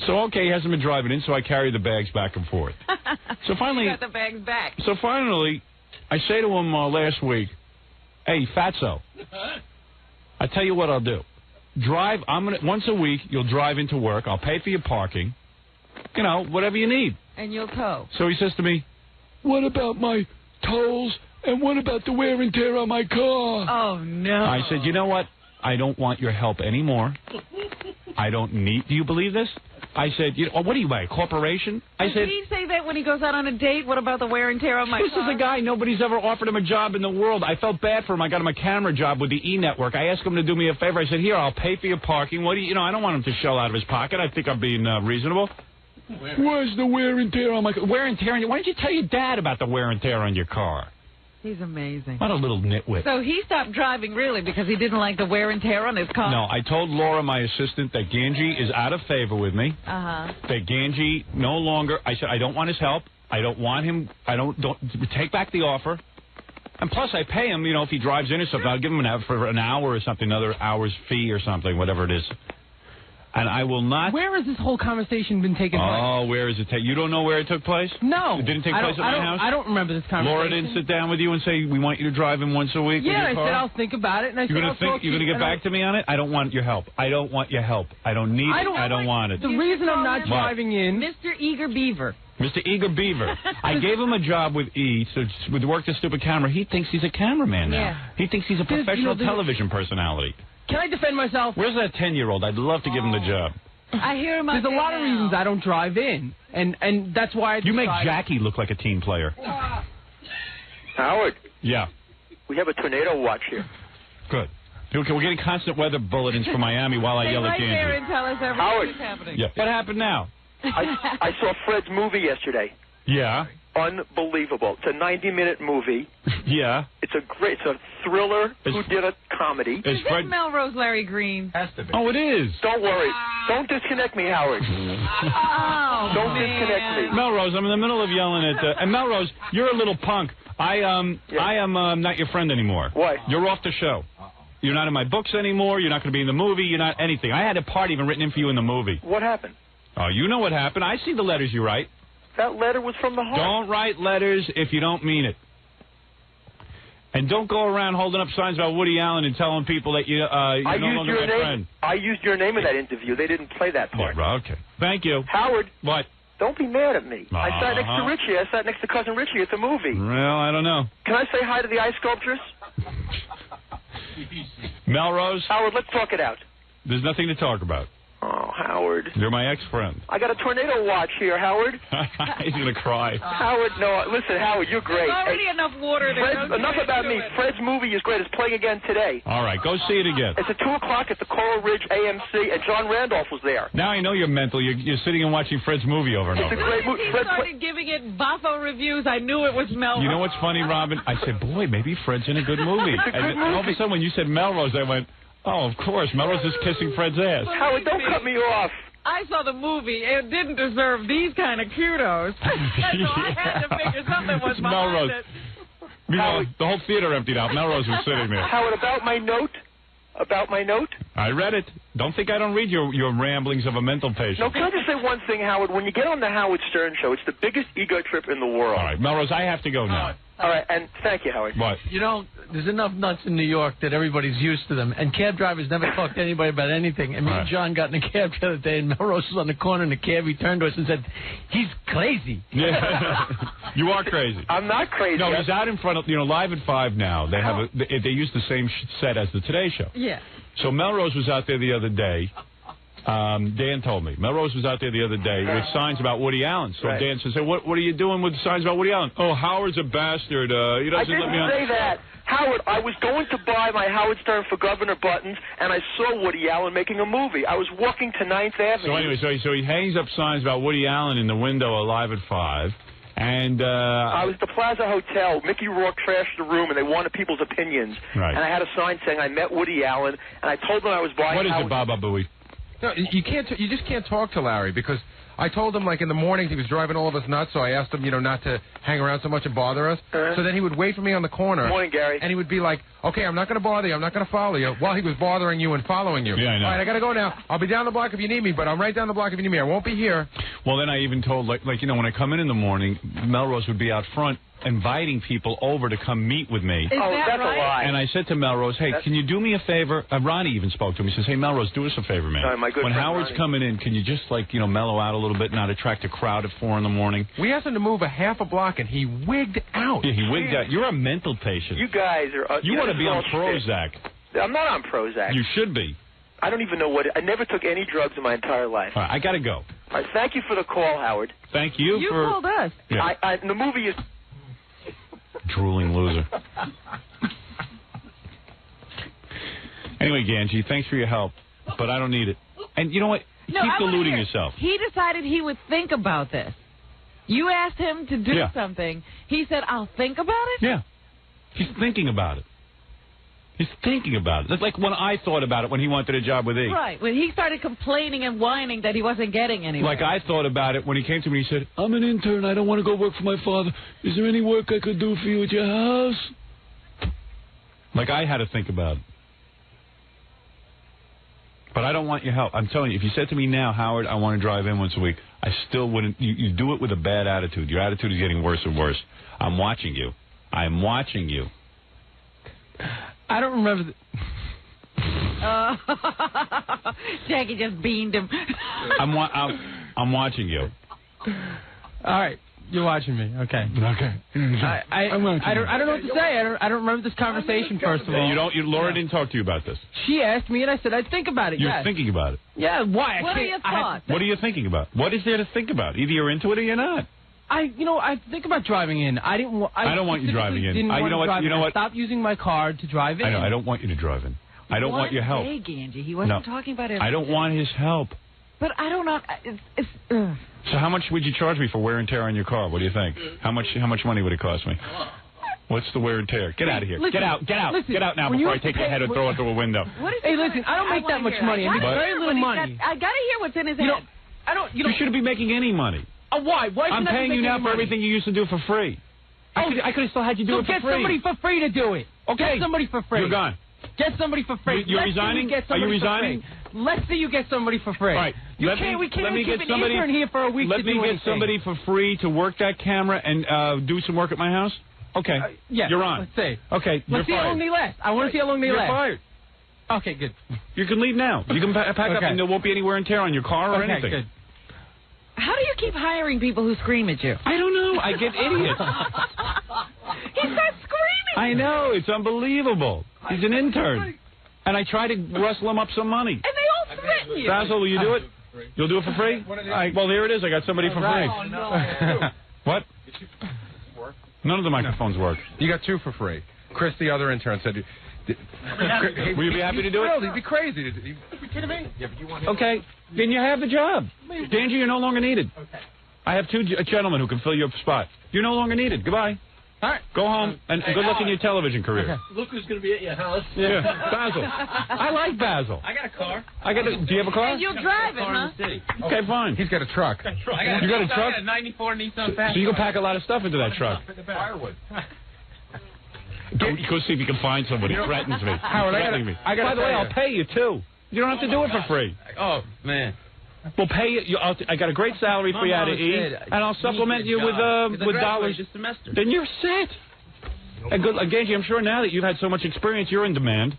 So, okay, he hasn't been driving in, so I carry the bags back and forth. So finally... You got the bags back. So finally, I say to him last week, hey, Fatso, I tell you what I'll do. Once a week, you'll drive into work. I'll pay for your parking. Whatever you need. And you'll tow. So he says to me, what about my tolls and what about the wear and tear on my car? Oh, no. I said, you know what? I don't want your help anymore. I don't need... Do you believe this? I said, what are you, a corporation? Does he say that when he goes out on a date? What about the wear and tear on my car? This is a guy, nobody's ever offered him a job in the world. I felt bad for him. I got him a camera job with the E-Network. I asked him to do me a favor. I said, here, I'll pay for your parking. What do I don't want him to shell out of his pocket. I think I'm being reasonable. Where's the wear and tear on my car? Wear and tear on your... Why didn't you tell your dad about the wear and tear on your car? He's amazing. What a little nitwit. So he stopped driving, really, because he didn't like the wear and tear on his car? No, I told Laura, my assistant, that Ganji is out of favor with me. Uh-huh. That Ganji no longer... I said, I don't want his help. I don't want him... Don't take back the offer. And plus, I pay him, if he drives in or something. I'll give him for an hour or something, another hour's fee or something, whatever it is. And I will not... Where has this whole conversation been taking place? Oh, where is it? You don't know where it took place? No. It didn't take place at my house? I don't remember this conversation. Laura didn't sit down with you and say, we want you to drive in once a week with your car? Yeah, I said, I'll think about it. And You're going to get back to me on it? I don't want your help. I don't want your help. I don't need it. I don't want it. The reason I'm not driving in... Mr. Eager Beaver. Mr. Eager Beaver. I gave him a job with E, so with work the stupid camera. He thinks he's a cameraman now. Yeah. He thinks he's a professional television personality. Can I defend myself? Where's that 10-year-old? I'd love to give him the job. I hear him There's a lot of reasons I don't drive in, and that's why You make Jackie look like a team player. Howard. Yeah. We have a tornado watch here. Good. Okay, we're getting constant weather bulletins from Miami while I yell at Stay right there Ganji. and tell us everything that's happening. Yeah. What happened now? I saw Fred's movie yesterday. Yeah. Unbelievable. It's a 90-minute movie. Yeah. It's a thriller whodunit comedy. Is this Melrose Larry Green? Has to be. Oh, it is. Don't worry. Don't disconnect me, Howard. Don't disconnect me. Melrose, I'm in the middle of yelling at... and Melrose, you're a little punk. I am not your friend anymore. Why? You're off the show. You're not in my books anymore. You're not going to be in the movie. You're not anything. I had a part even written in for you in the movie. What happened? Oh, you know what happened. I see the letters you write. That letter was from the heart. Don't write letters if you don't mean it. And don't go around holding up signs about Woody Allen and telling people that you're no longer my friend. I used your name in that interview. They didn't play that part. Yeah, okay. Thank you. Howard. What? Don't be mad at me. I sat next to Uh-huh. Richie. I sat next to Cousin Richie at the movie. Well, I don't know. Can I say hi to the ice sculptures? Melrose? Howard, let's talk it out. There's nothing to talk about. Oh, Howard. You're my ex-friend. I got a tornado watch here, Howard. He's going to cry. Howard, no, listen, Howard, you're great. There's already enough water. Enough about me. Fred's movie is great. It's playing again today. All right, go see it again. It's at 2 o'clock at the Coral Ridge AMC, and John Randolph was there. Now I know you're mental. You're sitting and watching Fred's movie over and It's over. a great movie. He started giving it boffo reviews. I knew it was Melrose. You know what's funny, Robin? I said, boy, maybe Fred's in a good movie. It's a good And all of a movie. sudden, when you said Melrose, I went, oh, of course, Melrose is kissing Fred's ass. Howard, don't cut me off. I saw the movie. It didn't deserve these kind of kudos. So I had to figure something was It's behind Melrose. it. Meanwhile, the whole theater emptied out. Melrose was sitting there. Howard, about my note? I read it. Don't think I don't read your ramblings of a mental patient. No, can I just say one thing, Howard? When you get on the Howard Stern show, it's the biggest ego trip in the world. All right, Melrose, I have to go now. All right, and thank you, Howard. What? You know, there's enough nuts in New York that everybody's used to them, and cab drivers never talk to anybody about anything. And me and John got in a cab the other day, and Melrose was on the corner in the cab. He turned to us and said, "He's crazy." Yeah. You are crazy. I'm not crazy. No, he's out in front of, Live at 5 now. They have they use the same set as the Today Show. Yeah. So Melrose was out there the other day. Dan told me. Melrose was out there the other day with signs about Woody Allen. So Dan says, hey, what are you doing with signs about Woody Allen? Oh, Howard's a bastard. He doesn't I didn't let me on. say that. Howard, I was going to buy my Howard Stern for Governor buttons, and I saw Woody Allen making a movie. I was walking to 9th Avenue. So anyway, so he hangs up signs about Woody Allen in the window of Live at 5. And I was at the Plaza Hotel. Mickey Rourke trashed the room, and they wanted people's opinions. Right. And I had a sign saying I met Woody Allen, and I told them I was buying. What is it, Baba Booey? No, you can't. You just can't talk to Larry because I told him like in the mornings he was driving all of us nuts. So I asked him, not to hang around so much and bother us. So then he would wait for me on the corner. Morning, Gary. And he would be like, "Okay, I'm not going to bother you. I'm not going to follow you." While he was bothering you and following you. Yeah, I know. All right, I got to go now. I'll be down the block if you need me, but I'm right down the block if you need me. I won't be here. Well, then I even told, when I come in the morning, Melrose would be out front inviting people over to come meet with me. Is that right? A lie. And I said to Melrose, hey, can you do me a favor? Ronnie even spoke to him. He says, hey, Melrose, do us a favor, man. My good when friend Howard's Ronnie. coming in, can you just, mellow out a little bit, not attract a crowd at 4 in the morning? We asked him to move a half a block, and he wigged out. Yeah, he wigged out. You're a mental patient. You guys are. You want to be on this is all Prozac. shit. I'm not on Prozac. You should be. I don't even know what. I never took any drugs in my entire life. All right, I got to go. All right, thank you for the call, Howard. Thank you, You for... called us. Yeah. The movie is... Drooling loser. Anyway, Ganji, thanks for your help, but I don't need it. And you know what? No, Keep I wanna deluding hear. yourself. He decided he would think about this. You asked him to do something. He said, I'll think about it? Yeah. He's thinking about it. He's thinking about it. That's like when I thought about it when he wanted a job with E. Right. When he started complaining and whining that he wasn't getting anywhere. Like I thought about it when he came to me and he said, I'm an intern. I don't want to go work for my father. Is there any work I could do for you at your house? Like I had to think about it. But I don't want your help. I'm telling you, if you said to me now, Howard, I want to drive in once a week, I still wouldn't. You do it with a bad attitude. Your attitude is getting worse and worse. I'm watching you. I'm watching you. I don't remember. Jackie just beamed him. I'm watching you. All right, you're watching me. Okay. Okay. I don't know what to say. I don't remember this conversation. First of all, Laura didn't talk to you about this. She asked me, and I said I'd think about it. You're yes. thinking about it. Yeah. Why? What are your thoughts? What are you thinking about? What is there to think about? Either you're into it or you're not. I think about driving in. I don't want you driving in. You know what? I stopped using my car to drive in. I know. I don't want you to drive in. I don't want your help. One day, Ganji. He wasn't talking about everything. I don't want his help. But I don't know. So how much would you charge me for wear and tear on your car? What do you think? How much money would it cost me? What's the wear and tear? Get out of here. Listen, get out now before I take your head and throw it through a window. Hey, listen, I don't make that much money. I make very little money. I got to hear what's in his head. You shouldn't be making any money. Why? Why I'm paying you now for everything you used to do for free. I could have still had you do it for free. So get somebody for free to do it. Okay. Get somebody for free. You're gone. Get somebody for free. You're resigning? Are you resigning? Let's see you get somebody for free. All right. We can't keep an intern here for a week to do anything. Let me get somebody for free to work that camera and do some work at my house? Okay. Yeah. You're on. Let's see. Okay. Let's see how long they last. I want to see how long they last. You're fired. Okay, good. You can leave now. You can pack up and there won't be any wear and tear on your car or anything. Good. How do you keep hiring people who scream at you? I don't know. I get idiots. He starts screaming. I know. It's unbelievable. He's an intern. And I try to rustle him up some money. And they all threaten you. Basil, will you do it? You'll do it for free? Well, here it is. I got somebody for free. Oh, no. What? None of the microphones work. You got 2 for free. Chris, the other intern, said... Will you be happy to do it? He'd be crazy. Are you kidding me? Yeah, but you want Okay, then you have the job. Danji, you're no longer needed. Okay. I have 2 gentlemen who can fill your spot. You're no longer needed. Goodbye. All right. Go home and good luck in your television career. Okay. Look who's going to be at your house. Yeah, Basil. I like Basil. I got a car. Do you have a car? And you'll drive it, huh? Okay, fine. He's got a truck. You got a truck? I got a 94 Nissan Pathfinder. So you can pack a lot of stuff into that truck. Firewood. Go see if you can find somebody. Threatens me. Howard, By the way, I'll pay you too. You don't have to do it for free. Oh, man. We'll pay you. I got a great salary for you out of E, and I'll supplement you with dollars. This semester. Then you're set. And good, Ganji, I'm sure now that you've had so much experience, you're in demand.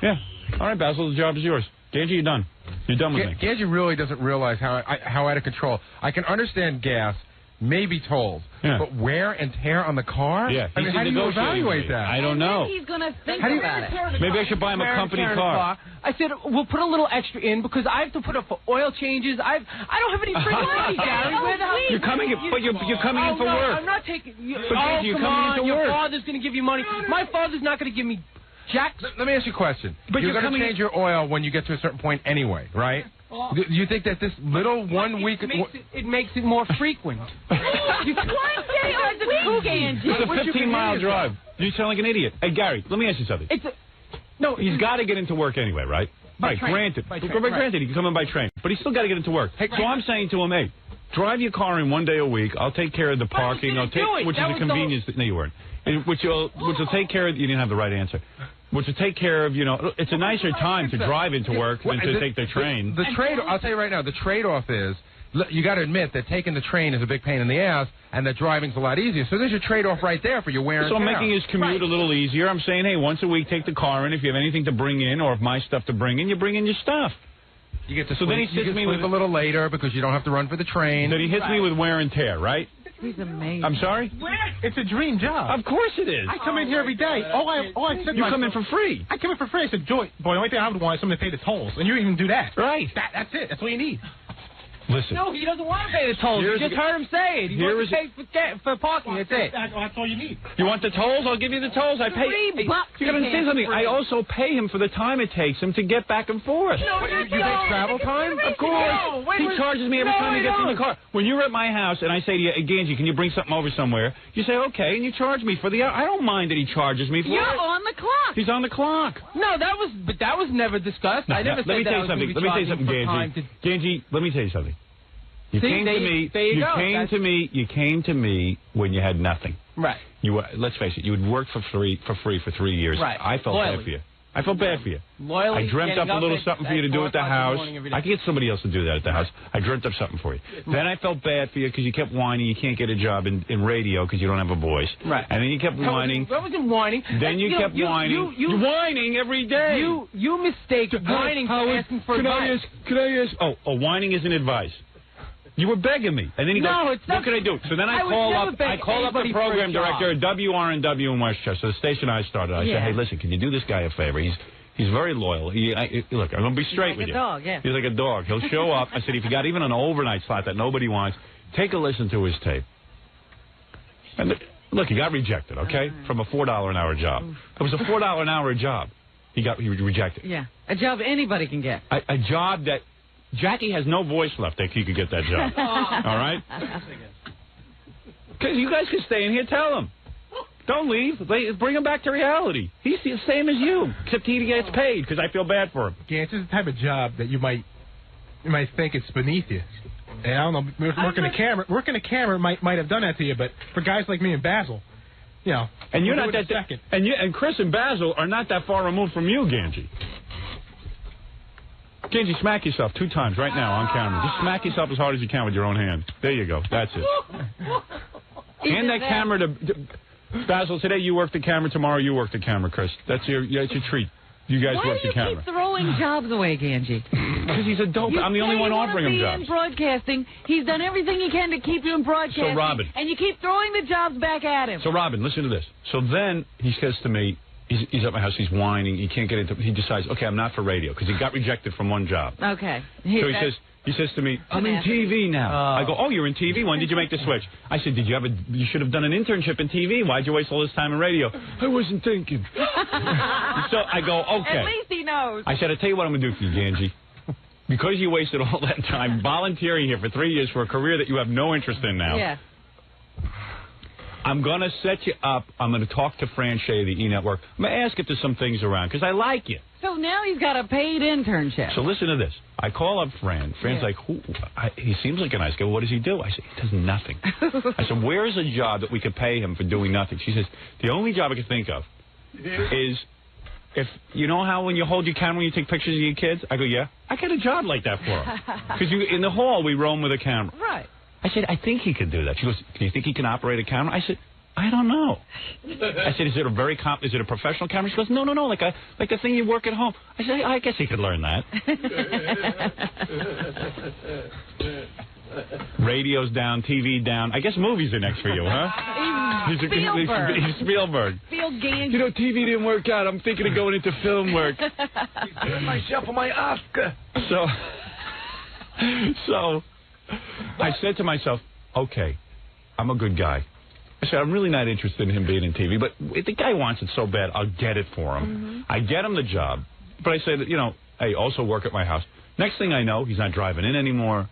Yeah. All right, Basil, the job is yours. Ganji, you're done. You're done with me. Ganji really doesn't realize how out of control. I can understand gas, maybe tolls, but wear and tear on the car? Yeah. I mean, how do you evaluate that? I don't know. He's going to think about it. Maybe I should buy him a company car. I said, we'll put a little extra in because I have to put up for oil changes. I don't have any free money, Gary. Where the hell you're coming in, but you're coming in for no, work. I'm not taking. You're come coming on, in for your work. father's going to give you money. My father's not going to give me jack. Let me ask you a question. But you're going to change your oil when you get to a certain point anyway, right? Do you think that this little 1 week... It makes it more frequent. You one day a week, Angie. It's a 15-mile drive. You sound like an idiot. Hey, Gary, let me ask you something. No, he's got to get into work anyway, right? By Right, train. granted. By train, Granted, he can come in by train. But he's still got to get into work. So I'm saying to him, hey, drive your car in 1 day a week. I'll take care of the parking. I'll take, which is a convenience. No, you weren't. Which will take care of... You didn't have the right answer. Which will take care of, it's a nicer time to drive into work than to take the train. The trade, I'll tell you right now, the trade-off is, you got to admit that taking the train is a big pain in the ass, and that driving's a lot easier. So there's your trade-off right there for your wear and So I'm tear. making his commute a little easier. I'm saying, hey, once a week, take the car in. If you have anything to bring in, or if my stuff to bring in, you bring in your stuff. You get to So sleep, then he you sits get me sleep with a little later because you don't have to run for the train. Then he hits me with wear and tear, right? He's amazing. I'm sorry? It's a dream job. Of course it is. I come in here every day. All I said You come in for free. I come in for free. I said, boy, the only thing I would want is someone to pay the tolls. And you even do that. Right. That's it. That's all you need. Listen. No, he doesn't want to pay the tolls. You just heard him say it. He wants to pay for parking. That's it. That's all you need. You want the tolls? I'll give you the tolls. I pay. $3 You got to understand something. I also pay him for the time it takes him to get back and forth. No, you pay travel time? Of course. He charges me every time he gets in the car. When you're at my house and I say to you, hey, Ganji, can you bring something over somewhere? You say, okay, and you charge me for the hour. I don't mind that he charges me for You're it. on the clock. He's on the clock. No, that was never discussed. I never said Let me that tell I you was something. going to Let be me tell you something, charging for time Ganji. Ganji, let me tell you something. You See, came there to you- me. there you go. came That's- to me. You came to me when you had nothing. Right. You were. Let's face it. You had worked for free for 3 years. Right. I felt Loyally. bad for you. I felt bad for you. Loyally I dreamt up getting a little at- something for you to at do at the 4 o'clock in the house. morning every day. I could get somebody else to do that at the house. I dreamt up something for you. Then I felt bad for you because you kept whining. You can't get a job in radio because you don't have a voice. Right. And then you kept whining. I wasn't whining. Then you kept whining. You're whining every day. You mistake whining for asking for advice. Can I ask? Oh, whining isn't advice. You were begging me, and then he No, goes, it's not. "What can I do?" So then I would call never up. beg I call up the anybody for a program job. director at WRNW in Westchester, the station I started. I said, "Hey, listen, can you do this guy a favor? He's very loyal. Look, I'm gonna be straight with you. He's like a dog, yeah. He's like a dog. He'll show up." I said, "If you got even an overnight slot that nobody wants, take a listen to his tape." And look, he got rejected. Okay, from a $4 an hour job. It was a $4 an hour job. He was rejected. Yeah, a job anybody can get. A job that Jackie has no voice left that he could get that job. All right? Because you guys can stay in here. Tell him. Don't leave. Bring him back to reality. He's the same as you, except he gets paid because I feel bad for him. Yeah, it's just the type of job that you might think it's beneath you. And I don't know, working a camera might have done that to you, but for guys like me and Basil, you know, And you're we'll not do it that. in a second. And Chris and Basil are not that far removed from you, Ganji. Ganji, smack yourself 2 times right now on camera. Just smack yourself as hard as you can with your own hand. There you go. That's it. Hand that camera to Basil. Today you work the camera. Tomorrow you work the camera, Chris. That's your treat. You guys Why work do the you camera. keep throwing jobs away, Ganji? Because he's a dope. I'm the only one offering him jobs. In broadcasting, he's done everything he can to keep you in broadcasting. So, Robin. And you keep throwing the jobs back at him. So, Robin, listen to this. So then he says to me, he's at my house, he's whining, he can't get into, he decides, okay, I'm not for radio, because he got rejected from one job. Okay. So he says to me, I'm in TV now. I go, oh, you're in TV? When did you make the switch? I said, you should have done an internship in TV. Why'd you waste all this time in radio? I wasn't thinking. So I go, okay. At least he knows. I said, I'll tell you what I'm going to do for you, Ganji. Because you wasted all that time volunteering here for 3 years for a career that you have no interest in now. Yeah. I'm going to set you up. I'm going to talk to Fran Shea, the E-Network. I'm going to ask if there's some things around, because I like you. So now he's got a paid internship. So listen to this. I call up Fran. Fran's like, he seems like a nice guy. What does he do? I said, he does nothing. I said, where's a job that we could pay him for doing nothing? She says, the only job I can think of is if, you know how when you hold your camera and you take pictures of your kids? I go, yeah. I got a job like that for him. Because in the hall, we roam with a camera. Right. I said, I think he could do that. She goes, do you think he can operate a camera? I said, I don't know. I said, is it a professional camera? She goes, no, like the thing you work at home. I said, I guess he could learn that. Radio's down, TV down. I guess movies are next for you, huh? Spielberg. He's Spielberg. Ganji. You know, TV didn't work out. I'm thinking of going into film work. myself for my Oscar. So I said to myself, okay, I'm a good guy. I said, I'm really not interested in him being in TV, but if the guy wants it so bad, I'll get it for him. I get him the job. But I said, you know, hey, also work at my house. Next thing I know, he's not driving in anymore.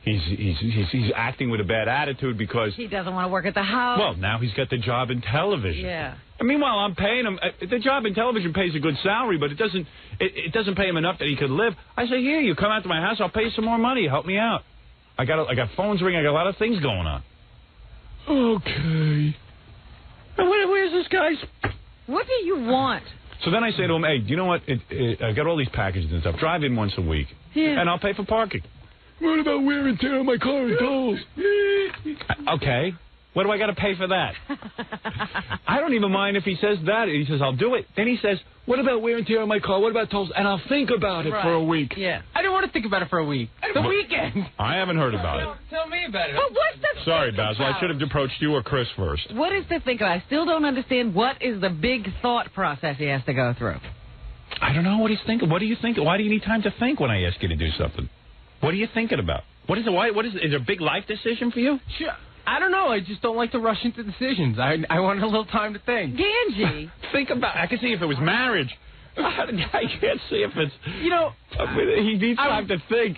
He's acting with a bad attitude because he doesn't want to work at the house. Well, now he's got the job in television. Yeah. And meanwhile, I'm paying him. The job in television pays a good salary, but it doesn't pay him enough that he could live. I say, here, you come out to my house, I'll pay you some more money. Help me out. I got phones ringing. I got a lot of things going on. Okay. Where's this guy's? What do you want? So then I say to him, hey, you know what? I got all these packages and stuff. Drive in once a week, and I'll pay for parking. What about wear and tear on my car and tolls? Okay. What do I got to pay for that? I don't even mind if he says that. He says, I'll do it. Then he says, what about wear and tear on my car? What about tolls? And I'll think about it for a week. Yeah. I don't want to think about it for a week. The weekend. I haven't heard about it. Tell me about it. But what's the Sorry, Basil. I should have approached you or Chris first. What is the think about? I still don't understand what is the big thought process he has to go through. I don't know what he's thinking. What do you think? Why do you need time to think when I ask you to do something? What are you thinking about? What is it? Why? What is it? Is it a big life decision for you? Sure. I don't know. I just don't like to rush into decisions. I want a little time to think. Ganji. Think about. I can see if it was marriage. I can't see if it's. You know. He needs time to think.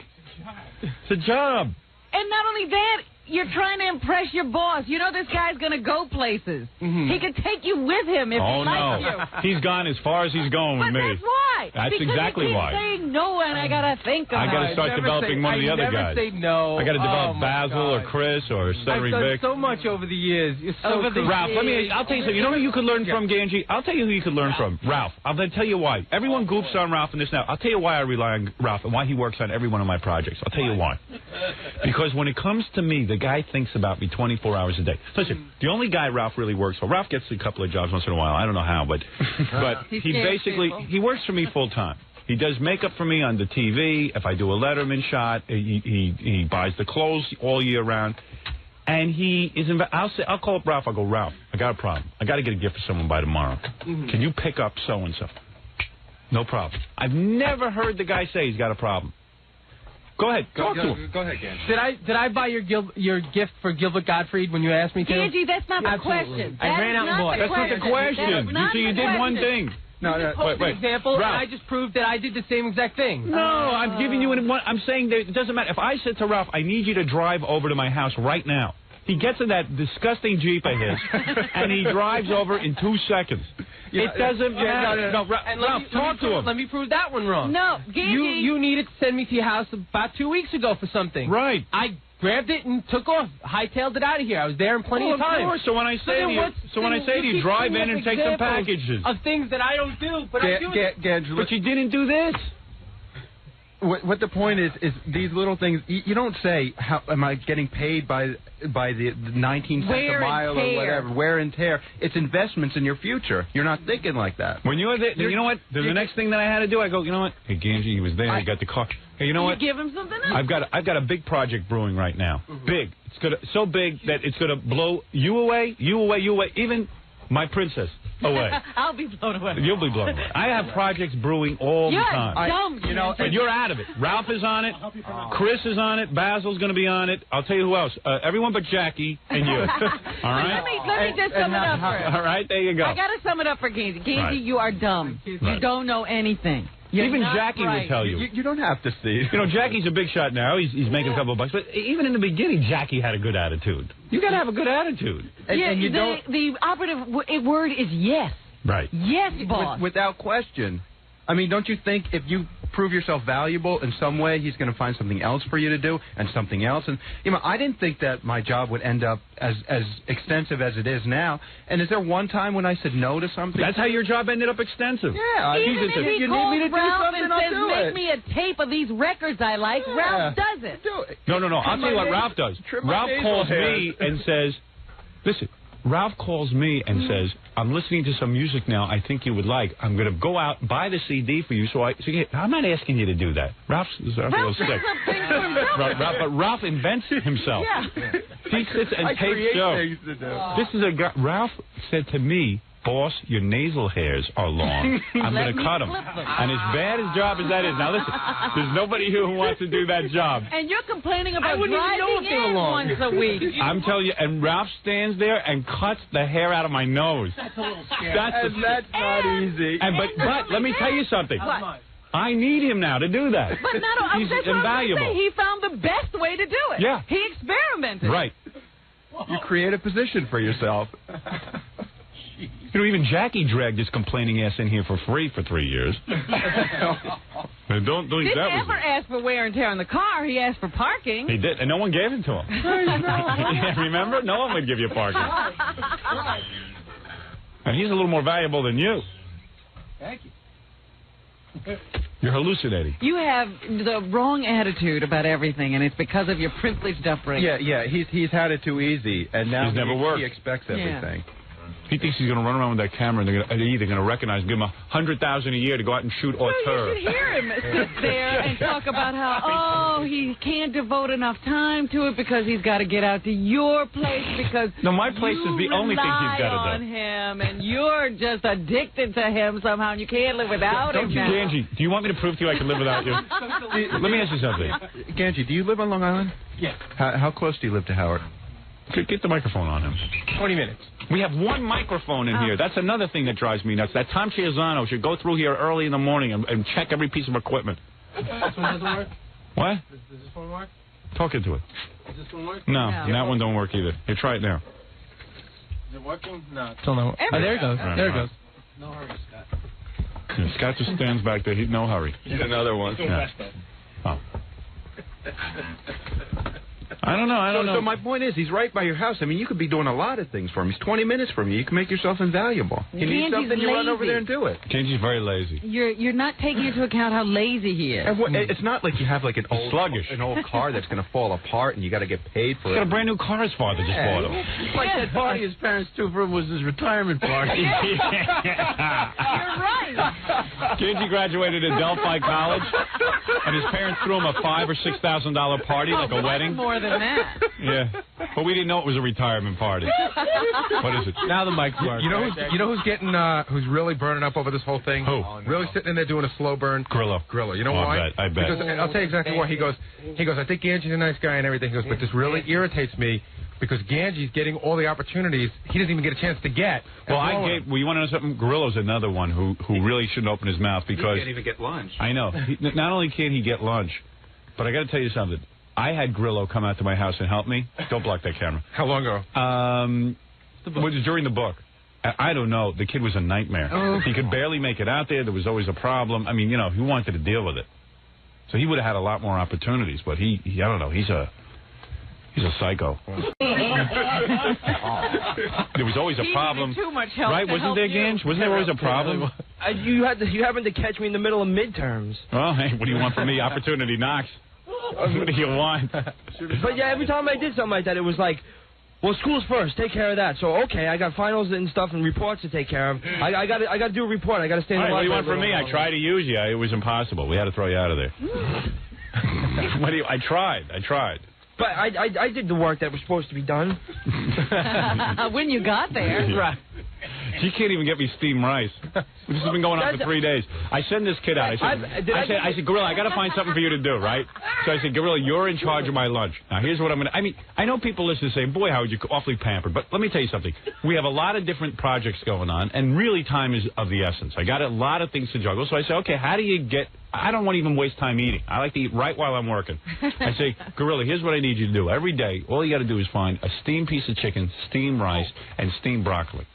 It's a job. And not only that, you're trying to impress your boss. You know this guy's going to go places. Mm-hmm. He could take you with him if he likes you. He's gone as far as he's going with me. That's why. That's because exactly he keeps why. saying no, and I got to think about it. I got to start developing one of the other guys. Say no. I got to develop Basil or Chris or Stuttering I've done Vic. so much over the years. Ralph, I'll tell you something. You know who you could learn from, Ganji? I'll tell you who you could learn from. Ralph. I'll tell you why. Everyone goofs on Ralph and this now. I'll tell you why I rely on Ralph and why he works on every one of my projects. I'll tell you why. Because when it comes to me, the guy thinks about me 24 hours a day. Listen, the only guy Ralph really works for, Ralph gets a couple of jobs once in a while. I don't know how, but he basically, he works for me full time. He does makeup for me on the TV. If I do a Letterman shot, he buys the clothes all year round. And he is. I'll call up Ralph. I'll go, Ralph, I got a problem. I got to get a gift for someone by tomorrow. Can you pick up so and so? No problem. I've never heard the guy say he's got a problem. Go ahead. Talk to him. Go ahead, Ganji. Did I buy your gift for Gilbert Gottfried when you asked me to? Ganji, that's not the Absolutely. question. I ran out and bought it. That's not the question. You did one thing. No, wait. An example, Ralph. and I just proved that I did the same exact thing. No, I'm giving you one. I'm saying that it doesn't matter. If I said to Ralph, I need you to drive over to my house right now. He gets in that disgusting Jeep of his, and he drives over in 2 seconds. It doesn't matter. No, Ralph, talk to him. Let me prove that one wrong. No, Ganji. You needed to send me to your house about 2 weeks ago for something. Right. I grabbed it and took off, hightailed it out of here. I was there in plenty of time. Of course. So when I say to you, drive in and take some packages of things that I don't do, but I do. But you didn't do this. What the point is these little things. You don't say, "How am I getting paid by the 19 cents a mile or whatever?" Wear and tear. It's investments in your future. You're not thinking like that. When you know what? The next thing that I had to do, I go, you know what? Hey, Ganji, he was there. He got the car. Hey, you know what? You give him something else. I've got a big project brewing right now. Big. It's so big that it's gonna blow you away, even my princess away. I'll be blown away. You'll be blown away. I have projects brewing all the time. You're dumb. And you're out of it. Ralph is on it. Chris is on it. Basil's going to be on it. I'll tell you who else. Everyone but Jackie and you. All right? Let me just sum it up for him. All right, there you go. I got to sum it up for Ganji. Ganji, Right. you are dumb. You don't know anything. You're even not Jackie right. would tell you. You don't have to see. You know, Jackie's a big shot now. He's making a couple of bucks. But even in the beginning, Jackie had a good attitude. You got to have a good attitude. And you the operative word is yes. Right. Yes, boss. Without question. I mean, don't you think if you prove yourself valuable in some way, he's going to find something else for you to do and something else? And, you know, I didn't think that my job would end up as extensive as it is now. And is there one time when I said no to something? That's how your job ended up extensive. Yeah. Even if he you calls need me to do Ralph something, and I'll says, do make it. me a tape of these records I like, Ralph does it. No. I'll tell you what Ralph does. Ralph calls me and says, listen, Ralph calls me and says, I'm listening to some music now I think you would like. I'm going to go out, buy the CD for you. So I'm not asking you to do that. Ralph's a little sick. But Ralph invents himself. Yeah. He sits and tapes Joe. This is a guy. Ralph said to me, boss, your nasal hairs are long. I'm going to cut them. And as bad a job as that is, now listen, there's nobody here who wants to do that job. And you're complaining about wouldn't even know driving if they were in long. once a week. I'm telling you, and Ralph stands there and cuts the hair out of my nose. That's a little scary. That's not easy. But let me tell you something. What? I need him now to do that. But not He's that's what I'm invaluable. saying. He found the best way to do it. Yeah. He experimented. Right. You create a position for yourself. You know, even Jackie dragged his complaining ass in here for free for 3 years. Don't think Didn't that was ever it. ask for wear and tear on the car. He asked for parking. He did, and no one gave it to him. Yeah, remember? No one would give you parking. And he's a little more valuable than you. Thank you. You're hallucinating. You have the wrong attitude about everything, and it's because of your privileged upbringing. Yeah. He's had it too easy, and now He's never worked. he expects everything. He thinks he's going to run around with that camera, and they're either going to recognize him, give him $100,000 a year to go out and shoot auteur. You should hear him sit there and talk about how, he can't devote enough time to it because he's got to get out to your place because No, my place is the only thing he's got on to do. him, and you're just addicted to him somehow, and you can't live without him now. Ganji, do you want me to prove to you I can live without you? Let me ask you something. Ganji, do you live on Long Island? Yes. How close do you live to Howard? Get the microphone on him. 20 minutes. We have one microphone in here. That's another thing that drives me nuts. That Tom Chiazzano should go through here early in the morning and check every piece of equipment. This one doesn't work? What? Does this one work? Talk into it. Does this one work? No, that one don't work either. Here, try it now. Is it working? No. Still no. Oh, there it goes. Right, There it right. goes. No hurry, Scott. Yeah, Scott just stands back there. No hurry. Here's another one. Yeah. Oh. I don't know. So my point is, he's right by your house. I mean, you could be doing a lot of things for him. He's 20 minutes from you. You can make yourself invaluable. You need Ganji's something, you run over lazy. there and do it. Ganji's very lazy. You're not taking into account how lazy he is. And it's not like you have like an old car that's going to fall apart and you got to get paid for He's it. got a brand new car his father just bought him. It's like that party his parents threw for him was his retirement party. You're right. Ganji graduated at Delphi College, and his parents threw him a $5,000 or $6,000 party, like a wedding. More than that. Yeah, but we didn't know it was a retirement party. What is it? Now the mic's working. You know who's getting who's really burning up over this whole thing? Who? Really sitting in there doing a slow burn? Grillo. You know why? I bet. Because I'll tell you exactly why. He goes, I think Ganji's a nice guy and everything. He goes, but this really irritates me because Ganji's getting all the opportunities he doesn't even get a chance to get. Well, you want to know something? Grillo's another one who really shouldn't open his mouth because he can't even get lunch. I know. Not only can't he get lunch, but I got to tell you something. I had Grillo come out to my house and help me. Don't block that camera. How long ago? It was during the book. I don't know. The kid was a nightmare. Oh. He could barely make it out there. There was always a problem. I mean, he wanted to deal with it. So he would have had a lot more opportunities, but he I don't know. He's a psycho. There was always a problem. Too much help Right? to Wasn't help there, you. Ganj? Wasn't there always a problem? You happened to catch me in the middle of midterms. Well, hey, what do you want from me? Opportunity knocks. What do you want? But yeah, every time I did something like that, it was like, well, school's first. Take care of that. So okay, I got finals and stuff and reports to take care of. I got to do a report. I got to stay in All the right, what do you library want from me? I tried to use you. It was impossible. We had to throw you out of there. I tried. But I did the work that was supposed to be done. When you got there. Right. He can't even get me steamed rice. This has been going on for 3 days. I send this kid out. I said, Gorilla, I got to find something for you to do, right? So I said, Gorilla, you're in charge of my lunch. Now, here's what I'm going to... I mean, I know people listen to say, boy, Howard, you're awfully pampered. But let me tell you something. We have a lot of different projects going on, and really time is of the essence. I got a lot of things to juggle. So I said, okay, how do you get... I don't want to even waste time eating. I like to eat right while I'm working. I say, Gorilla, here's what I need you to do. Every day, all you got to do is find a steamed piece of chicken, steamed rice, and steamed broccoli.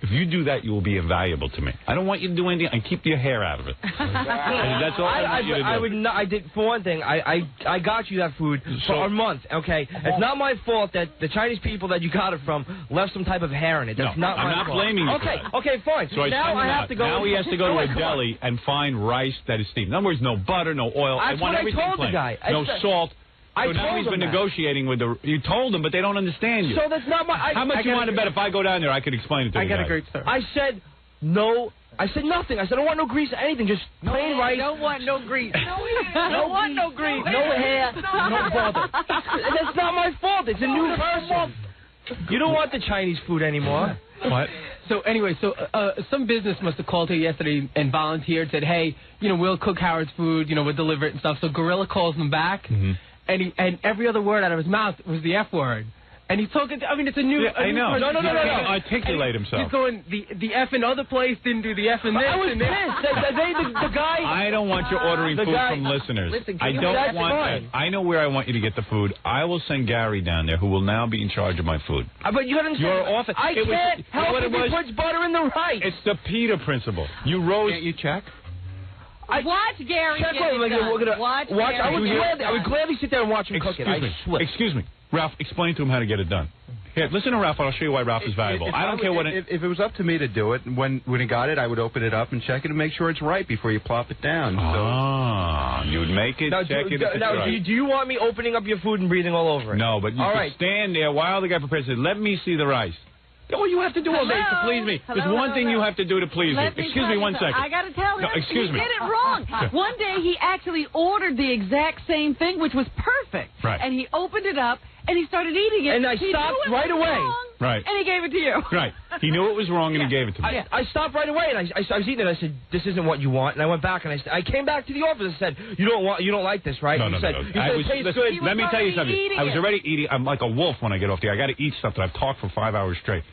If you do that, you will be invaluable to me. I don't want you to do anything and keep your hair out of it. That's all I want you to do. I would not. I did for one thing. I got you that food for a month. Okay, it's not my fault that the Chinese people that you got it from left some type of hair in it. That's not my fault. I'm not blaming you. Okay, fine. So now I have to go. Now he has to go to a deli and find rice that is steamed. In other words, no butter, no oil. That's I want what everything I told plain. the guy. No salt. I So now told he's been him that. negotiating with the... You told them, but they don't understand you. So that's not my... How much you want to bet if I go down there, I could explain it to you? I got a great story. I said no. I said nothing. I said I don't want no grease or anything. Just plain rice. Don't want no grease. Don't want no grease. No hair. No bother. That's not my fault. It's a new person. You don't want the Chinese food anymore. What? So anyway, some business must have called her yesterday and volunteered, said, hey, we'll cook Howard's food, we'll deliver it and stuff. So Gorilla calls them back, and every other word out of his mouth was the F word. And he took it. I mean, it's a new. Yeah, I know. No. He can't articulate himself. He's going the effing other place didn't do the effing this. I was and pissed. The guy. I don't want you ordering food from listeners. Listen, I don't that's want fine. that. I know where I want you to get the food. I will send Gary down there, who will now be in charge of my food. But you haven't. Your office. I can't help if he puts butter in the rice. It's the Peter principle. You rose. Can't you check? Watch Gary Check get what it we're done. gonna Watch I would gladly sit there and watch him cook it. Excuse me. Ralph, explain to him how to get it done. Here, listen to Ralph, and I'll show you why Ralph is valuable. I don't care what it... If it was up to me to do it, when he got it, I would open it up and check it and make sure it's right before you plop it down. you would make it, now, check it. Do you want me opening up your food and breathing all over it? No, but you could stand there while the guy prepares it. Let me see the rice. All you have to do all day to please me. There's one thing you have to do to please me. Excuse me 1 second. I got to tell him. Excuse me. He did it wrong. One day he actually ordered the exact same thing, which was perfect. Right. And he opened it up, and he started eating it. And I stopped right away. Right. And he gave it to you. Right. He knew it was wrong, and he gave it to me. I stopped right away, and I was eating it. I said, "This isn't what you want." And I went back, and I came back to the office and said, "You don't like this, right?" No, and no, he said, no. He said, it tastes listen, good. let me tell you something. I was it. already eating. I'm like a wolf when I get off the air. I got to eat stuff that I've talked for 5 hours straight.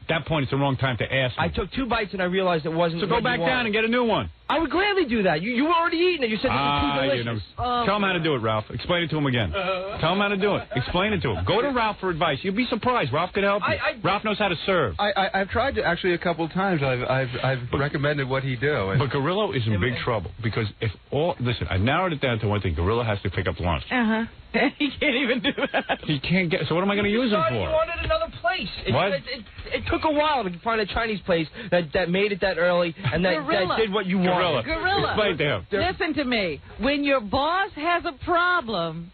At that point, it's the wrong time to ask me. I took 2 bites, and I realized it wasn't. So go back down and get a new one. I would gladly do that. You were already eating it. You said this is too delicious. Tell him how to do it, Ralph. Explain it to him again. Tell him how to do it. Explain it to him. Go to Ralph for advice. You'll be surprised. Ralph could help you. Ralph knows how to serve. I've tried to actually a couple of times. I've recommended what he do. But Gorilla is in big trouble because listen, I narrowed it down to one thing. Gorilla has to pick up lunch. He can't even do that. He can't get. So what am I going to use him for? He wanted another place. What? It took a while to find a Chinese place that made it that early and that did what you wanted. Gorilla. Explain to him. Listen to me. When your boss has a problem,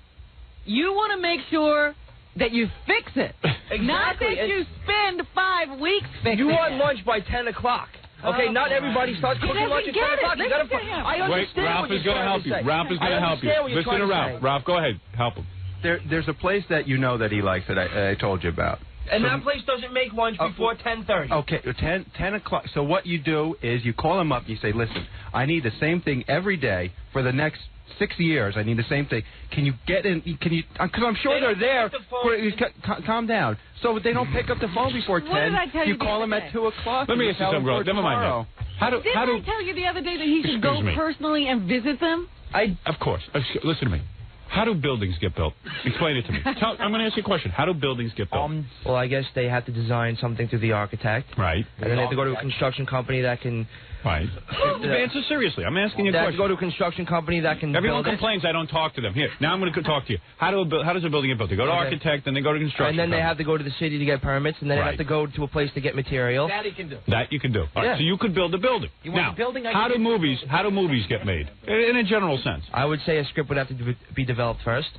you want to make sure that you fix it. Exactly. Not that you spend 5 weeks fixing it. You want lunch by 10 o'clock. Okay, not everybody starts cooking lunch at 10 o'clock. You gotta I understand. Wait, Ralph is going to help you. Ralph is going to help you. Listen to Ralph. Ralph, go ahead. Help him. There's a place that you know that he likes that I told you about. And that place doesn't make lunch before 10:30. Okay, 10 o'clock. So what you do is you call him up. You say, "Listen, I need the same thing every day for the next 6 years. I need the same thing. Can you get in? Can you? Because I'm sure they're there. Calm down. So they don't pick up the phone before 10. What did I tell you? You call them at 2 o'clock. Let me ask you something, bro. Never mind that. Didn't I tell you the other day that he should go personally and visit them? Of course. Listen to me. How do buildings get built? Explain it to me. I'm going to ask you a question. How do buildings get built? Well, I guess they have to design something through the architect. Right. And then they have to go to a construction company that can... Right. Answer seriously. I'm asking you a question. They have to go to a construction company that can Everyone build complains I don't talk to them. Here, now I'm going to talk to you. How does a building get built? They go to architect, then they go to construction and then company. they have to go to the city to get permits, and then they have to go to a place to get material. That he can do. That you can do. All right, so you could build a building. You want now, a building? how do movies get made? In a general sense. I would say a script would have to be developed first.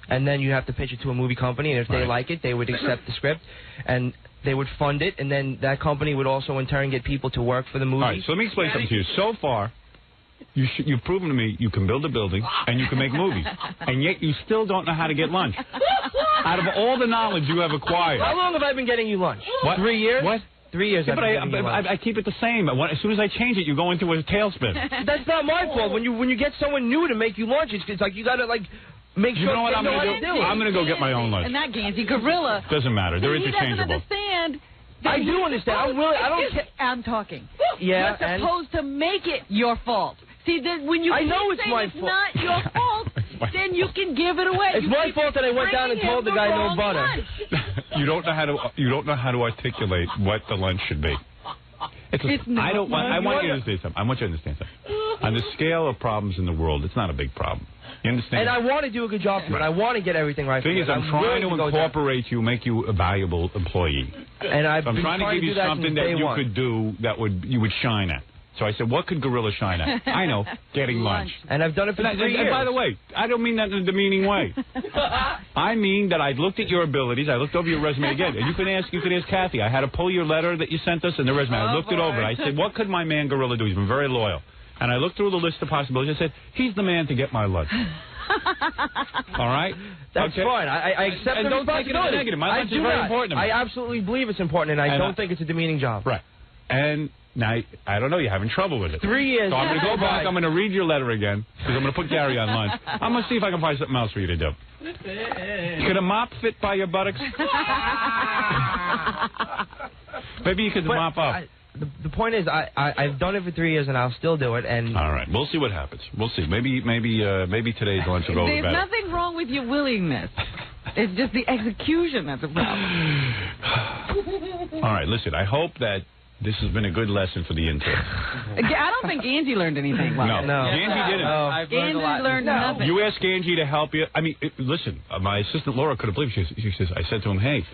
And then you have to pitch it to a movie company, and if they like it, they would accept the script, and they would fund it, and then that company would also in turn get people to work for the movie. All right, so let me explain something to you. So far, you've proven to me you can build a building and you can make movies, and yet you still don't know how to get lunch. Out of all the knowledge you have acquired. How long have I been getting you lunch? What? 3 years? What? 3 years. Yeah, but I keep it the same. As soon as I change it, you go into a tailspin. That's not my fault. When you get someone new to make you lunch, it's like you got to make sure. You know what I'm going to do? I'm going to go get my own lunch. And not Gansey, Gorilla. Doesn't matter. They're interchangeable. He doesn't understand. I do understand. I'm willing. I don't care. I'm talking. Yeah. You're supposed to make it your fault. See, when you I know it's say my it's fault. not your fault, then you can give it away. It's my fault that I went down and told the guy no butter. You don't know how to articulate what the lunch should be. I want you to understand something. I want you to understand something. On the scale of problems in the world, it's not a big problem. You understand? And I want to do a good job for it. I want to get everything right. The thing is, I'm trying to incorporate you, make you a valuable employee. And I'm trying to give you something that you could do that you would shine at. So I said, what could Gorilla shine at? I know, getting lunch. And I've done it for 3 years. And by the way, I don't mean that in a demeaning way. I mean that I looked at your abilities. I looked over your resume again. And you can ask Kathy. I had to pull your letter that you sent us and the resume. I looked it over. I said, what could my man Gorilla do? He's been very loyal. And I looked through the list of possibilities. I said, he's the man to get my lunch. All right? That's fine. I accept the don't take it as negative. My lunch is very important to me. I absolutely believe it's important, and I don't think it's a demeaning job. Right. And Now, I don't know. You're having trouble with it. 3 years. So I'm going to go back. I'm going to read your letter again because I'm going to put Gary on lunch. I'm going to see if I can find something else for you to do. Could a mop fit by your buttocks? Maybe you could mop up. The point is, I've done it for 3 years and I'll still do it. And all right, we'll see what happens. We'll see. Maybe today's lunch will go There's better. nothing wrong with your willingness. It's just the execution that's a problem. All right, listen. I hope that this has been a good lesson for the intern. I don't think Angie learned anything. No, Angie didn't. Angie learned nothing. You ask Angie to help you. I mean, listen. My assistant Laura couldn't believe it. She says, I said to him, hey,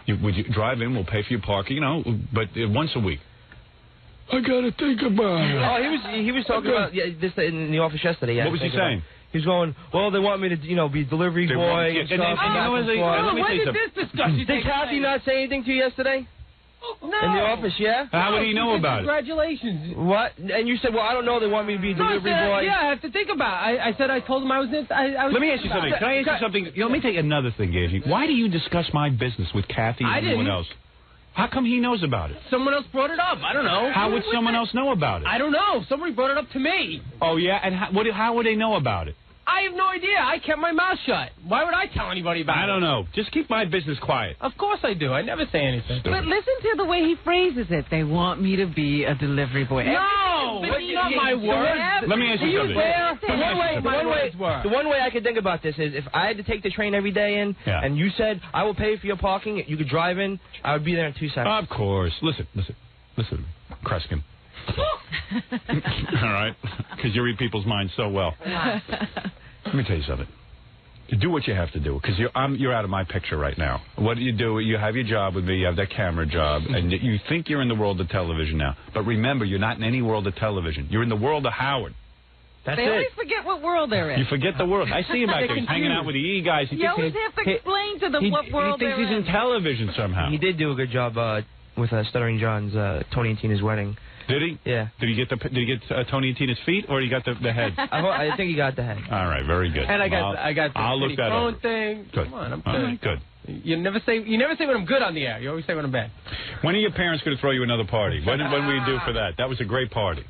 would you drive in? We'll pay for your parking, but once a week. I gotta think about it. Oh, he was talking about this in the office yesterday. Yeah, what was he saying? He's going, well, they want me to, be delivery boy and stuff. Let me say something. Did Kathy not say anything to you yesterday? No. In the office, yeah? How would he know about it? Congratulations. What? And you said, well, I don't know. They want me to be delivery boy. Yeah, I have to think about it. I said I told him I was... Let me ask you something. Can I ask you something? Let me tell you another thing, Angie. Why do you discuss my business with Kathy and anyone else? How come he knows about it? Someone else brought it up. I don't know. How would someone else know about it? I don't know. Somebody brought it up to me. Oh, yeah? And how would they know about it? I have no idea. I kept my mouth shut. Why would I tell anybody about it? I don't know. Just keep my business quiet. Of course I do. I never say anything. But listen to the way he phrases it. They want me to be a delivery boy. No! That's not my words. Let me ask you something. The one way I could think about this is if I had to take the train every day in, and you said, I will pay for your parking, you could drive in, I would be there in 2 seconds. Of course. Listen, Kreskin. All right? Because you read people's minds so well. Let me tell you something. You do what you have to do, because you're out of my picture right now. What do? You have your job with me, you have that camera job, and you think you're in the world of television now. But remember, you're not in any world of television. You're in the world of Howard. That's they always forget what world they're in. You forget the world. I see him back there. He's hanging out with the E guys. You always have to explain to them what world they're in. He thinks he's in television somehow. He did do a good job with Stuttering John's Tony and Tina's wedding. Did he? Yeah. Did he get Tony and Tina's feet, or he got the head? I think he got the head. All right, very good. And I got the I'll look that phone over. thing. Good. Come on, I'm all good. Right, good. You never say when I'm good on the air. You always say when I'm bad. When are your parents going to throw you another party? When will you do for that? That was a great party.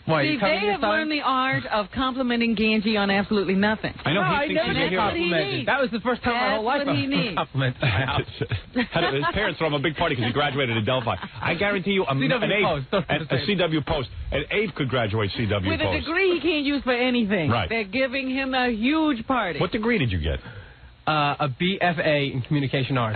Why, see, they have learned the art of complimenting Ganji on absolutely nothing. I know. I never get complimented. That was the first time in my whole life I was complimented. His parents throw him a big party because he graduated at Delphi. I guarantee you, a CW Post, and Abe could graduate CW Post. With a degree he can't use for anything. Right. They're giving him a huge party. What degree did you get? A BFA in communication arts.